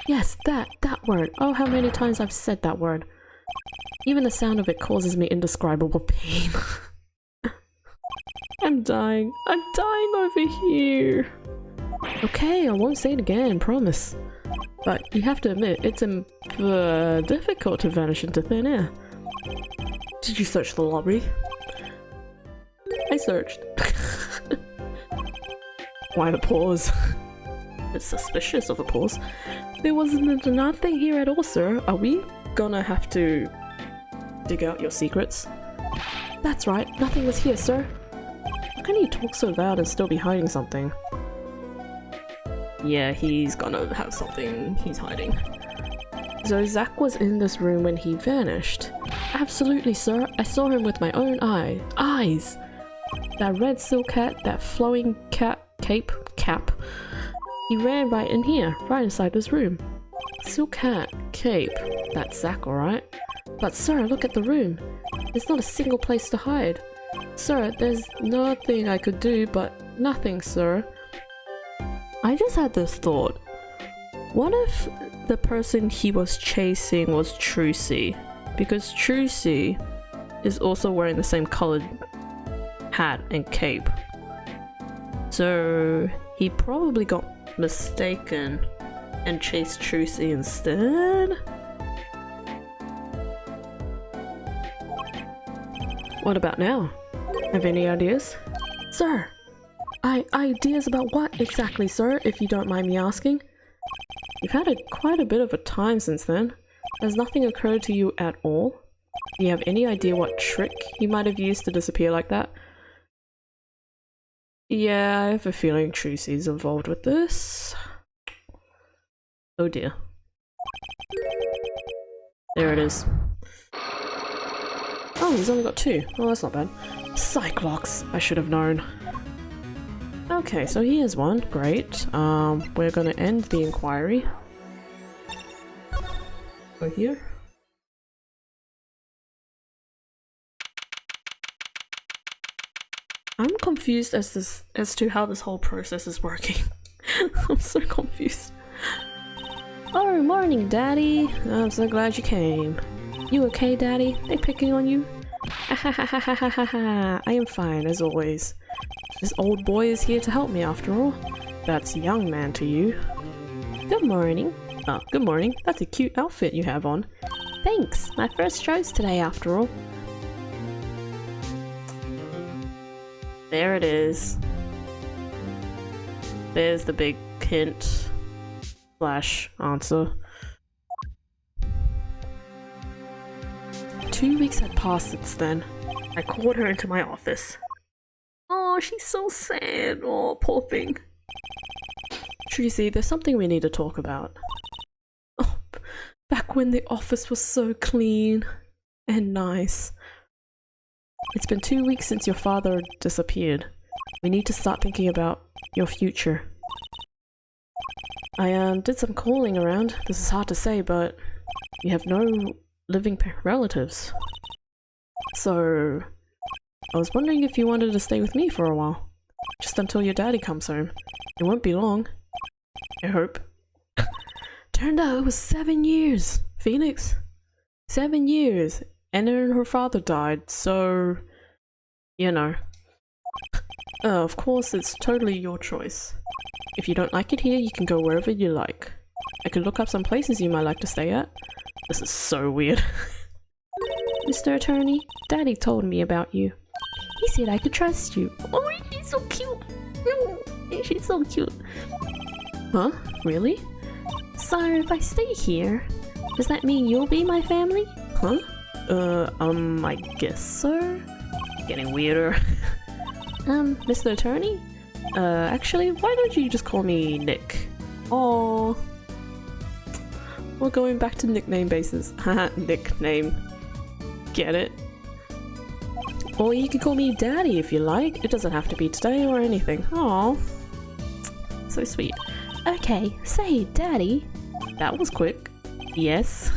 Yes, that word. Oh, how many times I've said that word. Even the sound of it causes me indescribable pain. I'm dying. I'm dying over here. Okay, I won't say it again, promise. But you have to admit, it's difficult to vanish into thin air. Did you search the lobby? I searched. Why the pause? It's suspicious of a pause. There wasn't nothing here at all, sir. Are we gonna have to dig out your secrets? That's right, nothing was here, sir. How can you talk so loud and still be hiding something? Yeah, he's gonna have something he's hiding. So Zach was in this room when he vanished? Absolutely, sir. I saw him with my own eyes. That red silk hat, that flowing cap. He ran right in here, right inside this room. Silk hat, cape. That's Zach, alright. But sir, look at the room. There's not a single place to hide. Sir, there's nothing I could do, but nothing, sir. I just had this thought. What if the person he was chasing was Trucy? Because Trucy is also wearing the same colored hat and cape. So he probably got mistaken and chased Trucy instead? What about now? Have any ideas? Sir! Ideas about what exactly, sir, if you don't mind me asking? You've had quite a bit of a time since then. Has nothing occurred to you at all? Do you have any idea what trick he might have used to disappear like that? Yeah, I have a feeling Trucy's involved with this. Oh dear. There it is. Oh, he's only got 2. Oh, that's not bad. Cyclops! I should have known. Okay, so here's one. Great. We're gonna end the inquiry. Go here. I'm confused as to how this whole process is working. I'm so confused. Oh, morning, Daddy. I'm so glad you came. You okay, Daddy? They picking on you? I am fine, as always. This old boy is here to help me, after all. That's young man to you. Good morning. Oh, good morning. That's a cute outfit you have on. Thanks. My first choice today, after all. There it is. There's the big hint / answer. 2 weeks had passed since then. I called her into my office. Oh, she's so sad. Oh, poor thing. Trucy, there's something we need to talk about. Oh, back when the office was so clean and nice. It's been 2 weeks since your father disappeared. We need to start thinking about your future. I did some calling around. This is hard to say, but you have no living relatives. So I was wondering if you wanted to stay with me for a while. Just until your daddy comes home. It won't be long. I hope. Turned out it was 7 years, Phoenix. 7 years. And then her father died, so... you know. Of course, it's totally your choice. If you don't like it here, you can go wherever you like. I could look up some places you might like to stay at. This is so weird. Mr. Attorney, Daddy told me about you. He said I could trust you. Oh, she's so cute. She's so cute. Huh? Really? So if I stay here, does that mean you'll be my family? Huh? I guess so? Getting weirder. Mr. Attorney? Actually, why don't you just call me Nick? Oh, we're going back to nickname basis. Haha, nickname. Get it? Or you can call me Daddy if you like. It doesn't have to be today or anything. Oh, so sweet. Okay, say Daddy. That was quick. Yes.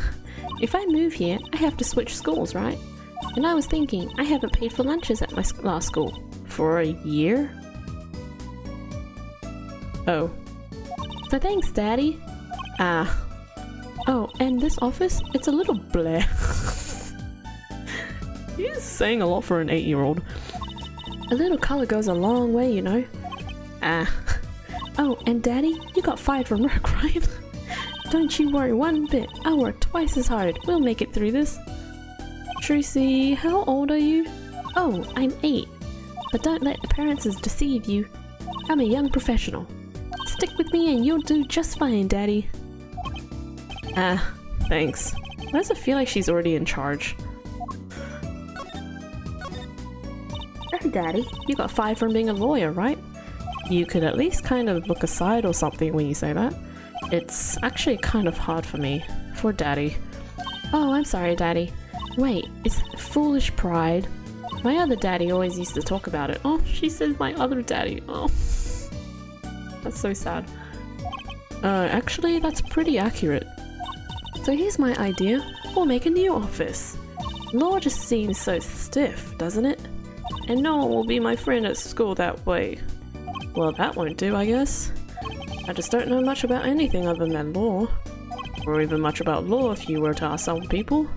If I move here, I have to switch schools, right? And I was thinking, I haven't paid for lunches at my last school. For a year? Oh. So thanks, Daddy. Ah. Oh, and this office, it's a little bleh. He's saying a lot for an 8-year-old. A little color goes a long way, you know. Ah. Oh, and Daddy, you got fired from work, right? Don't you worry one bit. I'll work twice as hard. We'll make it through this. Tracy, how old are you? Oh, I'm 8. But don't let appearances deceive you. I'm a young professional. Stick with me and you'll do just fine, Daddy. Ah, thanks. Why does it feel like she's already in charge? Hey, Daddy, you got fired from being a lawyer, right? You could at least kind of look aside or something when you say that. It's actually kind of hard for me. For Daddy. Oh, I'm sorry, Daddy. Wait, it's foolish pride. My other daddy always used to talk about it. Oh, she says my other daddy. Oh. That's so sad. Actually, that's pretty accurate. So here's my idea. We'll make a new office. Law just seems so stiff, doesn't it? And no one will be my friend at school that way. Well, that won't do, I guess. I just don't know much about anything other than law. Or even much about law if you were to ask some people.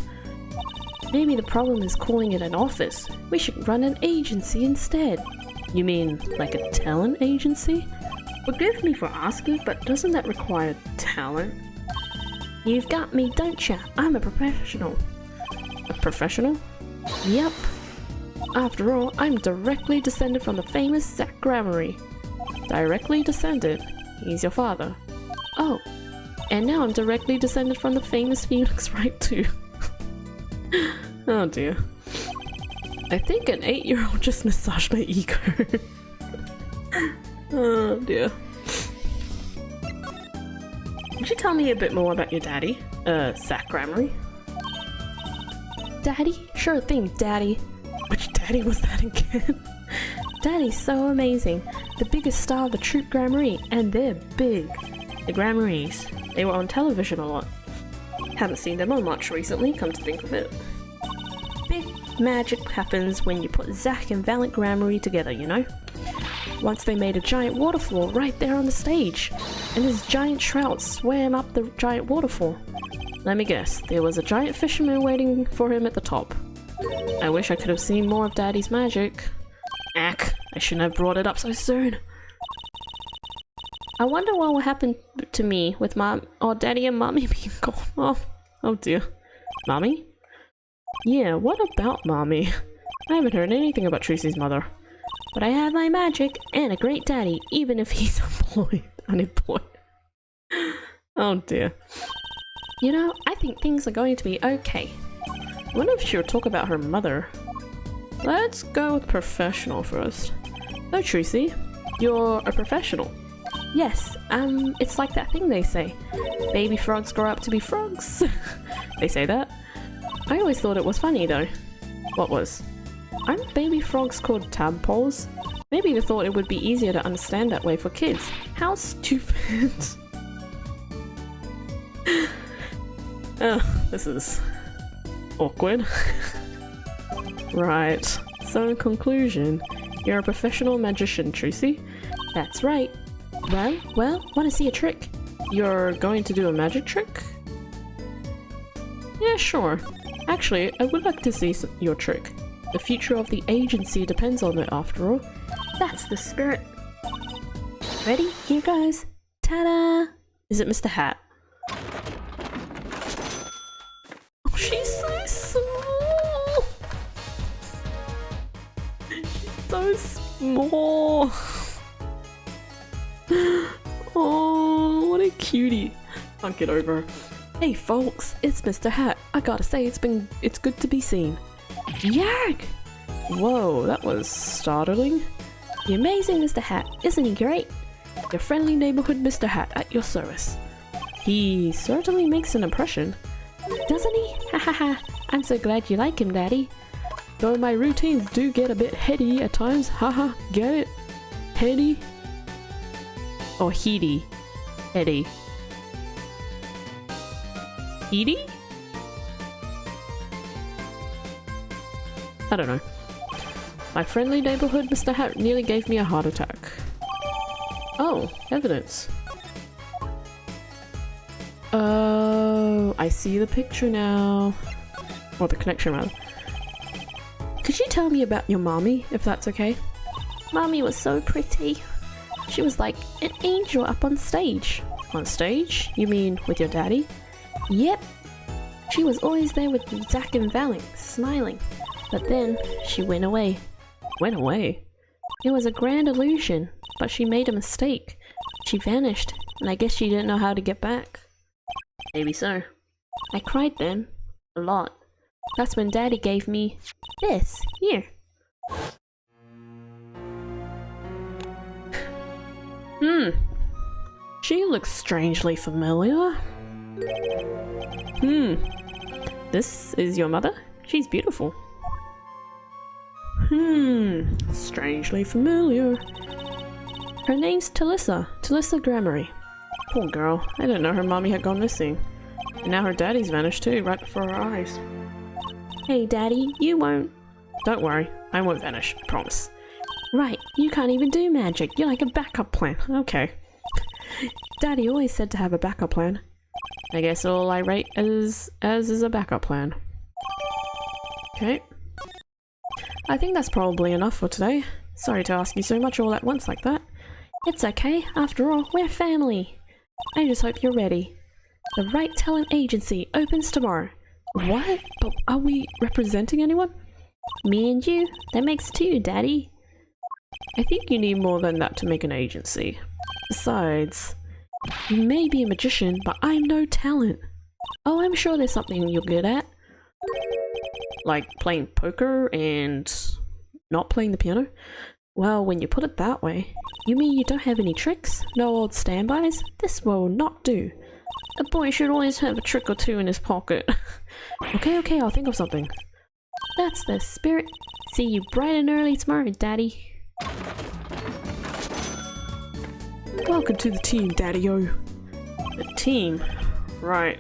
Maybe the problem is calling it an office. We should run an agency instead. You mean like a talent agency? Forgive me for asking, but doesn't that require talent? You've got me, don't ya? I'm a professional. A professional? Yep. After all, I'm directly descended from the famous Zach Gramarye. Directly descended? He's your father. Oh. And now I'm directly descended from the famous Phoenix Wright too. Oh dear. I think an 8-year-old just massaged my ego. Oh dear. Could you tell me a bit more about your daddy? Zach Gramarye? Daddy? Sure thing, Daddy. Which daddy was that again? Daddy's so amazing. The biggest star of the troupe Gramarye, and they're big. The Gramaryes. They were on television a lot. Haven't seen them on much recently, come to think of it. Big magic happens when you put Zach and Valiant Gramarye together, you know? Once they made a giant waterfall right there on the stage, and this giant trout swam up the giant waterfall. Let me guess, there was a giant fisherman waiting for him at the top. I wish I could have seen more of Daddy's magic. Ack, I shouldn't have brought it up so soon. I wonder what will happen to me with Mom or Daddy and Mommy being gone. Oh dear. Mommy? Yeah, what about Mommy? I haven't heard anything about Tracy's mother. But I have my magic and a great daddy, even if he's unemployed. Oh dear. You know, I think things are going to be okay. I wonder if she'll talk about her mother. Let's go with professional first. Oh, Tracy, you're a professional. Yes, it's like that thing they say. Baby frogs grow up to be frogs. They say that? I always thought it was funny though. What was? Aren't baby frogs called tadpoles? Maybe they thought it would be easier to understand that way for kids. How stupid. Oh, this is awkward. Right, so in conclusion, you're a professional magician, Tracy. That's right. Well, wanna see a trick? You're going to do a magic trick? Yeah, sure. Actually, I would like to see your trick. The future of the agency depends on it after all. That's the spirit. Ready? Here goes. Ta-da! Is it Mr. Hat? Oh, she's so small! She's so small! Oh, what a cutie. Can't get over her. Hey folks, it's Mr. Hat. I gotta say, it's good to be seen. Yarg! Whoa, that was startling. The amazing Mr. Hat, isn't he great? Your friendly neighborhood Mr. Hat at your service. He certainly makes an impression. Doesn't he? Ha ha ha. I'm so glad you like him, Daddy. Though my routines do get a bit heady at times, haha, get it? Heady? Or heady? Heady. Heady? I don't know. My friendly neighborhood Mr. Hat nearly gave me a heart attack. Oh, evidence. Oh, I see the picture now. Or the connection rather. Could you tell me about your mommy, if that's okay? Mommy was so pretty. She was like an angel up on stage. On stage? You mean with your daddy? Yep. She was always there with Zach and Valink, smiling. But then, she went away. Went away? It was a grand illusion, but she made a mistake. She vanished, and I guess she didn't know how to get back. Maybe so. I cried then. A lot. That's when Daddy gave me this. Here. She looks strangely familiar. This is your mother? She's beautiful. Strangely familiar. Her name's Talissa. Talissa Grammary. Poor girl. I didn't know her mommy had gone missing. And now her daddy's vanished too, right before our eyes. Hey Daddy, you won't... Don't worry, I won't vanish, I promise. Right, you can't even do magic. You're like a backup plan. Okay. Daddy always said to have a backup plan. I guess all I rate as is a backup plan. Okay. I think that's probably enough for today. Sorry to ask you so much all at once like that. It's okay, after all, we're family. I just hope you're ready. The Right Talent Agency opens tomorrow. What? But are we representing anyone? Me and you? That makes two, Daddy. I think you need more than that to make an agency. Besides, you may be a magician, but I'm no talent. Oh, I'm sure there's something you're good at. Like playing poker and not playing the piano? Well, when you put it that way, you mean you don't have any tricks? No old standbys? This will not do. A boy should always have a trick or two in his pocket. Okay, I'll think of something. That's the spirit. See you bright and early tomorrow, Daddy. Welcome to the team, Daddy-o. The team? Right.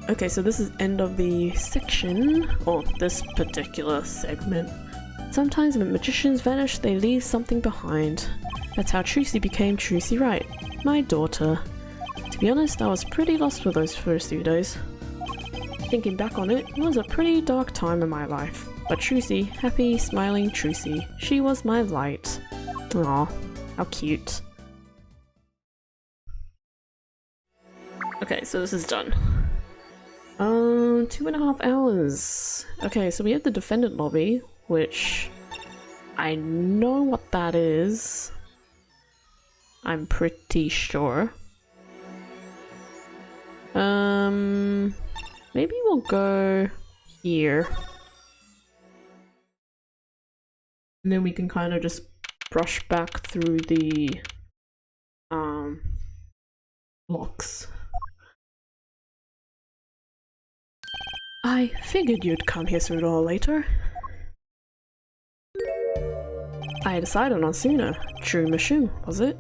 Okay, so this is end of the section, or this particular segment. Sometimes when magicians vanish, they leave something behind. That's how Trucy became Trucy Wright, my daughter. To be honest, I was pretty lost for those first few days. Thinking back on it, it was a pretty dark time in my life. But Trucy, happy, smiling Trucy, she was my light. Aw, how cute. Okay, so this is done. 2.5 hours. Okay, so we have the defendant lobby, which I know what that is. I'm pretty sure. Maybe we'll go here. And then we can kind of just brush back through the blocks. I figured you'd come here sooner or later. I decided on sooner. True Mashum, was it?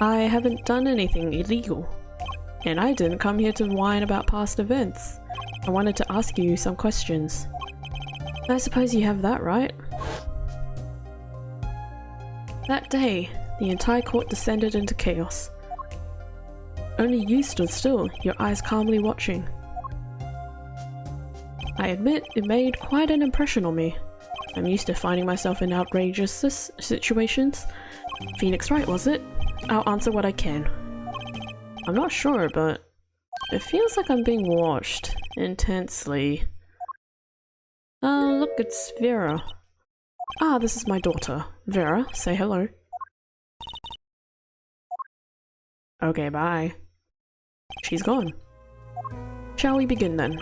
I haven't done anything illegal. And I didn't come here to whine about past events. I wanted to ask you some questions. I suppose you have that right. That day, the entire court descended into chaos. Only you stood still, your eyes calmly watching. I admit it made quite an impression on me. I'm used to finding myself in outrageous situations. Phoenix Wright, was it? I'll answer what I can. I'm not sure, but it feels like I'm being watched intensely. Look, it's Vera. Ah, this is my daughter. Vera, say hello. Okay, bye. She's gone. Shall we begin then?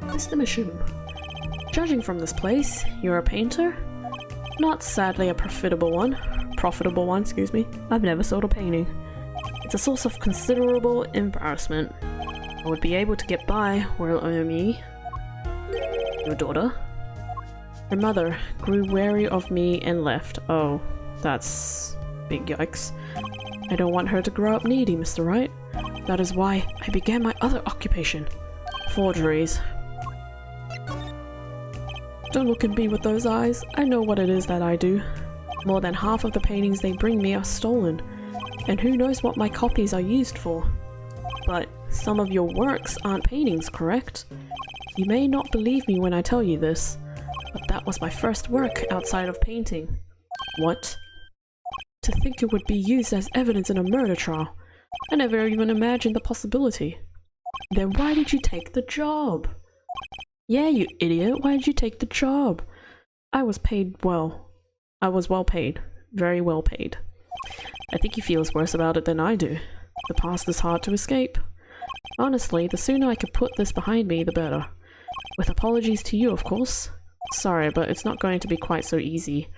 What's the mission? Judging from this place, you're a painter? Not sadly a profitable one, excuse me. I've never sold a painting. It's a source of considerable embarrassment. I would be able to get by while me. Your daughter? Her mother grew wary of me and left. Oh, that's big yikes. I don't want her to grow up needy, Mr. Wright. That is why I began my other occupation. Forgeries. Don't look at me with those eyes. I know what it is that I do. More than half of the paintings they bring me are stolen, and who knows what my copies are used for. But some of your works aren't paintings, correct? You may not believe me when I tell you this, but that was my first work outside of painting. What? To think it would be used as evidence in a murder trial. I never even imagined the possibility. Then why did you take the job? Yeah, you idiot, why did you take the job? I was paid well. I was well paid. Very well paid. I think he feels worse about it than I do. The past is hard to escape. Honestly, the sooner I could put this behind me, the better. With apologies to you, of course. Sorry, but it's not going to be quite so easy.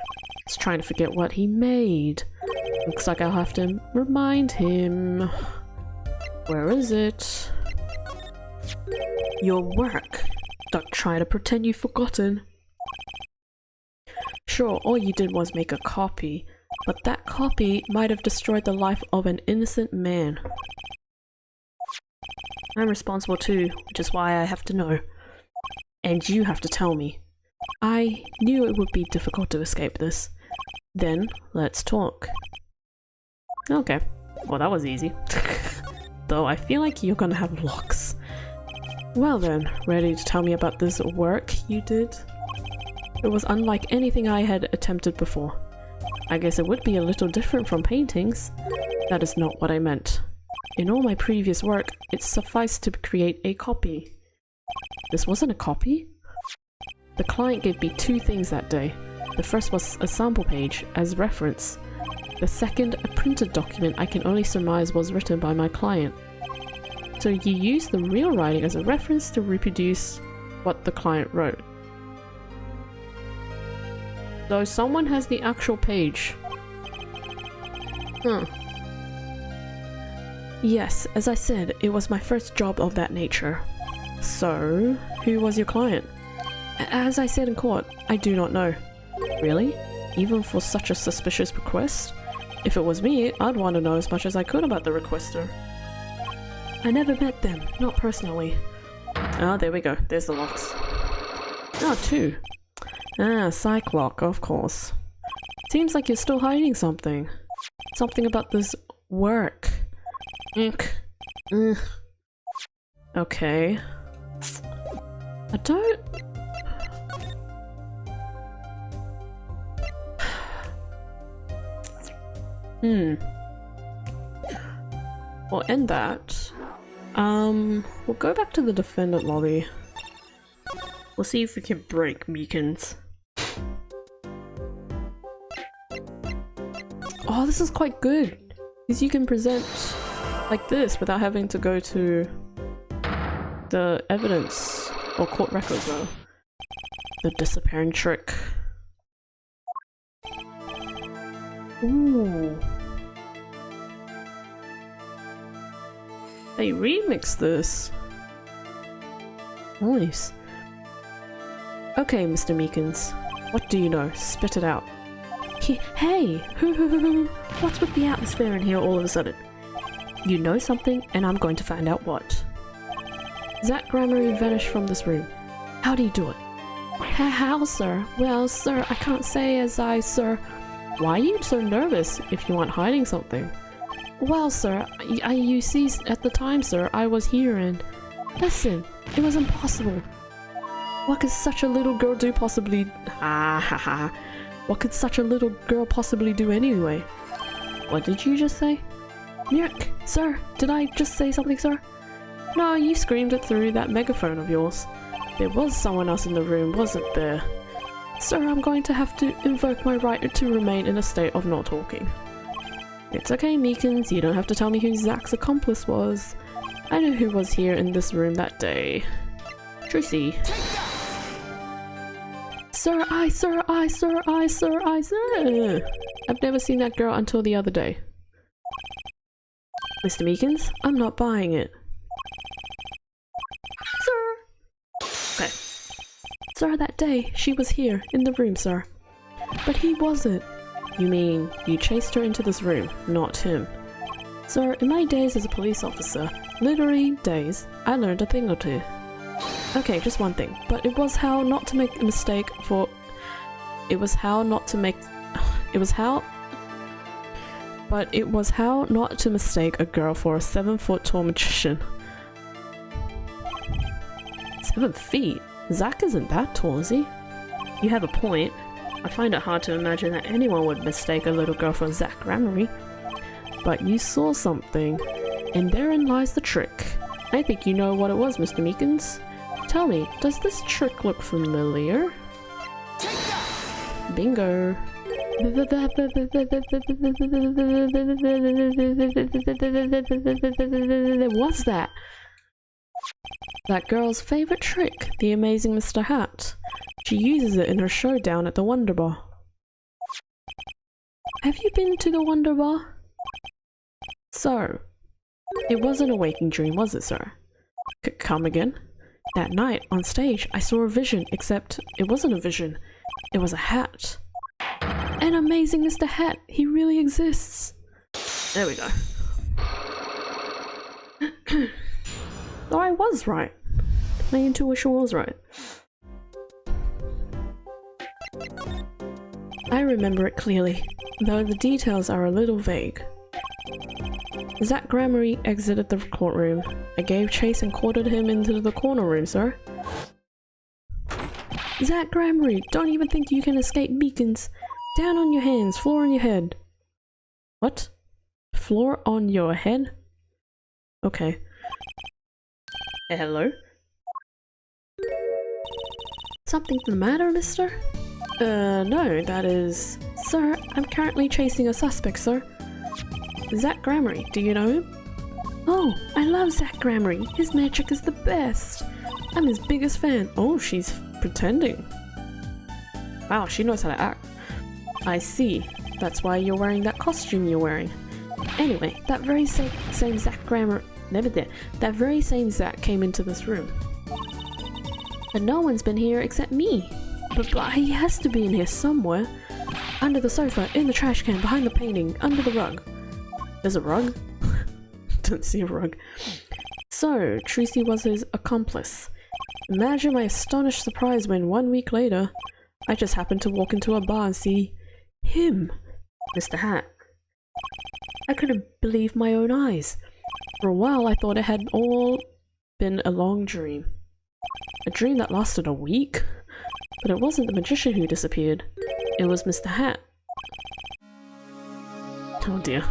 He's trying to forget what he made. Looks like I'll have to remind him. Where is it? Your work. Don't try to pretend you've forgotten. Sure, all you did was make a copy, but that copy might have destroyed the life of an innocent man. I'm responsible too, which is why I have to know. And you have to tell me. I knew it would be difficult to escape this. Then, let's talk. Okay, well that was easy. Though I feel like you're gonna have locks. Well then, ready to tell me about this work you did? It was unlike anything I had attempted before. I guess it would be a little different from paintings. That is not what I meant. In all my previous work, it sufficed to create a copy. This wasn't a copy? The client gave me two things that day. The first was a sample page as reference. The second, a printed document I can only surmise was written by my client. So you used the real writing as a reference to reproduce what the client wrote. So someone has the actual page. Yes, as I said, it was my first job of that nature. So, who was your client? As I said in court, I do not know. Really? Even for such a suspicious request? If it was me, I'd want to know as much as I could about the requester. I never met them, not personally. Ah, there we go. There's the locks. Oh, two. Ah, psych lock, of course. Seems like you're still hiding something. Something about this work. Okay. I don't... We'll end that. We'll go back to the defendant lobby. We'll see if we can break Meekins. Oh, this is quite good! Because you can present like this without having to go to the evidence or court records though. The disappearing trick. Ooh. They remixed this. Nice. Okay, Mr. Meekins. What do you know? Spit it out. Hey! What's with the atmosphere in here all of a sudden? You know something, and I'm going to find out what. Zach Gramarye vanished from this room. How do you do it? How, sir? Well, sir, I can't say as I, sir. Why are you so nervous if you aren't hiding something? Well, sir, you see, at the time, sir, I was here and... Listen, it was impossible. What could such a little girl do possibly... What could such a little girl possibly do anyway? What did you just say? Mirk, sir, did I just say something, sir? No, you screamed it through that megaphone of yours. There was someone else in the room, wasn't there? Sir, I'm going to have to invoke my right to remain in a state of not talking. It's okay, Meekins, you don't have to tell me who Zach's accomplice was. I know who was here in this room that day. Tracy. Sir, sir, sir, sir. I've never seen that girl until the other day. Mr. Meekins, I'm not buying it. Sir. Okay. Sir, that day, she was here, in the room, sir. But he wasn't. You mean, you chased her into this room, not him. Sir, in my days as a police officer, literally days, I learned a thing or two. Okay, just one thing, but it was how not to make a mistake for... It was how not to make... It was how... But it was how not to mistake a girl for a 7-foot tall magician. 7 feet? Zach isn't that tall, is he? You have a point. I find it hard to imagine that anyone would mistake a little girl for Zach Gramery. But you saw something, and therein lies the trick. I think you know what it was, Mr. Meekins. Tell me, does this trick look familiar? Bingo. What's that? That girl's favorite trick, the amazing Mr. Hat. She uses it in her showdown at the Wonder Bar. Have you been to the Wonder Bar? So, it wasn't a waking dream, was it, sir? Come again? That night, on stage, I saw a vision, except it wasn't a vision. It was a hat. An amazing Mr. Hat! He really exists! There we go. Oh, I was right. My intuition was right. I remember it clearly, though the details are a little vague. Zach Gramery exited the courtroom. I gave chase and quartered him into the corner room, sir. Zach Gramery, don't even think you can escape Meekins. Down on your hands, floor on your head. What? Floor on your head? Okay. Hello? Something the matter, mister? No, that is... Sir, I'm currently chasing a suspect, sir. Zach Gramery, do you know him? Oh, I love Zach Gramery. His magic is the best. I'm his biggest fan. Oh, she's pretending. Wow, she knows how to act. I see. That's why you're wearing that costume you're wearing. Anyway, that very same Zach Gramery... Never there. That very same Zach came into this room. But no one's been here except me. But he has to be in here somewhere. Under the sofa, in the trash can, behind the painting, under the rug. There's a rug? Don't see a rug. So, Tracy was his accomplice. Imagine my astonished surprise when 1 week later, I just happened to walk into a bar and see him, Mr. Hat. I couldn't believe my own eyes. For a while I thought it had all been a long dream. A dream that lasted a week? But it wasn't the magician who disappeared. It was Mr. Hat. Oh dear.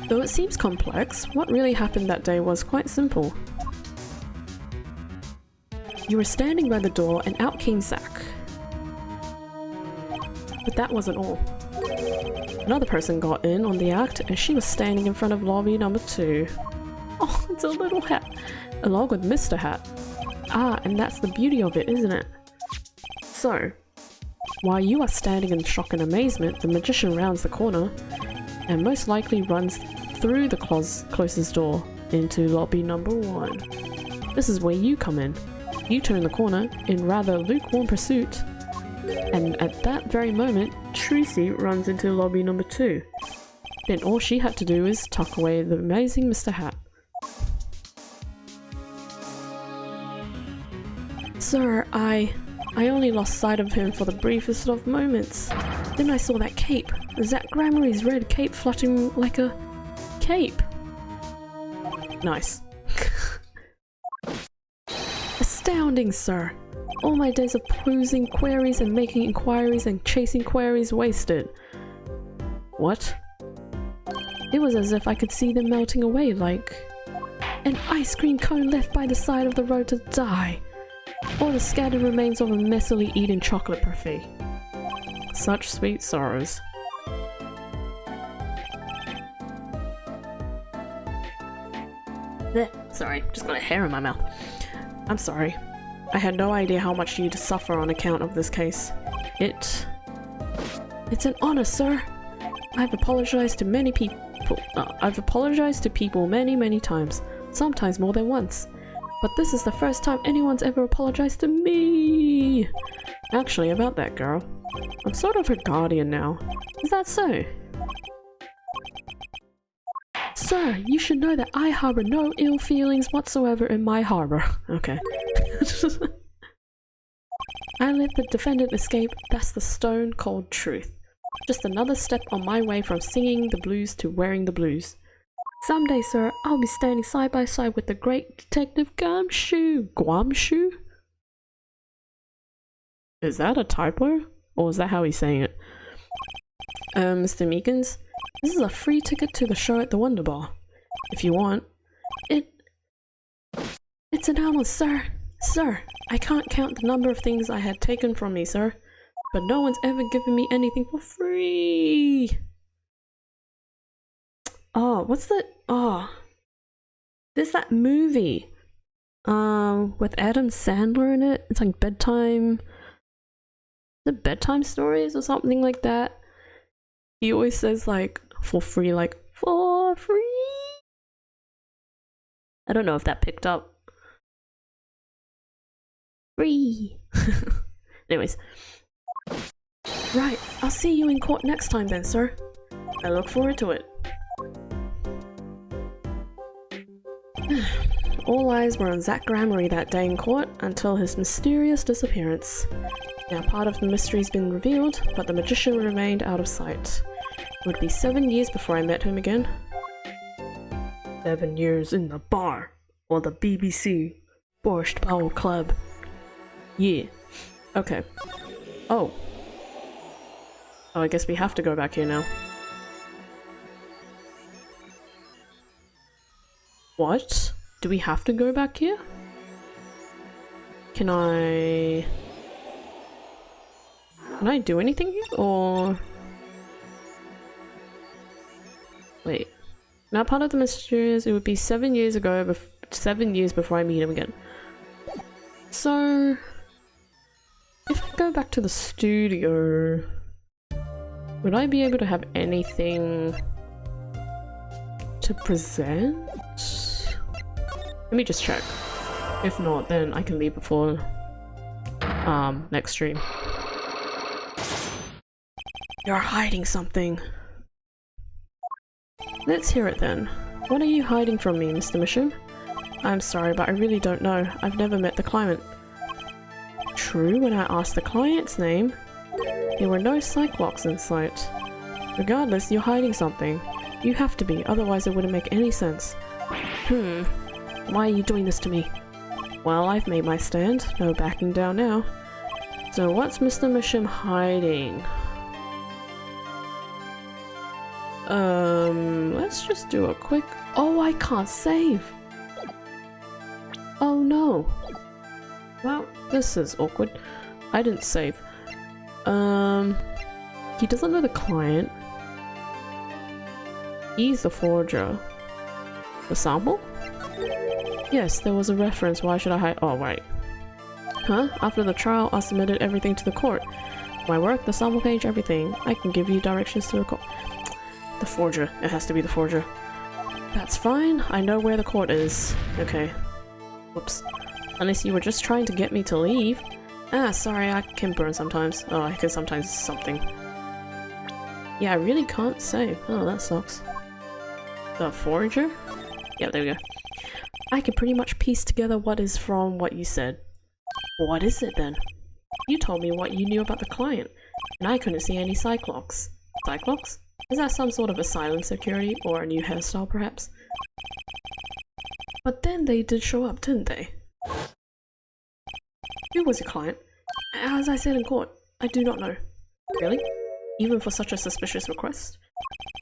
Though it seems complex, what really happened that day was quite simple. You were standing by the door and out came Zach. But that wasn't all. Another person got in on the act and she was standing in front of lobby number 2. Oh, it's a little hat, along with Mr. Hat. Ah, and that's the beauty of it, isn't it? So, while you are standing in shock and amazement, the magician rounds the corner and most likely runs through the closest door into lobby number 1. This is where you come in. You turn the corner in rather lukewarm pursuit, and at that very moment, Tracy runs into lobby number 2. Then all she had to do is tuck away the amazing Mr. Hat. Sir, I only lost sight of him for the briefest of moments. Then I saw that cape, Zach Gramery's red cape fluttering like a cape. Nice. Astounding, sir. All my days of posing queries and making inquiries and chasing queries wasted. What? It was as if I could see them melting away like an ice cream cone left by the side of the road to die, or the scattered remains of a messily eaten chocolate parfait. Such sweet sorrows. There. Sorry, just got a hair in my mouth. I'm sorry. I had no idea how much you'd suffer on account of this case. It's an honor, sir. I've apologized to many people. I've apologized to people many times. Sometimes more than once. But this is the first time anyone's ever apologized to me! Actually, about that girl. I'm sort of her guardian now. Is that so? Sir, you should know that I harbor no ill feelings whatsoever in my harbor. Okay. I let the defendant escape, that's the stone cold truth. Just another step on my way from singing the blues to wearing the blues. Someday, sir, I'll be standing side by side with the great Detective Gumshoe. Guamshoe? Is that a typo? Or is that how he's saying it? Mr. Meekins, this is a free ticket to the show at the Wonder Bar. If you want. It's an honor, sir. Sir, I can't count the number of things I had taken from me, sir. But no one's ever given me anything for free. Oh, what's that? Oh. There's that movie. With Adam Sandler in it. It's like bedtime. The bedtime stories or something like that. He always says like for free, like for free. I don't know if that picked up. Free. Anyways. Right, I'll see you in court next time then, sir. I look forward to it. All eyes were on Zach Gramery that day in court until his mysterious disappearance. Now part of the mystery's been revealed, but the magician remained out of sight. It would be 7 years before I met him again. 7 years in the bar, or the BBC Borscht Bowel Club. Yeah. Okay. Oh. Oh, I guess we have to go back here now. What? Do we have to go back here? Can I do anything here? Or... Wait. Now part of the mysterious, it would be 7 years ago, 7 years before I meet him again. So... if I go back to the studio... would I be able to have anything to present? Let me just check. If not, then I can leave before next stream. You're hiding something. Let's hear it then. What are you hiding from me, Mr. Misham? I'm sorry, but I really don't know. I've never met the client. True, when I asked the client's name, there were no Cyclops in sight. Regardless, you're hiding something. You have to be, otherwise it wouldn't make any sense. Why are you doing this to me? Well, I've made my stand. No backing down now. So what's Mr. Misham hiding? Let's just do a quick... Oh, I can't save! Oh no! Well, this is awkward. I didn't save. He doesn't know the client. He's the forger. The sample? Yes, there was a reference. Why should I hide? Oh, right. Huh? After the trial, I submitted everything to the court. My work, the sample page, everything. I can give you directions to the court. The forger. It has to be the forger. That's fine. I know where the court is. Okay. Whoops. Unless you were just trying to get me to leave. Ah, sorry, I can burn sometimes. Oh, I can sometimes something. Yeah, I really can't save. Oh, that sucks. The forger? Yeah, there we go. I can pretty much piece together what is from what you said. What is it then? You told me what you knew about the client, and I couldn't see any Cyclops. Cyclops? Is that some sort of asylum security, or a new hairstyle perhaps? But then they did show up, didn't they? Who was your client? As I said in court, I do not know. Really? Even for such a suspicious request?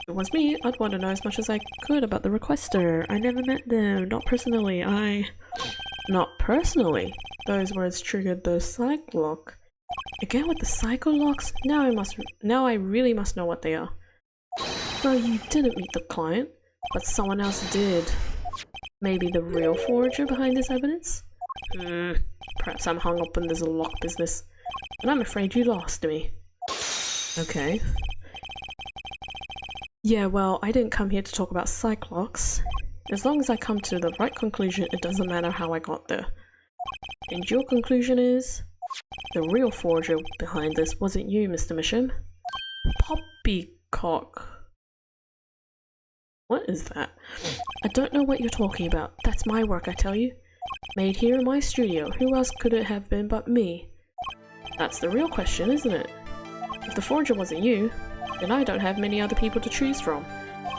If it was me, I'd want to know as much as I could about the requester. I never met them, not personally. Not personally? Those words triggered the Psycholock. Again with the Psycholocks? Now I really must know what they are. So you didn't meet the client, but someone else did. Maybe the real forger behind this evidence? Perhaps I'm hung up on this lock business. And I'm afraid you lost me. Okay. Yeah, well, I didn't come here to talk about Cyclops. As long as I come to the right conclusion, it doesn't matter how I got there. And your conclusion is? The real forger behind this wasn't you, Mr. Misham. Poppycock. What is that? I don't know what you're talking about. That's my work, I tell you. Made here in my studio. Who else could it have been but me? That's the real question, isn't it? If the forger wasn't you, then I don't have many other people to choose from.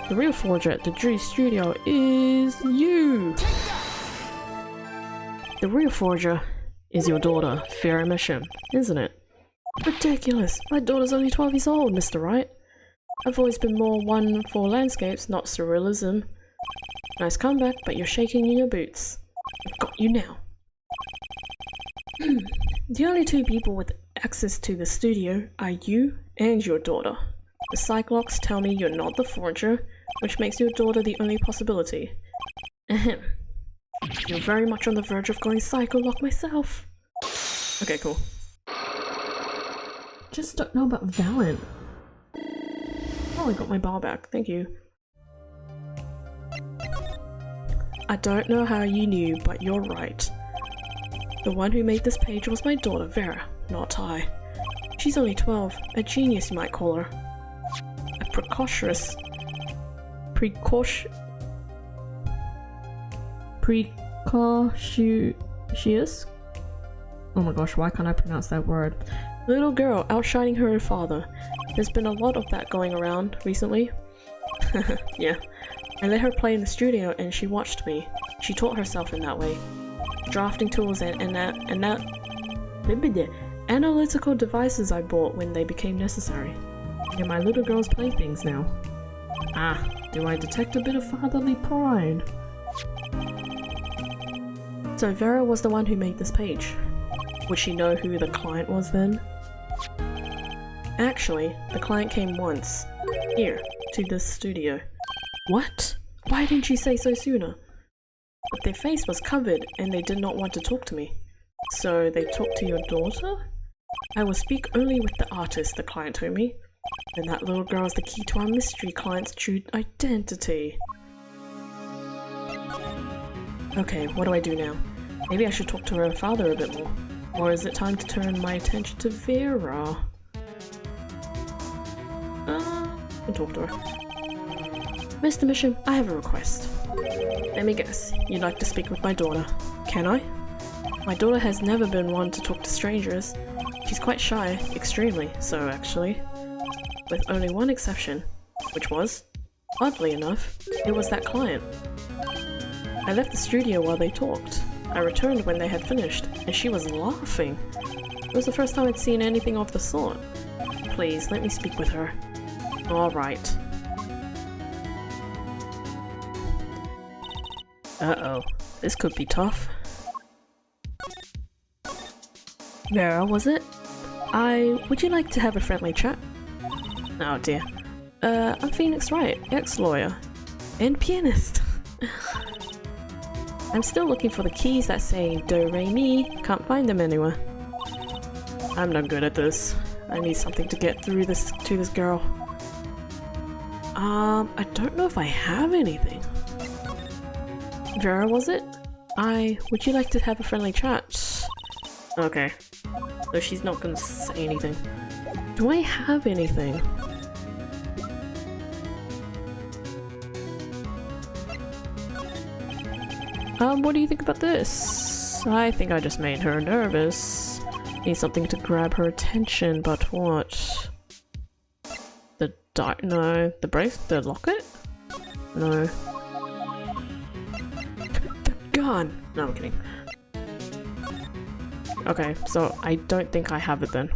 The real forger at the Drew studio is you! The real forger is your daughter, Farrah Misham, isn't it? Ridiculous! My daughter's only 12 years old, Mr. Wright. I've always been more one for landscapes, not surrealism. Nice comeback, but you're shaking in your boots. I've got you now. The only two people with access to the studio are you and your daughter. The Cyclops tell me you're not the forger, which makes your daughter the only possibility. Ahem. You're very much on the verge of going psycho-lock myself. Okay, cool. Just don't know about Valen. Oh, I got my bar back. Thank you. I don't know how you knew, but you're right. The one who made this page was my daughter, Vera, not I. She's only 12, a genius you might call her. A precocious... Precocious? Oh my gosh, why can't I pronounce that word? Little girl outshining her father. There's been a lot of that going around recently. Yeah. I let her play in the studio and she watched me. She taught herself in that way. Drafting tools and analytical devices I bought when they became necessary. They're my little girl's playthings now. Ah, do I detect a bit of fatherly pride? So Vera was the one who made this page. Would she know who the client was then? Actually, the client came once. Here, to this studio. What? Why didn't you say so sooner? But their face was covered and they did not want to talk to me. So they talked to your daughter? I will speak only with the artist, the client told me. And that little girl is the key to our mystery client's true identity. Okay, what do I do now? Maybe I should talk to her father a bit more. Or is it time to turn my attention to Vera? I'll talk to her. Mr. Misham, I have a request. Let me guess, you'd like to speak with my daughter. Can I? My daughter has never been one to talk to strangers. She's quite shy, extremely so actually. With only one exception, which was, oddly enough, it was that client. I left the studio while they talked. I returned when they had finished, and she was laughing. It was the first time I'd seen anything of the sort. Please, let me speak with her. Alright. Uh-oh. This could be tough. Vera, was it? Would you like to have a friendly chat? Oh dear. I'm Phoenix Wright, ex-lawyer. And pianist. I'm still looking for the keys that say Do Re Mi. Can't find them anywhere. I'm not good at this. I need something to get through this to this girl. I don't know if I have anything. Vera, was it? Would you like to have a friendly chat? Okay. So she's not gonna say anything. Do I have anything? What do you think about this? I think I just made her nervous. Need something to grab her attention, but what? No. The brace? The locket? No. The gun! No, I'm kidding. Okay, so I don't think I have it then.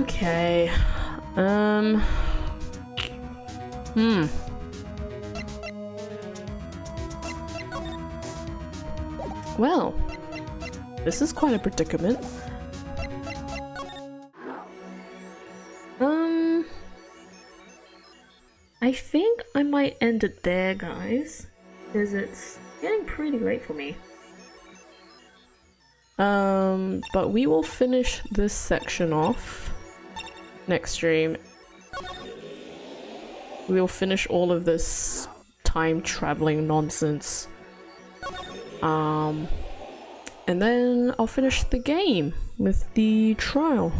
Okay. Well, this is quite a predicament. I think I might end it there, guys. because it's getting pretty late for me. But we will finish this section off next stream. We'll finish all of this time traveling nonsense. And then I'll finish the game with the trial.